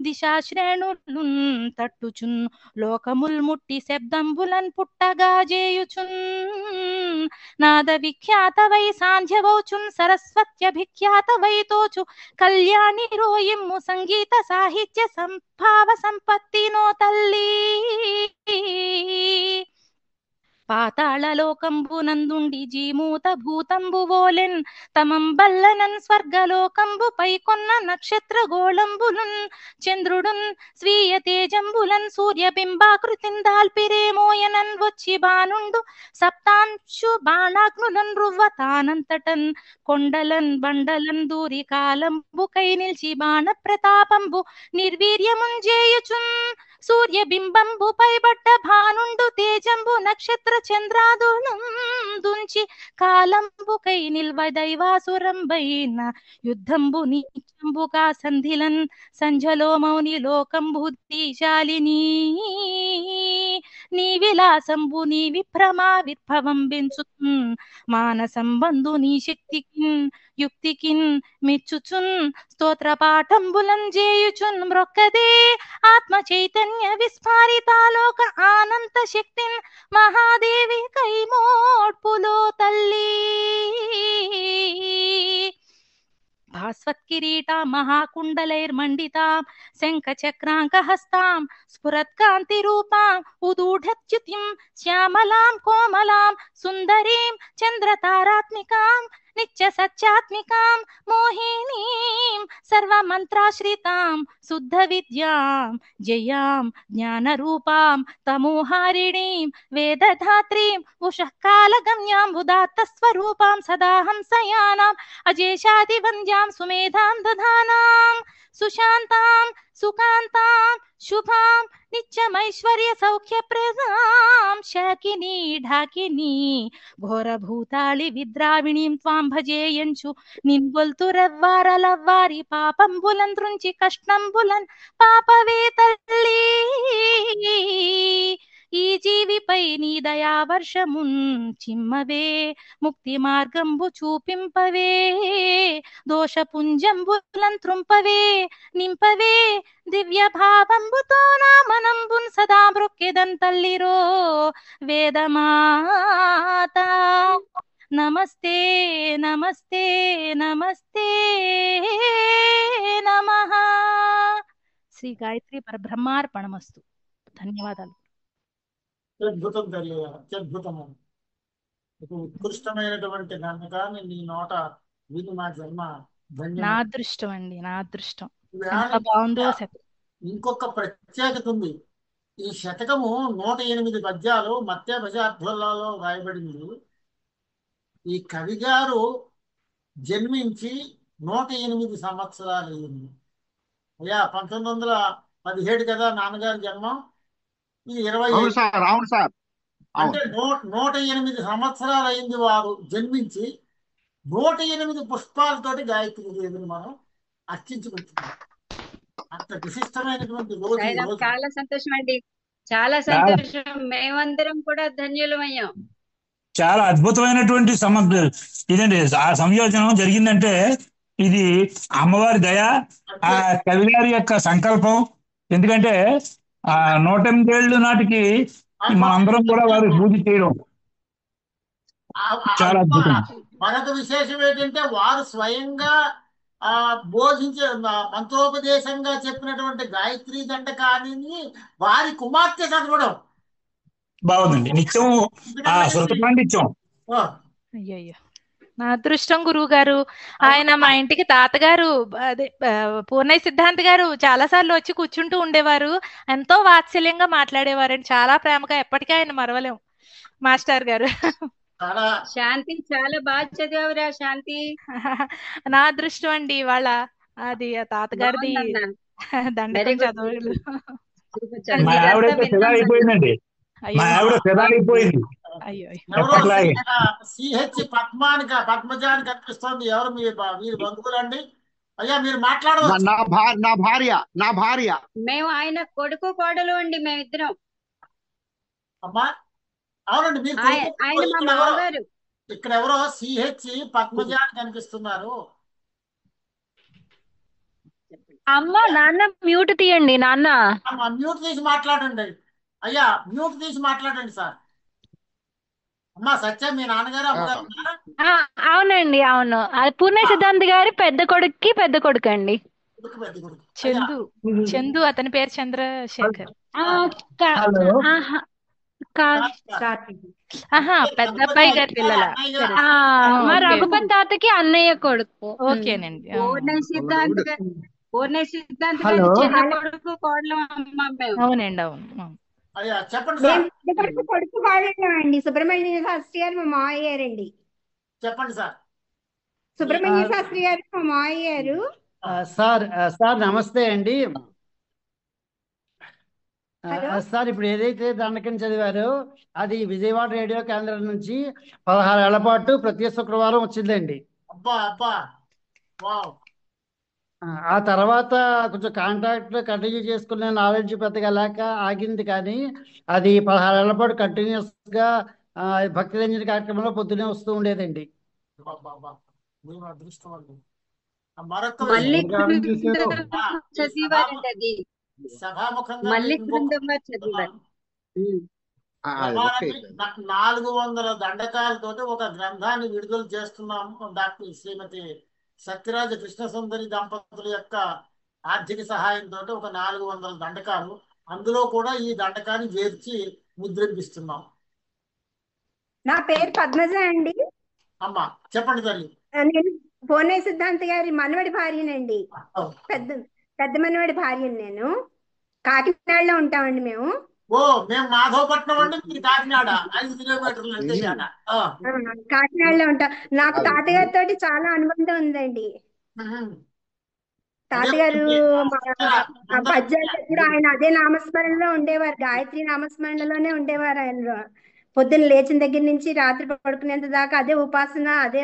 దిశాశ్రేణులున్ తట్టుచున్ లోకముల్ ముట్టి శబ్దంబులన్ పుట్టగా జేయుచున్ నాద విఖ్యాతవై సాంధ్యవౌచున్ సరస్వత్యభిఖ్యాతవై తోచు కళ్యాణి రోయిమ్ము సంగీత సాహిత్య సంభావ సంపత్తినో తల్లి పాతాళలోకంబునందుండి జీమూత భూతంబువోలెన్ తమంబల్లనన్ స్వర్గలోకంబు పైకొన్న నక్షత్ర గోళంబులున్ చంద్రుడున్ స్వీయ తేజంబులన్ సూర్యబింబాకృతిన్ దాల్పిరేమోయనన్ వచ్చి బానుండు సప్తాంశు బాణాగ్నులన్ రువ్వతానంతటన్ కొండలన్ బండలన్ దూరి కాలంబు కై నిల్చి బాణ ప్రతాపంబు నిర్వీర్యముంజేయుచున్ సూర్యబింబంబు పైబడ్డ భానుండు తేజంబు నక్షత్ర చంద్రాదులం దుంచి కాలంబు కై నిల్వ దైవాసురంబైన యుద్ధంబు నీచంబుగా సంధిలన్ సంజలో మౌని లోకంబు దీశాలిని నీ విలాసంబు నీ విభ్రమావిర్భవం బెంచుతున్ మానసంబంధు నీ శక్తికిన్ యుక్తికిన్ మెచ్చుచున్ స్తోత్ర పాఠంబులం జేయుచున్ మ్రొక్కదే ఆత్మ చైతన్య విస్ఫారితాలోక ఆనంత శక్తిన్ మహాదేవి కైమోడ్పులో తల్లి భాస్వత్కిరీటా మహాకుండలైర్మండితాం శంఖచక్రాంకహస్తాం స్ఫురత్కాంతి రూపాం ఉదూఢచ్యుతిం శ్యామలాం కోమలాం సుందరీం చంద్రతారాత్మికాం నిత్య సత్యాత్మికాం మోహినీం సర్వమంత్రాశ్రితాం శుద్ధ విద్యాం జయాం జ్ఞానరూపాం తమోహారిణీం వేదధాత్రీం ఉషఃకాలగమ్యాం ఉదాత్తస్వరూపాం సదాహంసయానాం అజేషాదివంద్యాం సుమేధాం దధానాం సుశాంతాం సుకాంతాం శుభాం నిత్యమైశ్వర్య సౌఖ్యప్రదాం శాకినీ ఢాకినీ ఘోరభూతాళి విద్రావిణీం త్వాం భజేయంచు నిన్గొల్తురవ్వారలవ్వారి పాపంబులన్ త్రుంచి కష్ణంబులన్ పాపవే తల్లి ఈ జీవిపై నీ దయావర్షమున్ చిమ్మవే ముక్తి మార్గంబు చూపింపవే దోషపుంజంబులన్ త్రుంపవే నింపవే దివ్య భావంబుతో నా మనంబున్ సదా మృక్కెదన్ తల్లిరో వేదమాత నమస్తే నమస్తే నమస్తే నమః. శ్రీ గాయత్రి పరబ్రహ్మార్పణమస్తు. ధన్యవాదాలు. అత్యద్భుతం తల్లి, అత్యద్భుతము. ఒక ఉత్కృష్టమైనటువంటి నమ్మకాన్ని నీ నోట విని మా జన్మ నా అదృష్టం అండి, నా అదృష్టం. ధన్యం. ఎంత బాగుందో ఇంకొక ప్రత్యేకత ఉంది. ఈ శతకము 108 పద్యాలు మత్య భజాధ్వలలో రాయబడింది. ఈ కవి గారు జన్మించి 108 సంవత్సరాలు అయింది. అయ్యా 1917 కదా నాన్నగారి జన్మం. ఇది 25 అవును సార్. అంటే 108 సంవత్సరాలు అయింది వారు జన్మించి. 108 పుష్పాలతోటి గాయత్రి దేవిని మనం అర్చించుకుంటున్నాం. అంత విశిష్టమైనటువంటి రోజు ఈ సాయిరామ్, రోజు. చాలా సంతోషం అండి, చాలా సంతోషం. మేమందరం కూడా ధన్యులమయ్యాం. చాలా అద్భుతమైనటువంటి ఇదండి. ఆ సంయోజనం జరిగిందంటే ఇది అమ్మవారి దయ, ఆ కవి గారి యొక్క సంకల్పం. ఎందుకంటే ఆ 108 నాటికి మనందరం కూడా వారి పూజ చేయడం చాలా అద్భుతం. మరొక విశేషం ఏంటంటే వారు స్వయంగా బోధించే మంత్రోపదేశంగా చెప్పినటువంటి గాయత్రి దండకాన్ని వారి కుమార్తె చదవడం బాగుందండి. నిత్యం ఆ శృత పాండిత్యం. అయ్యయ్యో నా అదృష్టం గురువు గారు. ఆయన మా ఇంటికి తాతగారు అదే పూర్ణయ్య సిద్ధాంత్ గారు చాలా సార్లు వచ్చి కూర్చుంటూ ఉండేవారు. ఎంతో వాత్సల్యంగా మాట్లాడేవారండి, చాలా ప్రేమగా. ఎప్పటికీ ఆయన మరవలేం మాస్టర్ గారు. శాంతి చాలా బాగా చదివావురా శాంతి. నా అదృష్టం అండి ఇవాళ. అది ఆ తాతగారిది దండకం చదవలు. మా ఆవిడ ఫిదా అయిపోయిందండి. మా ఆవిడ ఫిదా అయిపోయింది. అయ్యో సిహెచ్ పద్మజాని కనిపిస్తోంది. ఎవరు మీరు బంధువులండి? అయ్యా మీరు మాట్లాడవచ్చు. నా భార్య మేము ఆయన కొడుకు కోడలు అండి, మేమిద్దరం. అమ్మా అవునండి, మీరు ఆయన మా మామగారు. ఇక్కడ ఎవరో సిహెచ్ పద్మజాని కనిపిస్తున్నారు. అమ్మ నాన్న మ్యూట్ తీయండి నాన్న. మ్యూట్ తీసి మాట్లాడండి. అయ్యా మ్యూట్ తీసి మాట్లాడండి సార్. అమ్మా సత్య మీ నాన్నగారు అమ్మగారు? అవునండి అవును. పూర్ణయ్య సిద్ధాంత్ గారి పెద్ద కొడుకు అండి. చందు అతని పేరు చంద్రశేఖర్. పెద్ద అబ్బాయి గారి పిల్లల మా రఘుపతి తాతకి అన్నయ్య కొడుకు. ఓకేనండి. పూర్ణయ్య సిద్ధాంత్ గారి చిన్న కొడుకు కోడలు అమ్మ మేము. అవునండి అవును. అయ్యా చెప్పండి సార్. కొడుకు కోడలండి. సుబ్రహ్మణ్య శాస్త్రి గారు మా మావయ్య గారండి. చెప్పండి సార్. సుబ్రహ్మణ్య శాస్త్రి గారు మా మావయ్య గారు. సార్ నమస్తే అండి. సార్ ఇప్పుడు ఏదైతే దండకం చదివారో అది విజయవాడ రేడియో కేంద్రం నుంచి 16 ఏళ్ల పాటు ప్రతి శుక్రవారం వచ్చిందండి. అబ్బా అబ్బా వావ్. ఆ తర్వాత కొంచెం కాంట్రాక్ట్ కంటిన్యూ చేసుకునే నాలెడ్జ్ పెద్దగా లేక ఆగింది, కానీ అది 16 ఏళ్ల పాటు కంటిన్యూస్ గా భక్తి రంజన కార్యక్రమంలో పొద్దునే వస్తూ ఉండేదండి. మరొక సభాముఖంగా 400 దండకాలతోటి ఒక గ్రంథాన్ని విడుదల చేస్తున్నాము. డాక్టర్ శ్రీమతి సత్యరాజ కృష్ణసుందరి దంపతుల యొక్క ఆర్థిక సహాయంతో ఒక 400 దండకాలు, అందులో కూడా ఈ దండకాన్ని చేర్చి ముద్రింపిస్తున్నాం. నా పేరు పద్మజ అండి. అమ్మా చెప్పండి తల్లి. నేను పూర్ణయ్య సిద్ధాంత్ గారి మనవడి భార్యనండి. పెద్ద మనవడి భార్యని. నేను కాకినాడలో ఉంటామండి మేము. మేము మాధవపట్నం అండి, మీరు కాకినాడ 5 కిలోమీటర్లు అంతే. కాకినాడలో ఉంటాం. నాకు తాతగారితో చాలా అనుబంధం ఉందండి. తాతగారు పద్యాలు ఎప్పుడు ఆయన అదే నామస్మరణలో ఉండేవారు, గాయత్రి నామస్మరణలోనే ఉండేవారు. ఆయన పొద్దున్న లేచిన దగ్గర నుంచి రాత్రి పడుకునేంత దాకా అదే ఉపాసన, అదే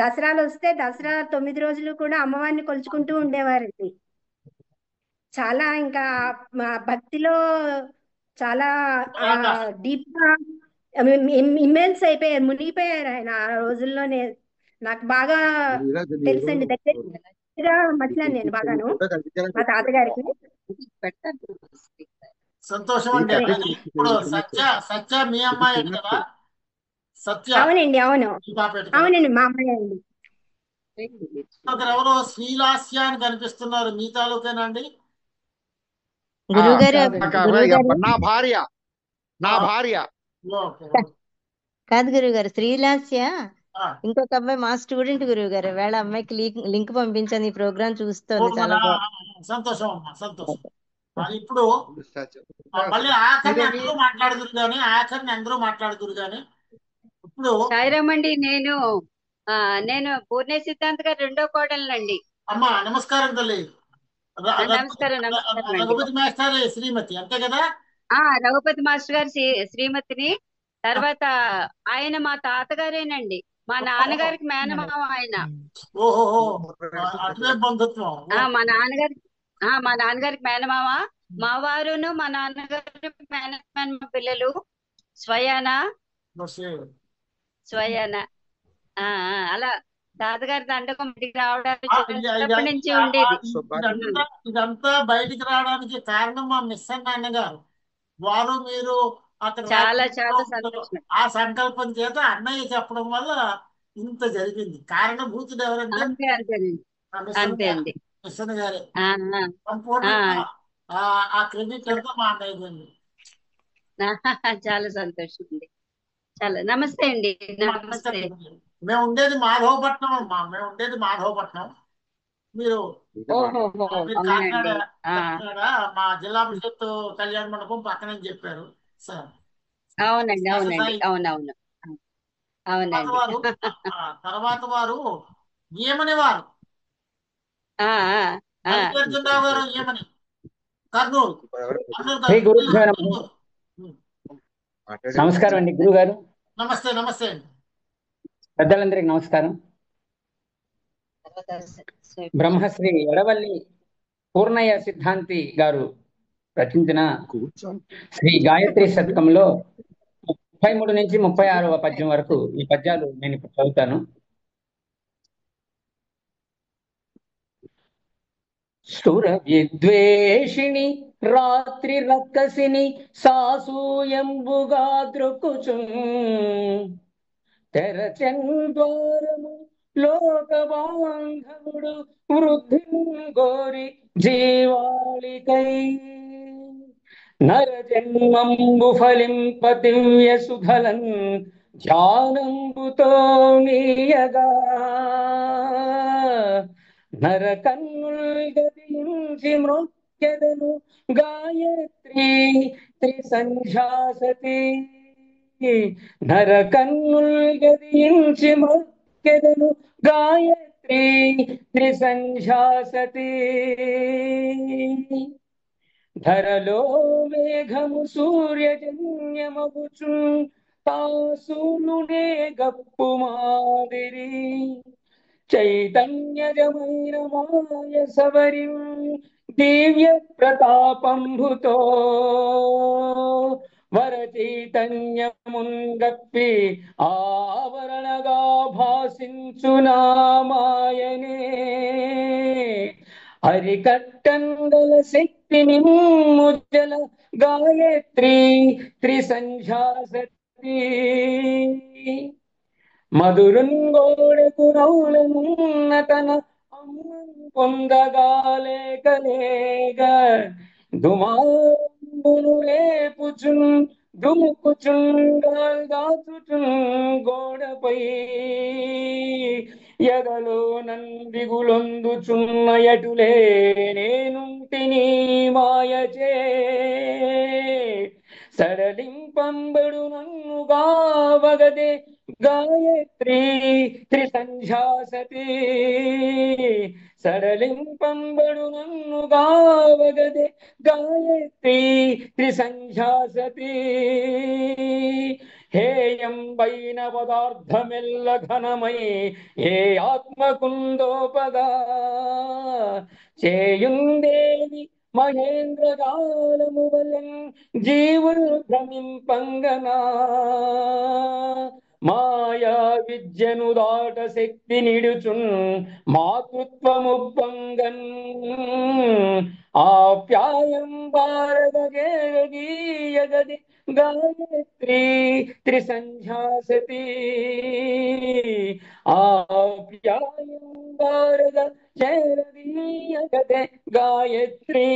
దసరాలు వస్తే దసరా 9 రోజులు కూడా అమ్మవారిని కొలుచుకుంటూ ఉండేవారండి. చాలా ఇంకా భక్తిలో చాలా డీప్ గా ఇమెన్స్ అయిపోయారు, మునిగిపోయారు ఆయన ఆ రోజుల్లోనే. నాకు బాగా తెలుసండి, దగ్గరగా మధ్యలో నేను బాగాను మా తాతగారికి. సంతోషం అండి. ఇప్పుడు సత్య మీ అమ్మాయి కదా? సత్య అవునండి అవును అవునండి మా అమ్మాయి అండి. ఎవరో శ్రీలాస్య అని కనిపిస్తున్నారు, మీ తాలూకేనండి? నా భార్య కాదు గురుగారు, శ్రీలాస్య ఇంకొక అమ్మాయి మా స్టూడెంట్ గురుగారు. వేళ అమ్మాయికి లింక్ పంపించాను, ఈ ప్రోగ్రామ్ చూస్తోంది. చాలా సంతోషం అమ్మా, సంతోషం. ఇప్పుడు మళ్ళీ ఆఖరిని అందరూ మాట్లాడుతురు కానీ ఇప్పుడు సాయిరామ్ అండి. నేను పూర్ణయ్య సిద్ధాంత్ గారు రెండో కోడలండి. అమ్మా నమస్కారం తల్లి. నమస్కారం. రఘుపతి మాస్టర్ శ్రీమతి అంతే కదా? రఘుపతి మాస్టర్ గారు శ్రీమతిని. తర్వాత ఆయన మా తాతగారేనండి, మా నాన్నగారికి మేనమామ ఆయన. మా నాన్నగారికి మేనమామ. మా వారును మా నాన్నగారు మేనమామ పిల్లలు. స్వయాన అలా తాతగారి దండకం బయటికి రావడానికి నుంచి ఉండేది. ఇదంతా బయటికి రావడానికి కారణం మా మిస్ అన్నగారు. వారు మీరు అక్కడ చాలా సంతోషం. ఆ సంకల్పం చేత అన్నయ్య చెప్పడం వల్ల ఇంత జరిగింది. కారణభూతుడు ఎవరంటే మిస్సన్ గారే. సంపూర్ణంగా ఆ క్రెడిట్ అంతా మా అన్నయ్య. చాలా సంతోషం అండి. చాలా నమస్తే అండి. నమస్తే. మేము ఉండేది మాధవపట్నం అమ్మా, మేము ఉండేది మాధవపట్నం. మీరు ఓహోహో మీరు కాకినాడ అవునండి. కాకినాడ మా జిల్లా పరిషత్ కళ్యాణ మండపం పక్కనని చెప్పారు సార్. అవునండి అవునండి సత్యసాయి అవునవును తర్వాత అవునండి. వారు తర్వాత వారు ఏమని వారు ఆ, ఆ, ఆ. మల్లికార్జునరావు గారు ఏమని కర్నూలు కర్నూలు శ్రీ కాదు, గురుభ్యో నమః. కర్నూలు. నమస్కారం అండి గురుగారు, నమస్తే నమస్తే అండి. పెద్దలందరికీ నమస్కారం. బ్రహ్మశ్రీ ఎడవల్లి పూర్ణయ్య సిద్ధాంతి గారు రచించిన శ్రీ గాయత్రి శతకంలో 33 నుంచి 36వ పద్యం వరకు ఈ పద్యాలు నేను ఇప్పుడు చదువుతాను. సుర విద్వేషిణి రాత్రి రక్కసిని సాసూయంబుగా ద్రుకుచు తెరచెంద్వారము లోకబాంధవుడు వృద్ధి గోరి జీవాళికై నరజన్మంబు ఫలింప దివ్య సుధలన్ ధ్యానంబుతో నీయగా నరకన్నుల్ గదించి మృత్యదను గాయత్రి త్రిసంధ్యాసతి నరకన్నుల్ గదించి మృత్యదను గాయత్రి త్రిసంధ్యాసతి ధరలో మేఘము సూర్యజన్యమగుచు తాసూనునే గప్పు మాదిరి చైతన్యజమైన మాయ సవరి దివ్య ప్రతాపంభుతో వర చైతన్యముంగప్పి ఆవరణగా భాసించునామాయనే హరికట్టంగల శక్తి నిమ్ముజల గాయత్రి త్రిసంధ్యాసతి మధురంగోడకు రౌలమున్న తన అమ్మను పొందగాలేక దుమాంబును రేపుచున్ దుముకుచుంగాల్దాచుచున్ గోడపై ఎదలో నందిగులొందుచున్న ఎటులే నేనుంటిని మాయచే సడలింపంబడు నన్ను గావగదే గాయత్రి త్రిసంధ్యాసతి సడలింపంబడు నన్ను గావగదే గాయత్రి త్రిసంధ్యాసతి హేయంబైన పదార్థమెల్ల ఘనమై ఏ ఆత్మకుందోపగా చేయుందేవి మహేంద్రజాలము వలెన్ జీవులు భ్రమింపంగనా మాయా విద్యను దాట శక్తి నిడుచున్ మాతృత్వముప్పంగన్ ఆప్యాయం భారతగేయగది గాయత్రి త్రిసంధ్యాసతి ఆప్యాయం భారత జయదీయగదే గాయత్రి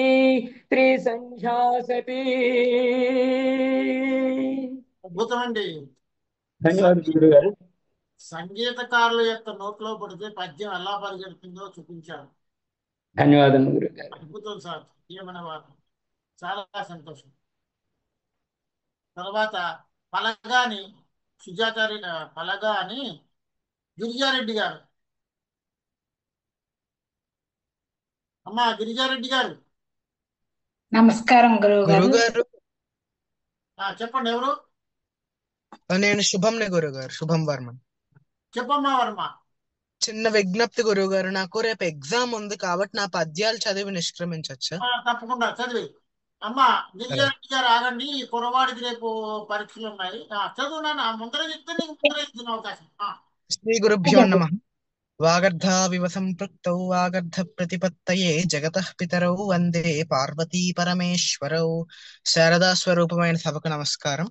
త్రిసంధ్యాసతి. అద్భుతమండి. ధన్యవాదాలు గురుగారు. సంగీతకారుల యొక్క నోట్లో పడితే పద్యం ఎలా పరిగెడుతుందో చూపించారు. ధన్యవాదాలు గురుగారు. అద్భుతం సార్, ఏమనే వారు, చాలా సంతోషం. తర్వాత పలగాని సుజాతారి పలగాని గిరిజారెడ్డి గారు. అమ్మా గిరిజారెడ్డి గారు. నమస్కారం గురువు గారు. గురుగారు చెప్పండి, ఎవరు? నేను శుభంని గురుగారు, శుభం వర్మ. చెప్పమ్మా వర్మ. చిన్న విజ్ఞప్తి గురుగారు, నాకు రేపు ఎగ్జామ్ ఉంది కాబట్టి నా పద్యాలు చదివి నిష్క్రమించచ్చా? తప్పకుండా చదివి. అమ్మా గిరిజారెడ్డి గారు ఆగండి, కురవాడికి రేపు పరీక్షలు ఉన్నాయి. చదువు నాన్న, ముందర చెప్తే నీకు ముందర ఇచ్చిన అవకాశం. శ్రీ గురుభ్యో నమః. వాగర్ధావివ సంపృక్తౌ వాగర్ధ ప్రతిపత్తయే జగతః పితరౌ వందే పార్వతీ పరమేశ్వరౌ. శారదా స్వరూపమైన సభకు నమస్కారం.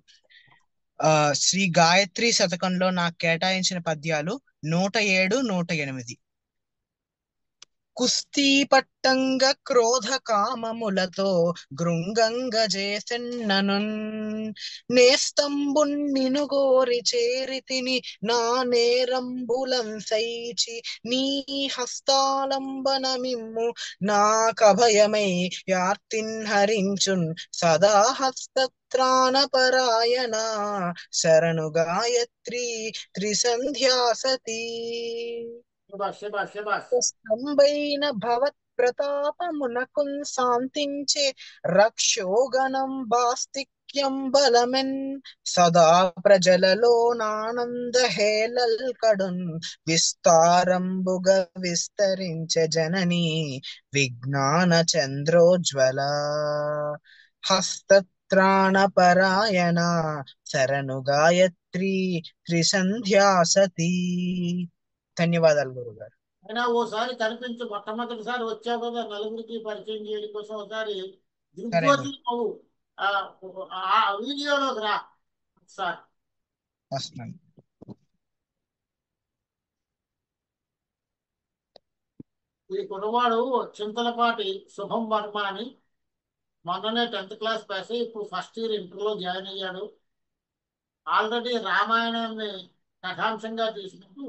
శ్రీ గాయత్రి శతకంలో నాకు కేటాయించిన పద్యాలు 107, 108. కుస్తీ పట్టంగ క్రోధ కామములతో గృంగంగ చేసెన్ననున్ నేస్తంబున్నిను గోరి చేరితిని నా నేరంబులం సైచి నీ హస్తాలంబనమిమ్ము నా కభయమై యార్తిన్ హరించున్ సదా హస్తత్రాణపరాయణ శరణు గాయత్రి త్రిసంధ్యాసతి స్తంభైన భవత్ ప్రతాపమునకున్ శాంతించే రక్షోగణం బాస్తిక్యం బలమెన్ సదా ప్రజలలో నానంద హేళల్ కడున్ విస్తారంబుగ విస్తరించే జనని విజ్ఞాన చంద్రోజ్వల హస్తత్రాణపరాయణ శరణు గాయత్రి త్రిసంధ్యాసతి. ధన్యవాదాలు గురుగారు. అయినా ఓసారి కనిపించి మొట్టమొదటిసారి వచ్చావు కదా, నలుగురికి పరిచయం చేయడం కోసం ఒకసారి దృగ్జ్యోతి నువ్వు ఆ వీడియోలోకి రా సార్. ఈ కుర్రవాడు చింతలపాటి శుభం వర్మ అని మొన్ననే 10th క్లాస్ పాస్ అయ్యి ఇప్పుడు ఫస్ట్ ఇయర్ ఇంటర్లో జాయిన్ అయ్యాడు. ఆల్రెడీ రామాయణాన్ని కథాంశంగా తీసుకుంటూ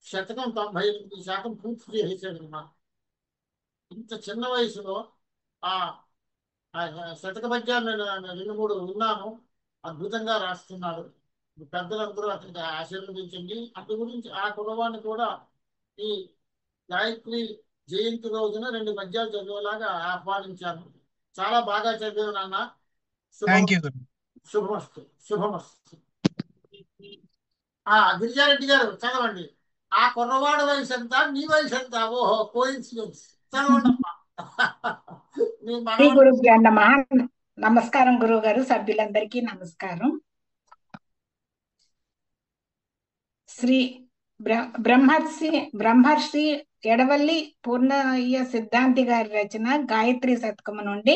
98% పూర్తి చేసేసాడు అన్నమాట. ఇంత చిన్న వయసులో ఆ శతక పద్యాలు నేను 2-3 విన్నాను, అద్భుతంగా రాస్తున్నాడు. పెద్దలందరూ అతనికి ఆశీర్వదించండి. అందు గురించి ఆ కులవాన్ని కూడా ఈ గాయత్రి జయంతి రోజున 2 పద్యాలు చదివేలాగా ఆహ్వానించాను. చాలా బాగా చదివావు నాన్న. శుభమస్తు శుభమస్తు. గిరిజారెడ్డి గారు చదవండి. ఆ కుర్రవాడు వయసు ఎంత, నీ వయసు ఎంత? ఓహో, కోయిన్సిడెన్స్. చదవండి అమ్మా. శ్రీ గురుభ్యో నమః. నమస్కారం గురువు గారు, సభ్యులందరికీ నమస్కారం. శ్రీ బ్రహ్మర్షి ఎడవల్లి పూర్ణయ్య సిద్ధాంతి గారి రచన గాయత్రి శతకము నుండి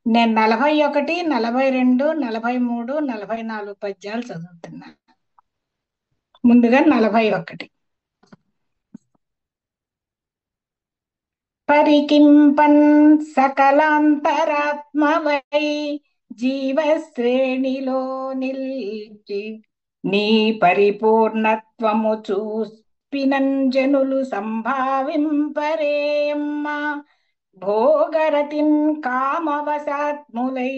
నేను 41, 42, 43, 44 పద్యాలు చదువుతున్నా. ముందుగా 41. పరికింపన్ సకలాంతరాత్మవై జీవశ్రేణిలో నిల్చి నీ పరిపూర్ణత్వము చూపినంజనులు సంభావింపరేమ్మ. భోగరతిన్ కామవశాత్ములై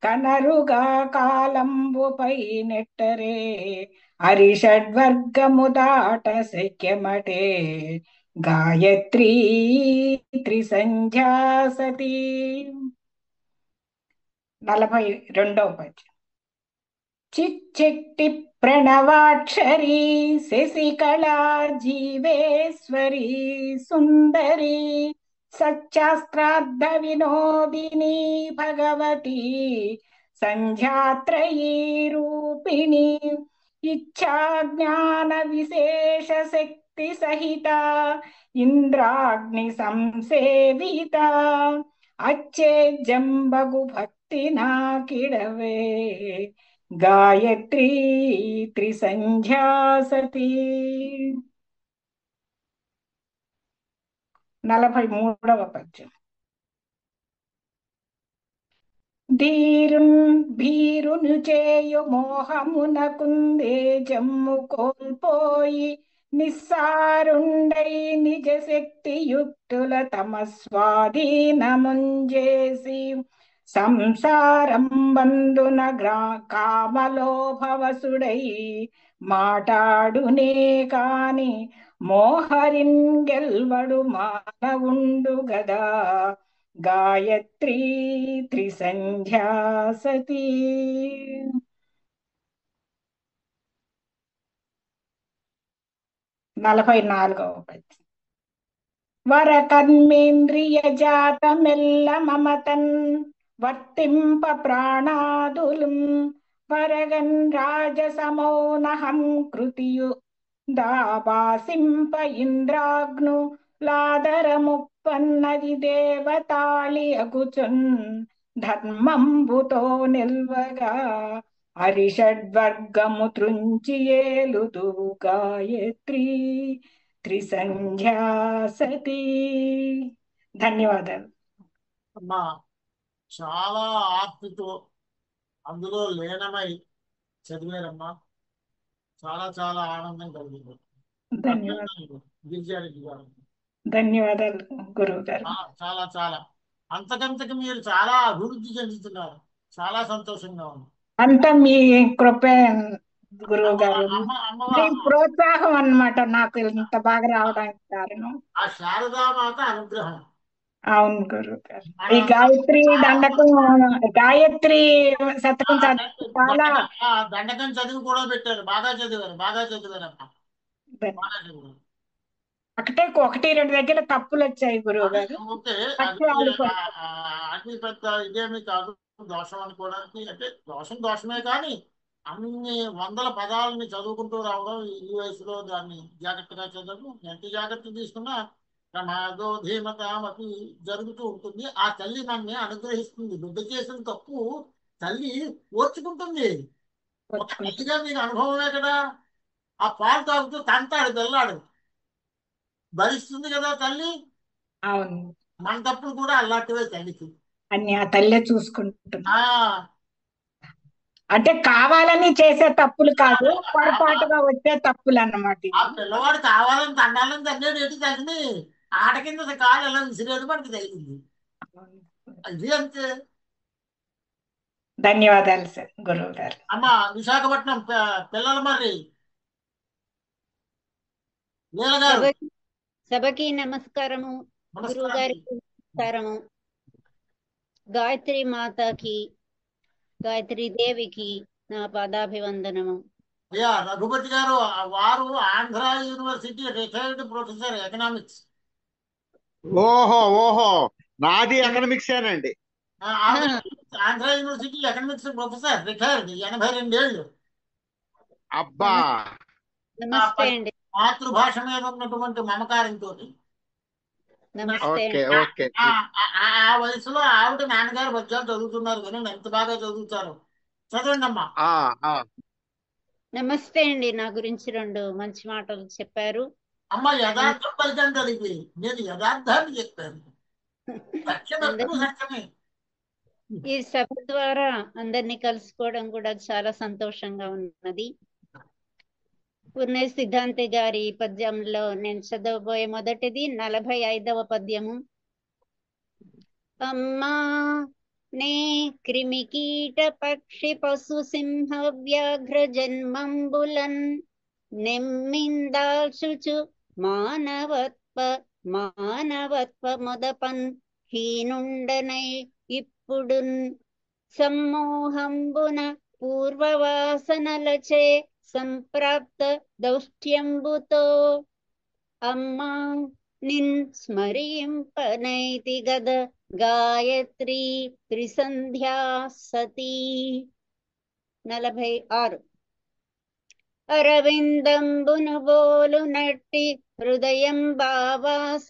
కనరుగా కాలంబుపై నెట్టరే హరిషడ్వర్గము దాట శక్యమటే గాయత్రీ త్రిసంధ్యాసతి. 42వ పద్యం. చిచ్చెట్టి ప్రణవాక్షరీ శశికళా జీవేశ్వరీ సుందరీ సత్యాస్త్రార్థ వినోదిని భగవతి సంధ్యాత్రయీ రూపిణి ఇచ్ఛా జ్ఞాన విశేష శక్తి సహిత ఇంద్రాగ్ని సంసేవిత అచ్చేజంబగు భక్తి నాకిడవే గాయత్రీ త్రిసంధ్యాసతి. 43వ పద్యం. భీరును చేయు మోహమునకుందే జమ్ము కోల్పోయి నిస్సారుండై నిజ శక్తి యుక్తుల తమ స్వాధీనముంజేసి సంసారం బంధున కామలోభవసుడై మాటాడునే కాని మోహరిన్ గెల్వడు మానవుండు గదా గాయత్రీ త్రిసంధ్యాసతి. 44వ పద్యం. వరకర్మేంద్రియ జాతమెల్ల మమతన్ వర్తింప ప్రాణాదులం వరగన్ రాజసమౌనహం కృతియు దాబాసింప ఇంద్రాగ్ను లాదరముప్పన్నది దేవతాళి అగుచున్ ధర్మంబుతో నిల్వగా హరిషడ్వర్గము త్రుంచి ఏలుతు గాయత్రీ త్రిసంధ్యా సతీ. ధన్యవాదాలు. అమ్మా చాలా ఆర్తితో అందులో లీనమై చదివారమ్మా. చాలా చాలా ఆనందం కలిగింది. ధన్యవాదాలు. గిరిజారెడ్డి గారు ధన్యవాదాలు గురువు గారు. చాలా చాలా అంతకంతకు మీరు చాలా అభివృద్ధి చెందుతున్నారు. చాలా సంతోషంగా ఉంది. అంతా మీ కృపే గురువు గారు. మీ ప్రోత్సాహం అన్నమాట నాకు ఇంత బాగా రావడానికి కారణం. ఆ శారదామాత అనుగ్రహం. అవును గురువు గారు. ఈ గాయత్రి దండకం, గాయత్రి శతకం చాలా దండకం చదివి కూడా పెట్టారు. బాగా చదివారు. బాగా చదివారమ్మా. బాగా చదివారు. ఒకటి రెండు దగ్గర తప్పులు వచ్చాయి గురువు గారు. ఓకే, అది పెద్ద ఇదేమీ కాదు దోషం అనుకోవడానికి. అంటే దోషమే కానీ అన్ని వందల పదాలని చదువుకుంటూ రావడం ఈ వయసులో దాన్ని జాగ్రత్తగా చదవడం, ఎంత జాగ్రత్త తీసుకున్నా ప్రమాదో ధీమతామపి జరుగుతూ ఉంటుంది. ఆ తల్లి మనల్ని అనుగ్రహిస్తుంది. బిడ్డ చేసిన తప్పు తల్లి ఓర్చుకుంటుంది. ఒక తల్లిగా మీకు అనుభవమే కదా. ఆ పాలు తాగుతూ తంతాడు తెల్లాడు, భరిస్తుంది కదా తల్లి. అవును, మన తప్పులు కూడా అలాంటివే తల్లికి. అన్ని ఆ తల్లే చూసుకుంటుంది. అంటే కావాలని చేసే తప్పులు కాదు, పొరపాటుగా వచ్చే తప్పులు అన్నమాట. ఆ పిల్లవాడు కావాలని తండాలని తన్నేది ఏంటి తల్లిని ఆట కింద కాలు ఎలా విసిరేది మనకి తగిలింది. ఇది అంతే. ధన్యవాదాలు సార్ గురువు గారు. అమ్మా విశాఖపట్నం పిల్లలు మరి సభకి నమస్కారము, గురువు గారికి నమస్కారము, గాయత్రి మాతకి, గాయత్రి దేవికి నా పాదాభివందనము. అయ్యా రఘుపతి గారు వారు Andhra university retired professor economics. ఓహో నాది ఎకనామిక్స్ ఏనండి. Andhra university economics professor retired, 82 ఏళ్ళు. అబ్బా, నమస్తే అండి. మాతృభాష మీద ఉన్నటువంటి మమకారంతో ఆ వయసులో ఆవిడ నాన్నగారు పద్యాలు చదువుతున్నారు కానీ ఎంత బాగా చదువుతారు. చదవండి అమ్మా. నమస్తే అండి. నా గురించి 2 మంచి మాటలు చెప్పారు. అమ్మ యథార్థం పలికండి. అది నేను యథార్థాన్ని చెప్పాను. ఈ సభ ద్వారా అందరినీ కలుసుకోవడం కూడా చాలా సంతోషంగా ఉన్నది. పూర్ణయ్య సిద్ధాంతి గారి పద్యంలో నేను చదవబోయే మొదటిది 45వ పద్యము. అమ్మా నే క్రిమికీట పక్షి పశు సింహ వ్యాఘ్ర జన్మంబులన్ నెమ్మిందాల్చుచు మానవత్వ మొదపన్ హీనుండనై ఇప్పుడున్ సమ్మోహంబున పూర్వవాసనలచే సంప్రాప్త దౌష్ట్యంబుతో అమ్మా నిన్ స్మరింపనైతి గద గాయత్రి త్రిసంధ్యా సతీ. 46. అరవిందంబును బోలు నట్టి హృదయం భావాసమైరాజిలన్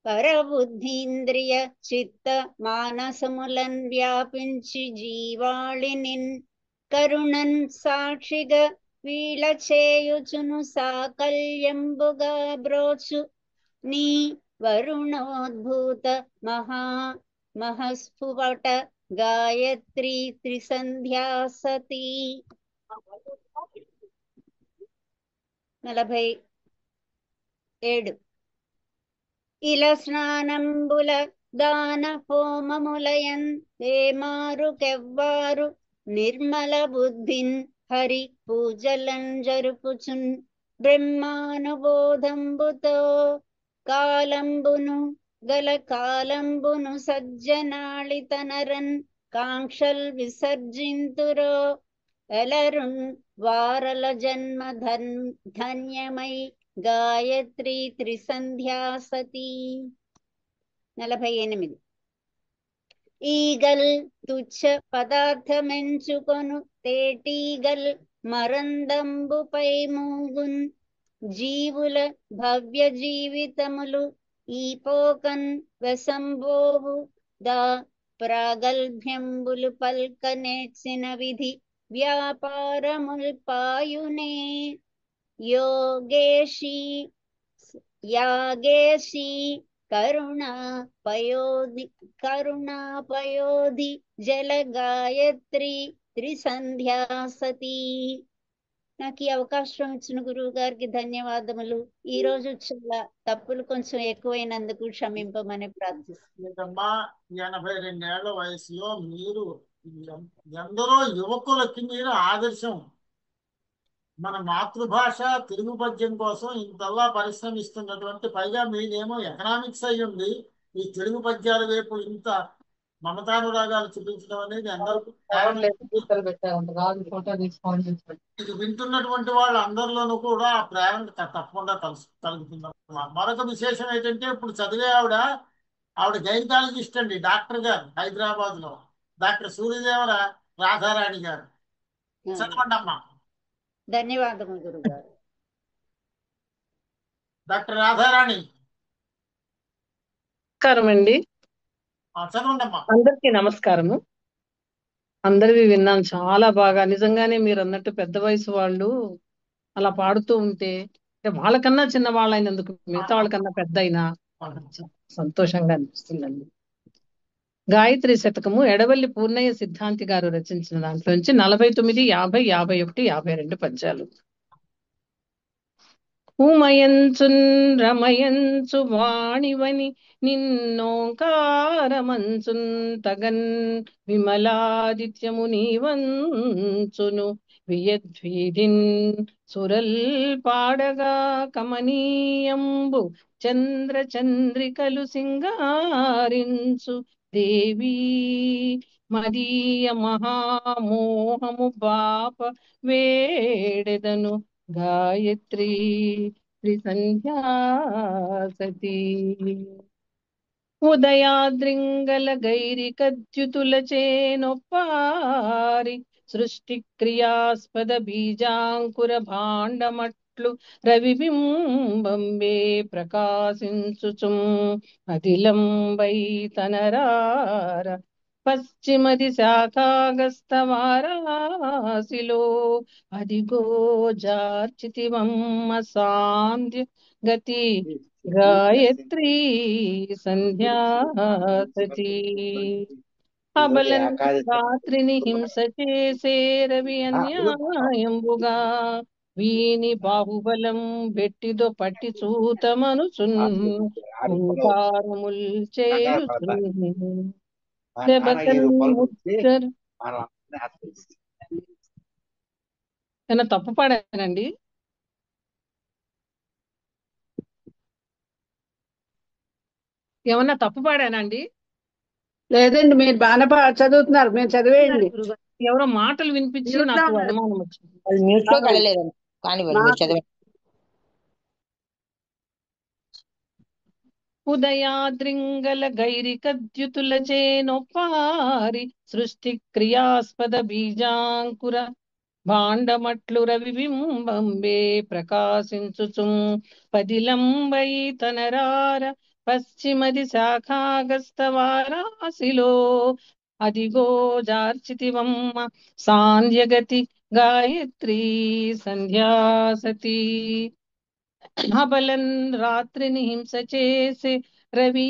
పరబుద్ధీంద్రియ చిత్త మానసములన్ వ్యాపించి జీవాళినిన్ కరుణన్ సాక్షిగా వీళ చేయుచును సాకల్యంబుగా బ్రోచు నీ వరుణోద్భూత మహస్ఫువట గాయత్రి త్రిసంధ్యా సతీ. 47. ఇల స్నానంబుల దాన హోమములయన్ ఏమారుకెవ్వారు నిర్మల బుద్ధిన్ హరి పూజలన్ జరుపుచున్ బ్రహ్మానుబోధంబుతో కాలంబును సజ్జనాళితనరన్ కాంక్షల్ విసర్జింతురో ఎలరున్ వారల జన్మ ధన్యమై గాయత్రి త్రిసంధ్యా సతీ. 48. ఈగల్ తుచ్చ పదార్థమెంచుకొను తేటీగల్ మరందంబుపై మూగున్ జీవుల భవ్య జీవితములు ఈ పోకన్ వెసంబోవు దా ప్రాగల్భ్యంబులు పల్కనేసిన విధి వ్యాపారముల్పాయునే యోగేశి యాగేశి కరుణాపయోధి జల గాయత్రి త్రిసంధ్యా సతీ. నాకు ఈ అవకాశం ఇచ్చిన గురువు గారికి ధన్యవాదములు. ఈ రోజు చాలా తప్పులు కొంచెం ఎక్కువైనందుకు క్షమింపమని ప్రార్థిస్తున్నాను. 82 ఏళ్ల వయసులో మీరు ఎందరో యువకులకి మీరు ఆదర్శం. మన మాతృభాష తెలుగు పద్యం కోసం ఇంతలా పరిశ్రమిస్తున్నటువంటి, పైగా మీదేమో ఎకనామిక్స్ అయ్యి ఉంది, ఈ తెలుగు పద్యాల వైపు ఇంత మమతానురాగాలు చూపించడం అనేది అందరికీ ఇది వింటున్నటువంటి వాళ్ళు అందరిలోనూ కూడా ఆ ప్రేరణ తప్పకుండా కలుగుతుంది. మరొక విశేషం ఏంటంటే, ఇప్పుడు చదివే ఆవిడ గైనకాలజిస్ట్ అండి, డాక్టర్ గారు, హైదరాబాద్ లో డాక్టర్ సూర్యదేవర రాధారాణి గారు. చదవండి అమ్మా. ధన్యవాదములు గురుగారు. డాక్టర్ రాధారాణి. నమస్కారం అండి. చదవండి అమ్మా. అందరికీ నమస్కారము. అందరివి విన్నాను చాలా బాగా. నిజంగానే మీరు అన్నట్టు పెద్ద వయసు వాళ్ళు అలా పాడుతూ ఉంటే, వాళ్ళకన్నా చిన్న వాళ్ళైనందుకు మిగతా వాళ్ళకన్నా పెద్ద అయినా సంతోషంగా అనిపిస్తుందండి. గాయత్రి శతకము ఎడవల్లి పూర్ణయ్య సిద్ధాంతి గారు రచించిన దాంట్లోంచి 49, 50, 51, 52 పద్యాలు. ఉమయంచున్ రమయంచు వాణివని నిన్నోంకారమంచున్ తగన్ విమలాదిత్యము నీవంచును వియద్వీధిన్ సురల్ పాడగా కమనీయంబు చంద్ర చంద్రికలు సింగారించు దేవీ మదీయ మహామోహము బాప వేడెదను గాయత్రి త్రిసంధ్యా సతీ. ఉదయాద్రింగల గైరికద్యుతుల చేనొప్పారి సృష్టి క్రియాస్పద బీజాంకుర భాండమట్లు రవిబింబంబే ప్రకాశించుచుం అదిలంబై తనరార పశ్చిమది శాఖాగస్తవారాశిలో అదిగో జార్చితివమ్మ సాంధ్య గతి గాయత్రీ సంధ్యా సతీ. అబలన్ రాత్రిని హింస చేసే రవి అన్యాయంబుగా వీని బాహుబలం బెట్టిదో పట్టి చూతమనుచున్ ఓంకారముల్ చేయుచున్ ఏమన్నా తప్పు పాడానండి? ఏమన్నా తప్పు పాడానండి? లేదండి, మీరు బాగానే చదువుతున్నారు, మీరు చదివేయండి. ఎవరో మాటలు వినిపించి నాకు అనుమానం వచ్చింది. ఉదయాద్రింగల గైరికద్యుతుల చేనొప్పారి సృష్టి క్రియాస్పద బీజాంకుర భాండమట్లు రవిబింబంబే ప్రకాశించుచుం పదిలంబై తనరార పశ్చిమది శాఖాగస్తవారాశిలో అదిగో జార్చితివమ్మ సాంధ్యగతి గాయత్రీ సంధ్యా సతీ. అబలన్ రాత్రిని హింస చేసే రవి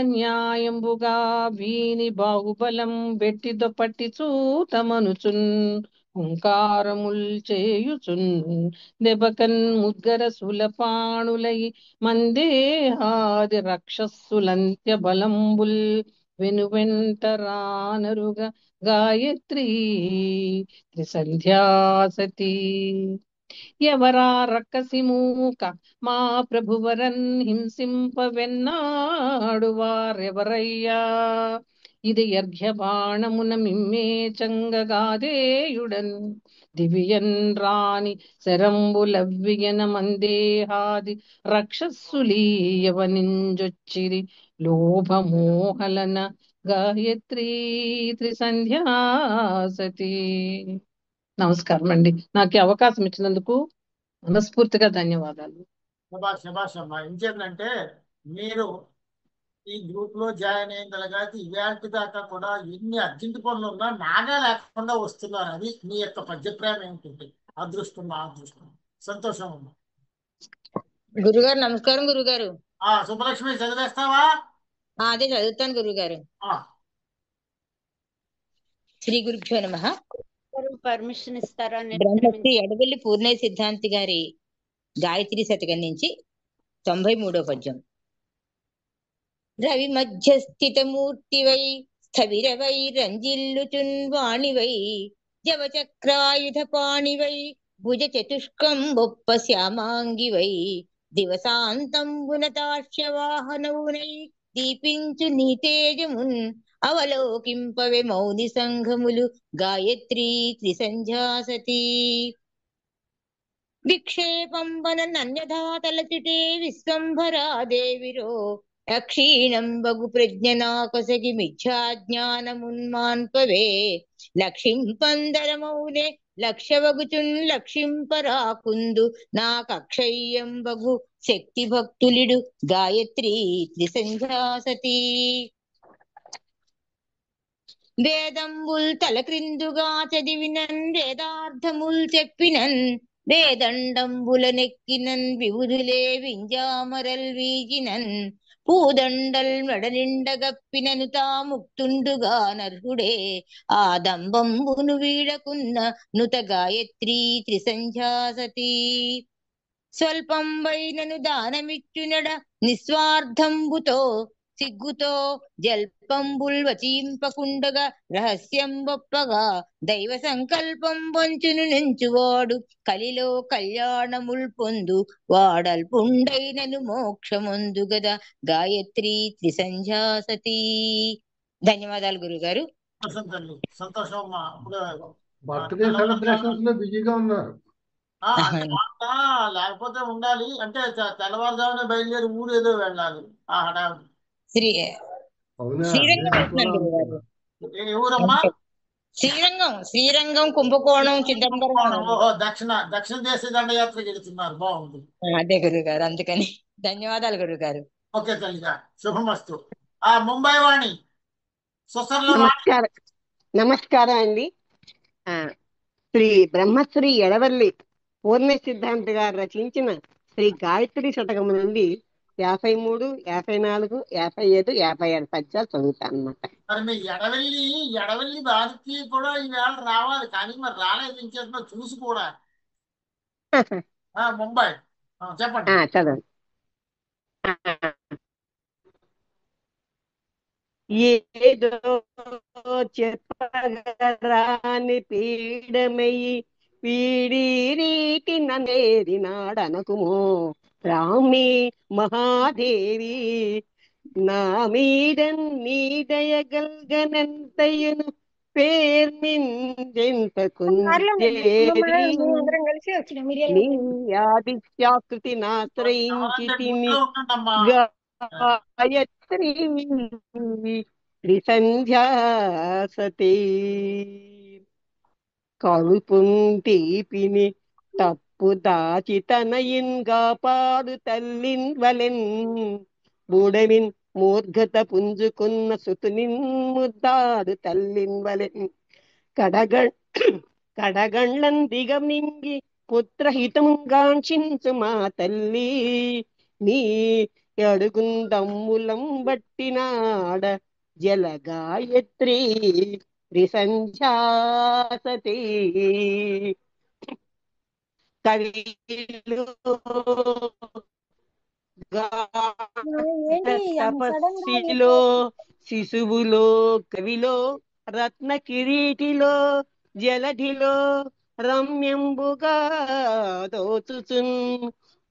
అన్యాయంబుగా వీని బాహుబలం బెట్టిదో పట్టి చూతమనుచున్ ఓంకారముల్ చేయుచున్ దెబకన్ ముద్గర సులపాణులై మందేహాది రక్షస్సులంత్య బలంబుల్ వెనువెంటరానరుగా గాయత్రీ త్రిసంధ్యా సతీ. ఎవరా రక్కసి మూక మా ప్రభువరన్ హింసింప వెన్నాడు వారెవరయ్యా ఇది అర్ఘ్య బాణమున మిమ్మే చంగగాదేయుడన్ దివ్యన్ రాణి శరంబులవ్వియన మందేహాది రక్షస్సులీయవనింజొచ్చిరి లోభమోహలన గాయత్రీ త్రిసంధ్యా సతీ. నమస్కారం అండి. నాకు అవకాశం ఇచ్చినందుకు మనస్ఫూర్తిగా ధన్యవాదాలు. శభాష్ శభాష్ అమ్మా. ఏం చేయాలంటే, మీరు ఈ గ్రూప్ లో జాయిన్ అయిన తర్వాత ఇవాళ దాకా కూడా ఎన్ని అర్జెంట్ పనులు ఉన్నా నాగా లేకుండా వస్తున్నారు. అది మీ యొక్క పద్యప్రేమ ఏమిటి? అదృష్టం, మా అదృష్టం. సంతోషం అమ్మా. గురుగారు నమస్కారం గురుగారు. సుబ్బలక్ష్మి చదివేస్తావా? అదే చదువుతాను గురుగారు. శ్రీ గురుభ్యో నమః. పర్మిషన్ ఇస్తారా? బ్రహ్మశ్రీ ఎడవెల్లి పూర్ణయ్య సిద్ధాంతి గారి గాయత్రి శతకం నుంచి 93వ పద్యం. రవి మధ్య స్థితమూర్తివై స్థవిరవై రంజిల్లుచున్ వాణివై జవచక్రాయుధ పాణివై భుజ చతుష్కం బొప్ప శ్యామాంగివై దివసాంతంబున తార్ష్యవాహనవునై దీపించు నీ తేజమున్ అవలోకింపవే మౌని సంఘములు గాయత్రీ త్రిసంధ్యాసతి. విక్షేపంబన నన్యథా తలచుటే విశ్వంభరాదేవిరో అక్షీణం బగు ప్రజ్ఞనాకొసగి మిథ్యాజ్ఞానమున్మాన్పవే లక్షింపందరమౌనే లక్షవగుచున్ లక్షింపరాకుందు నాకక్షయ్యం బగు శక్తి భక్తులిడు గాయత్రీ త్రిసంధ్యాసతి. వేదంబుల్ తలక్రిందుగా చదివినన్ వేదార్థముల్ చెప్పినన్ వేదండంబుల నెక్కినన్ వివుదులే వింజామరల్ వీజినన్ పూదండల్ మెడనిండగప్పినను తా ముక్తుండుగా నర్హుడే ఆ దంబంబును వీడకున్న నుత గాయత్రీ త్రిసంధ్యాసతి. స్వల్పం వైనను దానమిచ్చునడ నిస్వార్థంబుతో సిగ్గుతో జల్పంబుల్ వచింపకుండగా రహస్యం బొప్పగా దైవ సంకల్పం వంచును నెంచువాడు కలిలో కళ్యాణముల్ పొందు వాడల్పుండైనను మోక్షముందు గదా గాయత్రీ త్రిసంధ్యాసతి. ధన్యవాదాలు గురుగారు. సంతోషం అమ్మా. బర్త్డే సెలబ్రేషన్స్ లో బిజీగా ఉన్నారు. లేకపోతే ఉండాలి అంటే తెల్లవారుజామునే బయలుదేరి ఊరు ఏదో వెళ్ళాలి. ఆ హడావిడి. ఊరమ్మా శ్రీరంగం కుంభకోణం చిదంబరం. దక్షిణ దేశ దండయాత్ర వెళుతున్నారు. బాగుంది. అదే గురుగారు, అందుకని ధన్యవాదాలు గురుగారు. ఓకే తల్లిగా, శుభమస్తు. ముంబై వాణి నమస్కారం అండి. శ్రీ బ్రహ్మశ్రీ ఎడవల్లి పూర్ణయ్య సిద్ధాంతి గారు రచించిన శ్రీ గాయత్రి శతకము నుండి 53, 54, 55, 57 పద్యాలు చదువుతాను అన్నమాట. మరి మీ ఎడవల్లి భారతి కూడా ఈవేళ రావాలి, కానీ మరి రాలేదు. ఇంకేదో చూసి కూడా ముంబై చెప్పండి. చదవండి. ఏదో చెప్పగరాని పీడమయ్యి పీడి రీతి ననేది నాడనకుమో రామి మహాదేవి నా మీద నీ దయగల్గనంతయును నీ ఆదిత్యాకృతి నాశ్రయించి తిని గాయత్రి త్రిసంధ్యాసతి. కలుపుంటీపిని తప్పు దాచి తనయిన్గా పాడు తల్లిన్ వలెన్ బూడమిన్ మూర్ఘత పుంజుకున్న సుతునిన్ ముద్దాడు తల్లిన్ వలెన్ కడగండ్లం దిగమింగి పుత్రహితముగాంక్షించు మా తల్లి నీ అడుగుందమ్ములం బట్టినాడ జల గాయత్రి త్రిసంధ్యాసతి. తపస్సిలో శిశువులో కవిలో రత్న కిరీటిలో జలధిలో రమ్యంబుగా దోచుచున్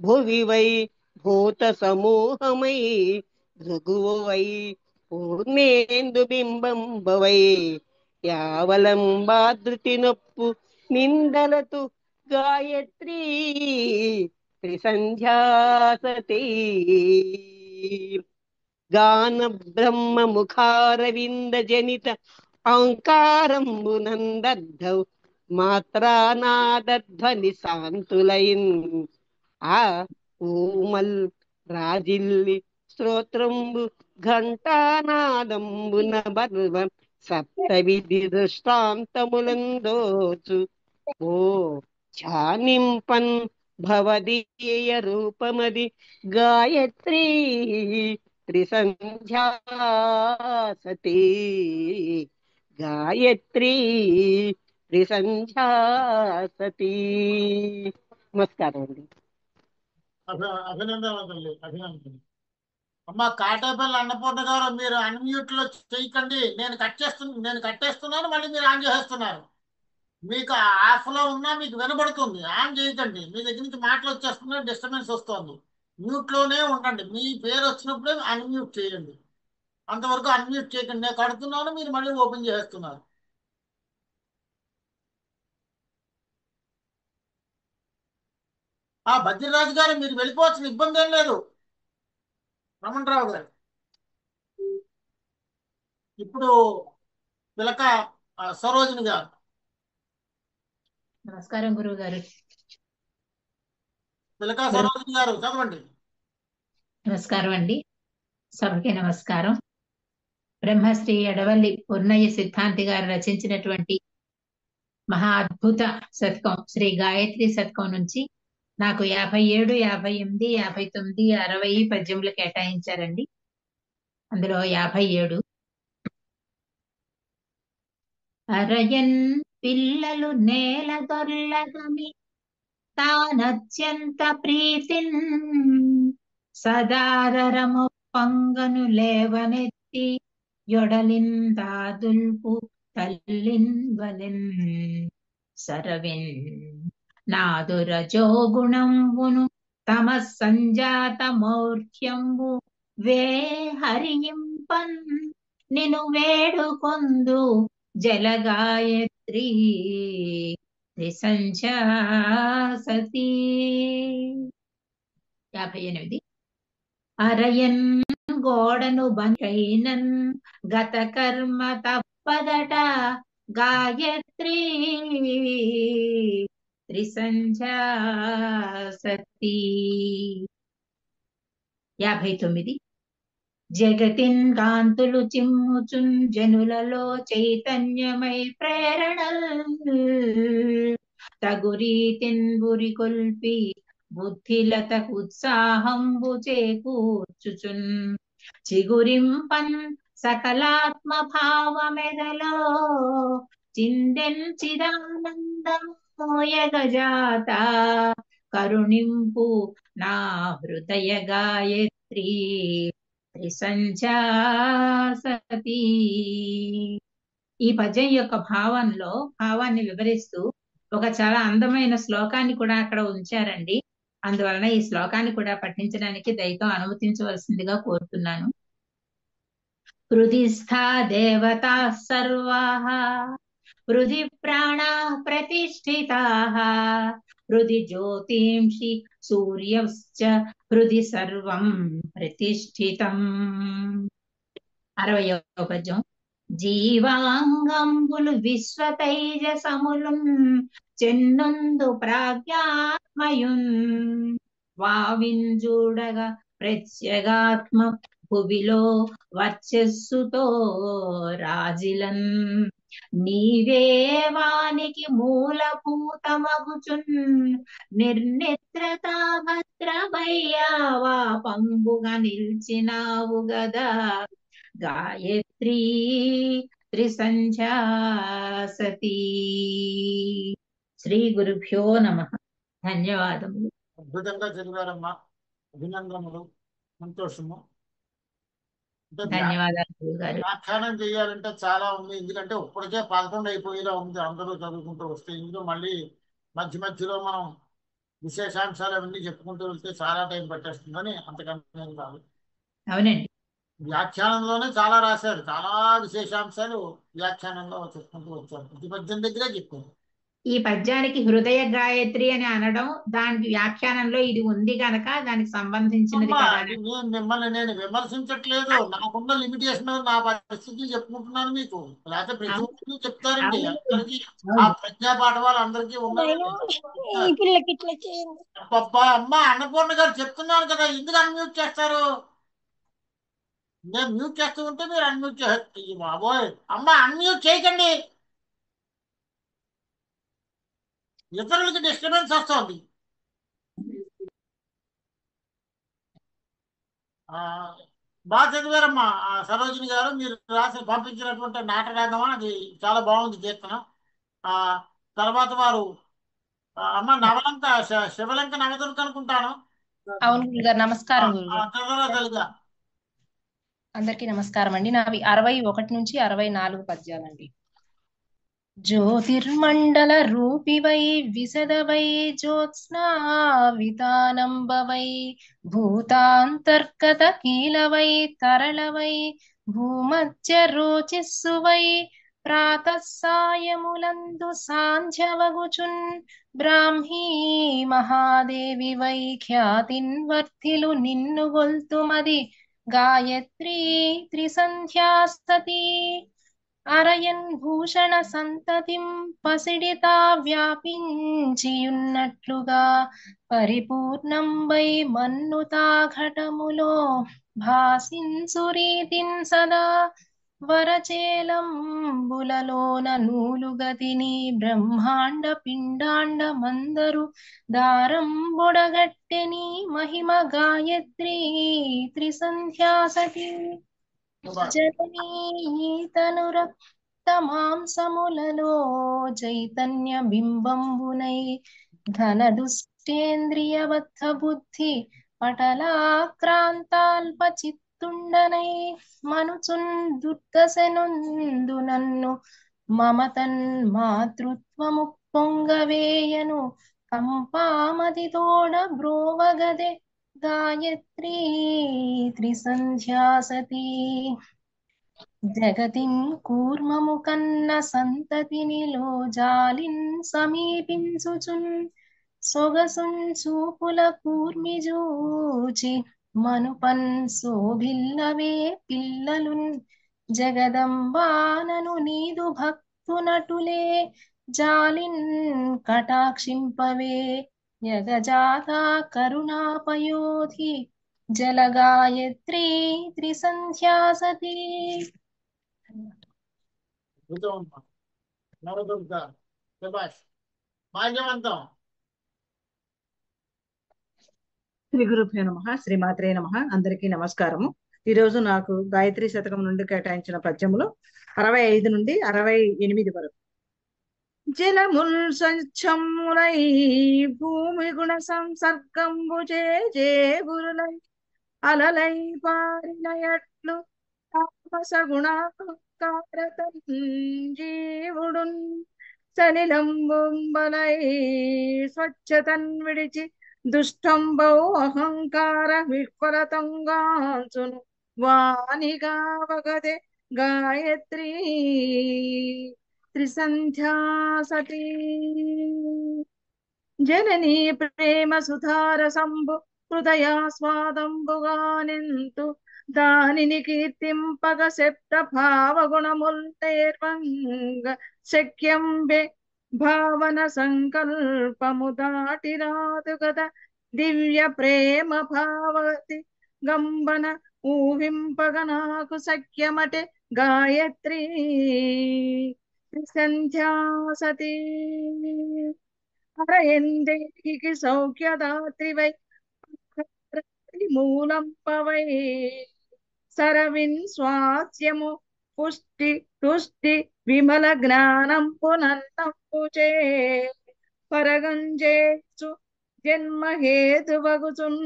భువివై భూత సమూహమై భృగువై పూర్ణేందు బింబంబవై యావలంబాదృతి నొప్పు నిందలతు గాయత్రీ త్రిసంధ్యాసతి. గాన బ్రహ్మ ముఖారవింద జనిత అహంకారంబునందద్ధౌ మాత్రానాదధ్వని శాంతులైన్ ఆ ఊమల్ రాజిల్లి స్తోత్రంబు ఘంటానాదంబున బర్వ సప్తవిధి దృష్టాంతములందోచు ఓ ఛానింపన్ భవదీయ రూపమది గాయత్రీ త్రిసంధ్యా సతీ గాయత్రీ త్రిసంధ్యా సతీ. నమస్కారం అండి. అభినందనలు అభినందనలు. అమ్మ కాటేపల్లి అన్నపూర్ణ గారు, మీరు అన్మ్యూట్ లో చేయకండి. నేను కట్టేస్తున్నాను, మళ్ళీ మీరు ఆన్ చేసేస్తున్నారు. మీకు ఆఫ్ లో ఉన్నా మీకు వినబడుతుంది, ఆన్ చేయకండి. మీ దగ్గర నుంచి మాటలు వచ్చేస్తున్నాయి, డిస్టర్బెన్స్ వస్తుంది. మ్యూట్ లోనే ఉండండి. మీ పేరు వచ్చినప్పుడే అన్మ్యూట్ చేయండి. అంతవరకు అన్మ్యూట్ చేయకండి. నేను కడుతున్నాను, మీరు మళ్ళీ ఓపెన్ చేస్తున్నారు. భద్రరాజు గారు, మీరు వెళ్ళిపోవచ్చు, ఇబ్బంది ఏం లేదు. రమణరావు గారు, ఇప్పుడు పిలక సరోజిని గారు. నమస్కారం గురువు గారు. పిలక సరోజిని గారు చదవండి. నమస్కారం అండి, సభకి నమస్కారం. బ్రహ్మశ్రీ ఎడవల్లి పూర్ణయ్య సిద్ధాంతి గారు రచించినటువంటి మహా అద్భుత శతకం శ్రీ గాయత్రి శతకం నుంచి నాకు 57, 58, 59, 60 పద్యములు కేటాయించారండి. అందులో 57. అరయన్ పిల్లలు నేల దొర్లగమి తానత్యంత ప్రీతిన్ సదారరము పంగను లేవనెత్తి యొడలిన్ దాదుల్పు తల్లిన్ వలెన్ సరవిన్ నాదురజోగుణంబును తమ సంజాత మౌర్ఖ్యంబు వే హరింపన్ నిను వేడుకొందు జలగాయత్రీ త్రిసంధ్యా సతీ. 58. అరయన్ గోడను బంకైనన్ గత కర్మ తప్పదట గాయత్రీ త్రిసంధ్యా సతీ. 59. జగతిన్ కాంతులు చిమ్ముచున్ జనులలో చైతన్యమై ప్రేరణల్ తగురీతిన్ బురి కొల్పి బుద్ధిలతకు ఉత్సాహంబు చేకూర్చుచున్ చిగురింపన్ సకలాత్మ భావమెదలో చిందెన్ చిదానందమోయగజాత కరుణింపు నా హృదయ గాయత్రీ త్రిసంధ్యా సతీ. ఈ పద్యం యొక్క భావాన్ని వివరిస్తూ ఒక చాలా అందమైన శ్లోకాన్ని కూడా అక్కడ ఉంచారండి. అందువలన ఈ శ్లోకాన్ని కూడా పఠించడానికి దయతో అనుమతించవలసిందిగా కోరుతున్నాను. హృదిస్థా దేవతా సర్వాః హృది ప్రాణాః ప్రతిష్ఠితాః హృది జ్యోతింషి సూర్యశ్చ హృది సర్వం ప్రతిష్ఠితం. 60వ పద్యం. జీవాంగంబులు విశ్వతైజసములున్ చెన్నుందు ప్రాజ్ఞాత్మయున్ వావింజూడగా ప్రత్యగాత్మ భువిలో వర్చస్సుతో రాజిలన్ నీవే వానికి మూలభూతమగుచున్ నిర్నిద్రతా భద్రమయ్యావా పంబుగా నిల్చినావు గదా గాయత్రీ త్రిసంధ్యా సతీ. శ్రీ గురుభ్యో నమః. ధన్యవాదములు. అద్భుతంగా చదివారమ్మా, అభినందనలు, సంతోషము. ధన్యవాదాలు గురువు గారు. వ్యాఖ్యానం చేయాలంటే చాలా ఉంది, ఎందుకంటే ఇప్పటికే 11 అయిపోయేలా ఉంది అందరూ చదువుకుంటూ వస్తే. ఇందులో మళ్ళీ మధ్య మధ్యలో మనం విశేషాంశాలు అవన్నీ చెప్పుకుంటూ వెళ్తే చాలా టైం పట్టేస్తుందని అంతకన్నా కాదు. అవునండి, వ్యాఖ్యానంలోనే చాలా రాశారు, చాలా విశేషాంశాలు వ్యాఖ్యానంలో చెప్పుకుంటూ వచ్చారు. ప్రతి పద్యం దగ్గరే చెప్పారు. ఈ పద్యానికి హృదయ గాయత్రి అని అనడం, దానికి వ్యాఖ్యానంలో ఇది ఉంది కనుక దానికి సంబంధించినది కదా. మిమ్మల్ని నేను విమర్శించట్లేదు, నాకున్న లిమిటేషన్ నా పరిస్థితులు చెప్పుకుంటున్నాను మీకు. లేకపోతే ప్రతి ఒక్కరు చెప్తారండి, అందరికి ఆ ప్రజ్ఞా పాఠవాలు అందరికీ ఉన్నాయి. అబ్బా అమ్మ అన్నపూర్ణ గారు చెప్తున్నాను కదా, ఎందుకు అన్మ్యూట్ చేస్తారు? నేను మ్యూట్ చేస్తూ ఉంటే మీరు అన్మ్యూట్ చేస్తారు. బాబోయ్ అమ్మ అన్మ్యూట్ చేయకండి, ఇతరులకి డిస్టర్బెన్స్ వస్తుంది. బాగా చదివారమ్మా సరోజిని గారు. మీరు రాసి పంపించినటువంటి నాటకాగమా అది చాలా బాగుంది కీర్తన. తర్వాత వారు అమ్మ నవలంక శివలంక నవదుర్గ అనుకుంటాను. అవును గురుగారు. నమస్కారం గురుగారు. తెలుగా అందరికీ నమస్కారం అండి. నావి 61 నుంచి 64 పద్యాలండి. జ్యోతిర్మండల రూపివై విశదవై జ్యోత్స్నావితానంబవై భూతాంతర్గత కీలవై తరళవై భూమధ్య రోచిస్సువై ప్రాతః సాయములందు సాంధ్యవగుచున్ బ్రాహ్మీ మహాదేవి వై ఖ్యాతిన్ వర్ధిలు నిన్ను గొల్తుమది గాయత్రీ త్రిసంధ్యాస్తతి అరయన్ భూషణ సంతతిం పసిడితా వ్యాపించియున్నట్లుగా పరిపూర్ణం వై మన్నుతా ఘటములో భాసించురీతిన్ సదా వరచేలంబులలోన నూలుగతిని బ్రహ్మాండ పిండాండ మందరు దారం బొడగట్టెని మహిమ గాయత్రీ త్రిసంధ్యాసతి జననీతనురక్త మాంసములలో చైతన్య బింబంబునై ఘన దుష్టేంద్రియబద్ధ బుద్ధి పటలాక్రాంతాల్ప చిత్తుండనై మనుచున్ దుర్దశనుందు నన్ను మమతన్ మాతృత్వము పొంగవేయను కంపామది తోడ బ్రోవగదే గాయత్రీ త్రిసంధ్యాసతి జగతిన్ కూర్మము కన్న సంతతినిలో జాలిన్ సమీపించుచున్ సొగసున్ చూపుల కూర్మి జూచి మనుపన్ శోభిల్లవే పిల్లలున్ జగదంబానను నీదు భక్తునటులే జాలిన్ కటాక్షింపవే యగజాత కరుణాపయోధి జలగాయత్రీ త్రిసంధ్యాసతి. నవదుర్గ శభాష్, భాగ్యవంతం. శ్రీ గురుభ్యో నమః, శ్రీమాత్రే నమః. అందరికీ నమస్కారము. ఈరోజు నాకు గాయత్రి శతకం నుండి కేటాయించిన పద్యములు 65 నుండి 68 వరకు. జలముల్ స్వచ్ఛములై భూమి గుణ సంసర్గంబు చేబురులై అలలై పారినయట్లు తామస గుణాకారతం జీవుడున్ సలిలంబుంబలై స్వచ్ఛతన్ విడిచి దుష్టంబౌ అహంకార విఫలతంగాంచును వానిగావగదే గాయత్రీ త్రిసంధ్యాసతి. జననీ ప్రేమ సుధారసంబు హృదయాస్వాదంబుగానెంతు దానిని కీర్తింపగ శబ్ద భావగుణముల్నేర్వంగ శక్యంబే భావన సంకల్పము దాటిరాదు గద దివ్య ప్రేమ భావతి గంబన ఊహింపగ నాకు సఖ్యమటే గాయత్రీ త్రిసంధ్యాసతి. అరయందేకి సౌఖ్యదాత్రివై మూలంపవై సరవిన్ స్వాస్యము పుష్టి తుష్టి విమల జ్ఞానం పునన్నంపుచే పరగంజేసు జన్మ హేతువగుచున్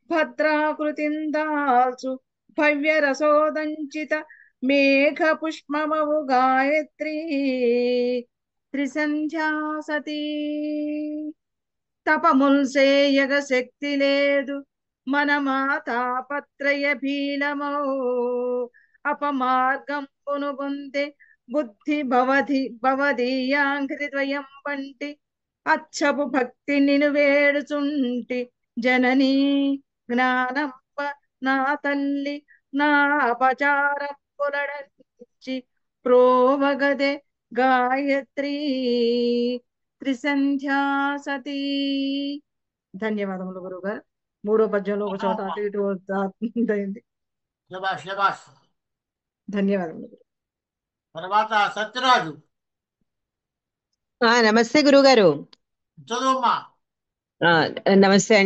భద్రాకృతిన్ దాల్చు భవ్య రసోదంచిత మేఘ పుష్పమవు గాయత్రీ త్రిసంధ్యాసతి. తపముల్ సేయగ శక్తి లేదు మన మాతాపత్రయ భీలమౌ అపమార్గంపును పొందే బుద్ధి భవదీయాంఘ్రి ద్వయం వంటి అచ్చపు భక్తి నిను వేడుచుంటి జననీ జ్ఞానంబ నా తల్లి నా అపచారంపులడంచి ప్రోవగదే గాయత్రీ త్రిసంధ్యాసతి. ధన్యవాదములు గురుగారు. 3వ పద్యంలో ఒక చోట అటు ఇటు అయింది. శబాష్ శబాష్. ధన్యవాదములు. తర్వాత సత్యరాజు. నమస్తే గురుగారు. చదువమ్మా. నమస్తే అండి.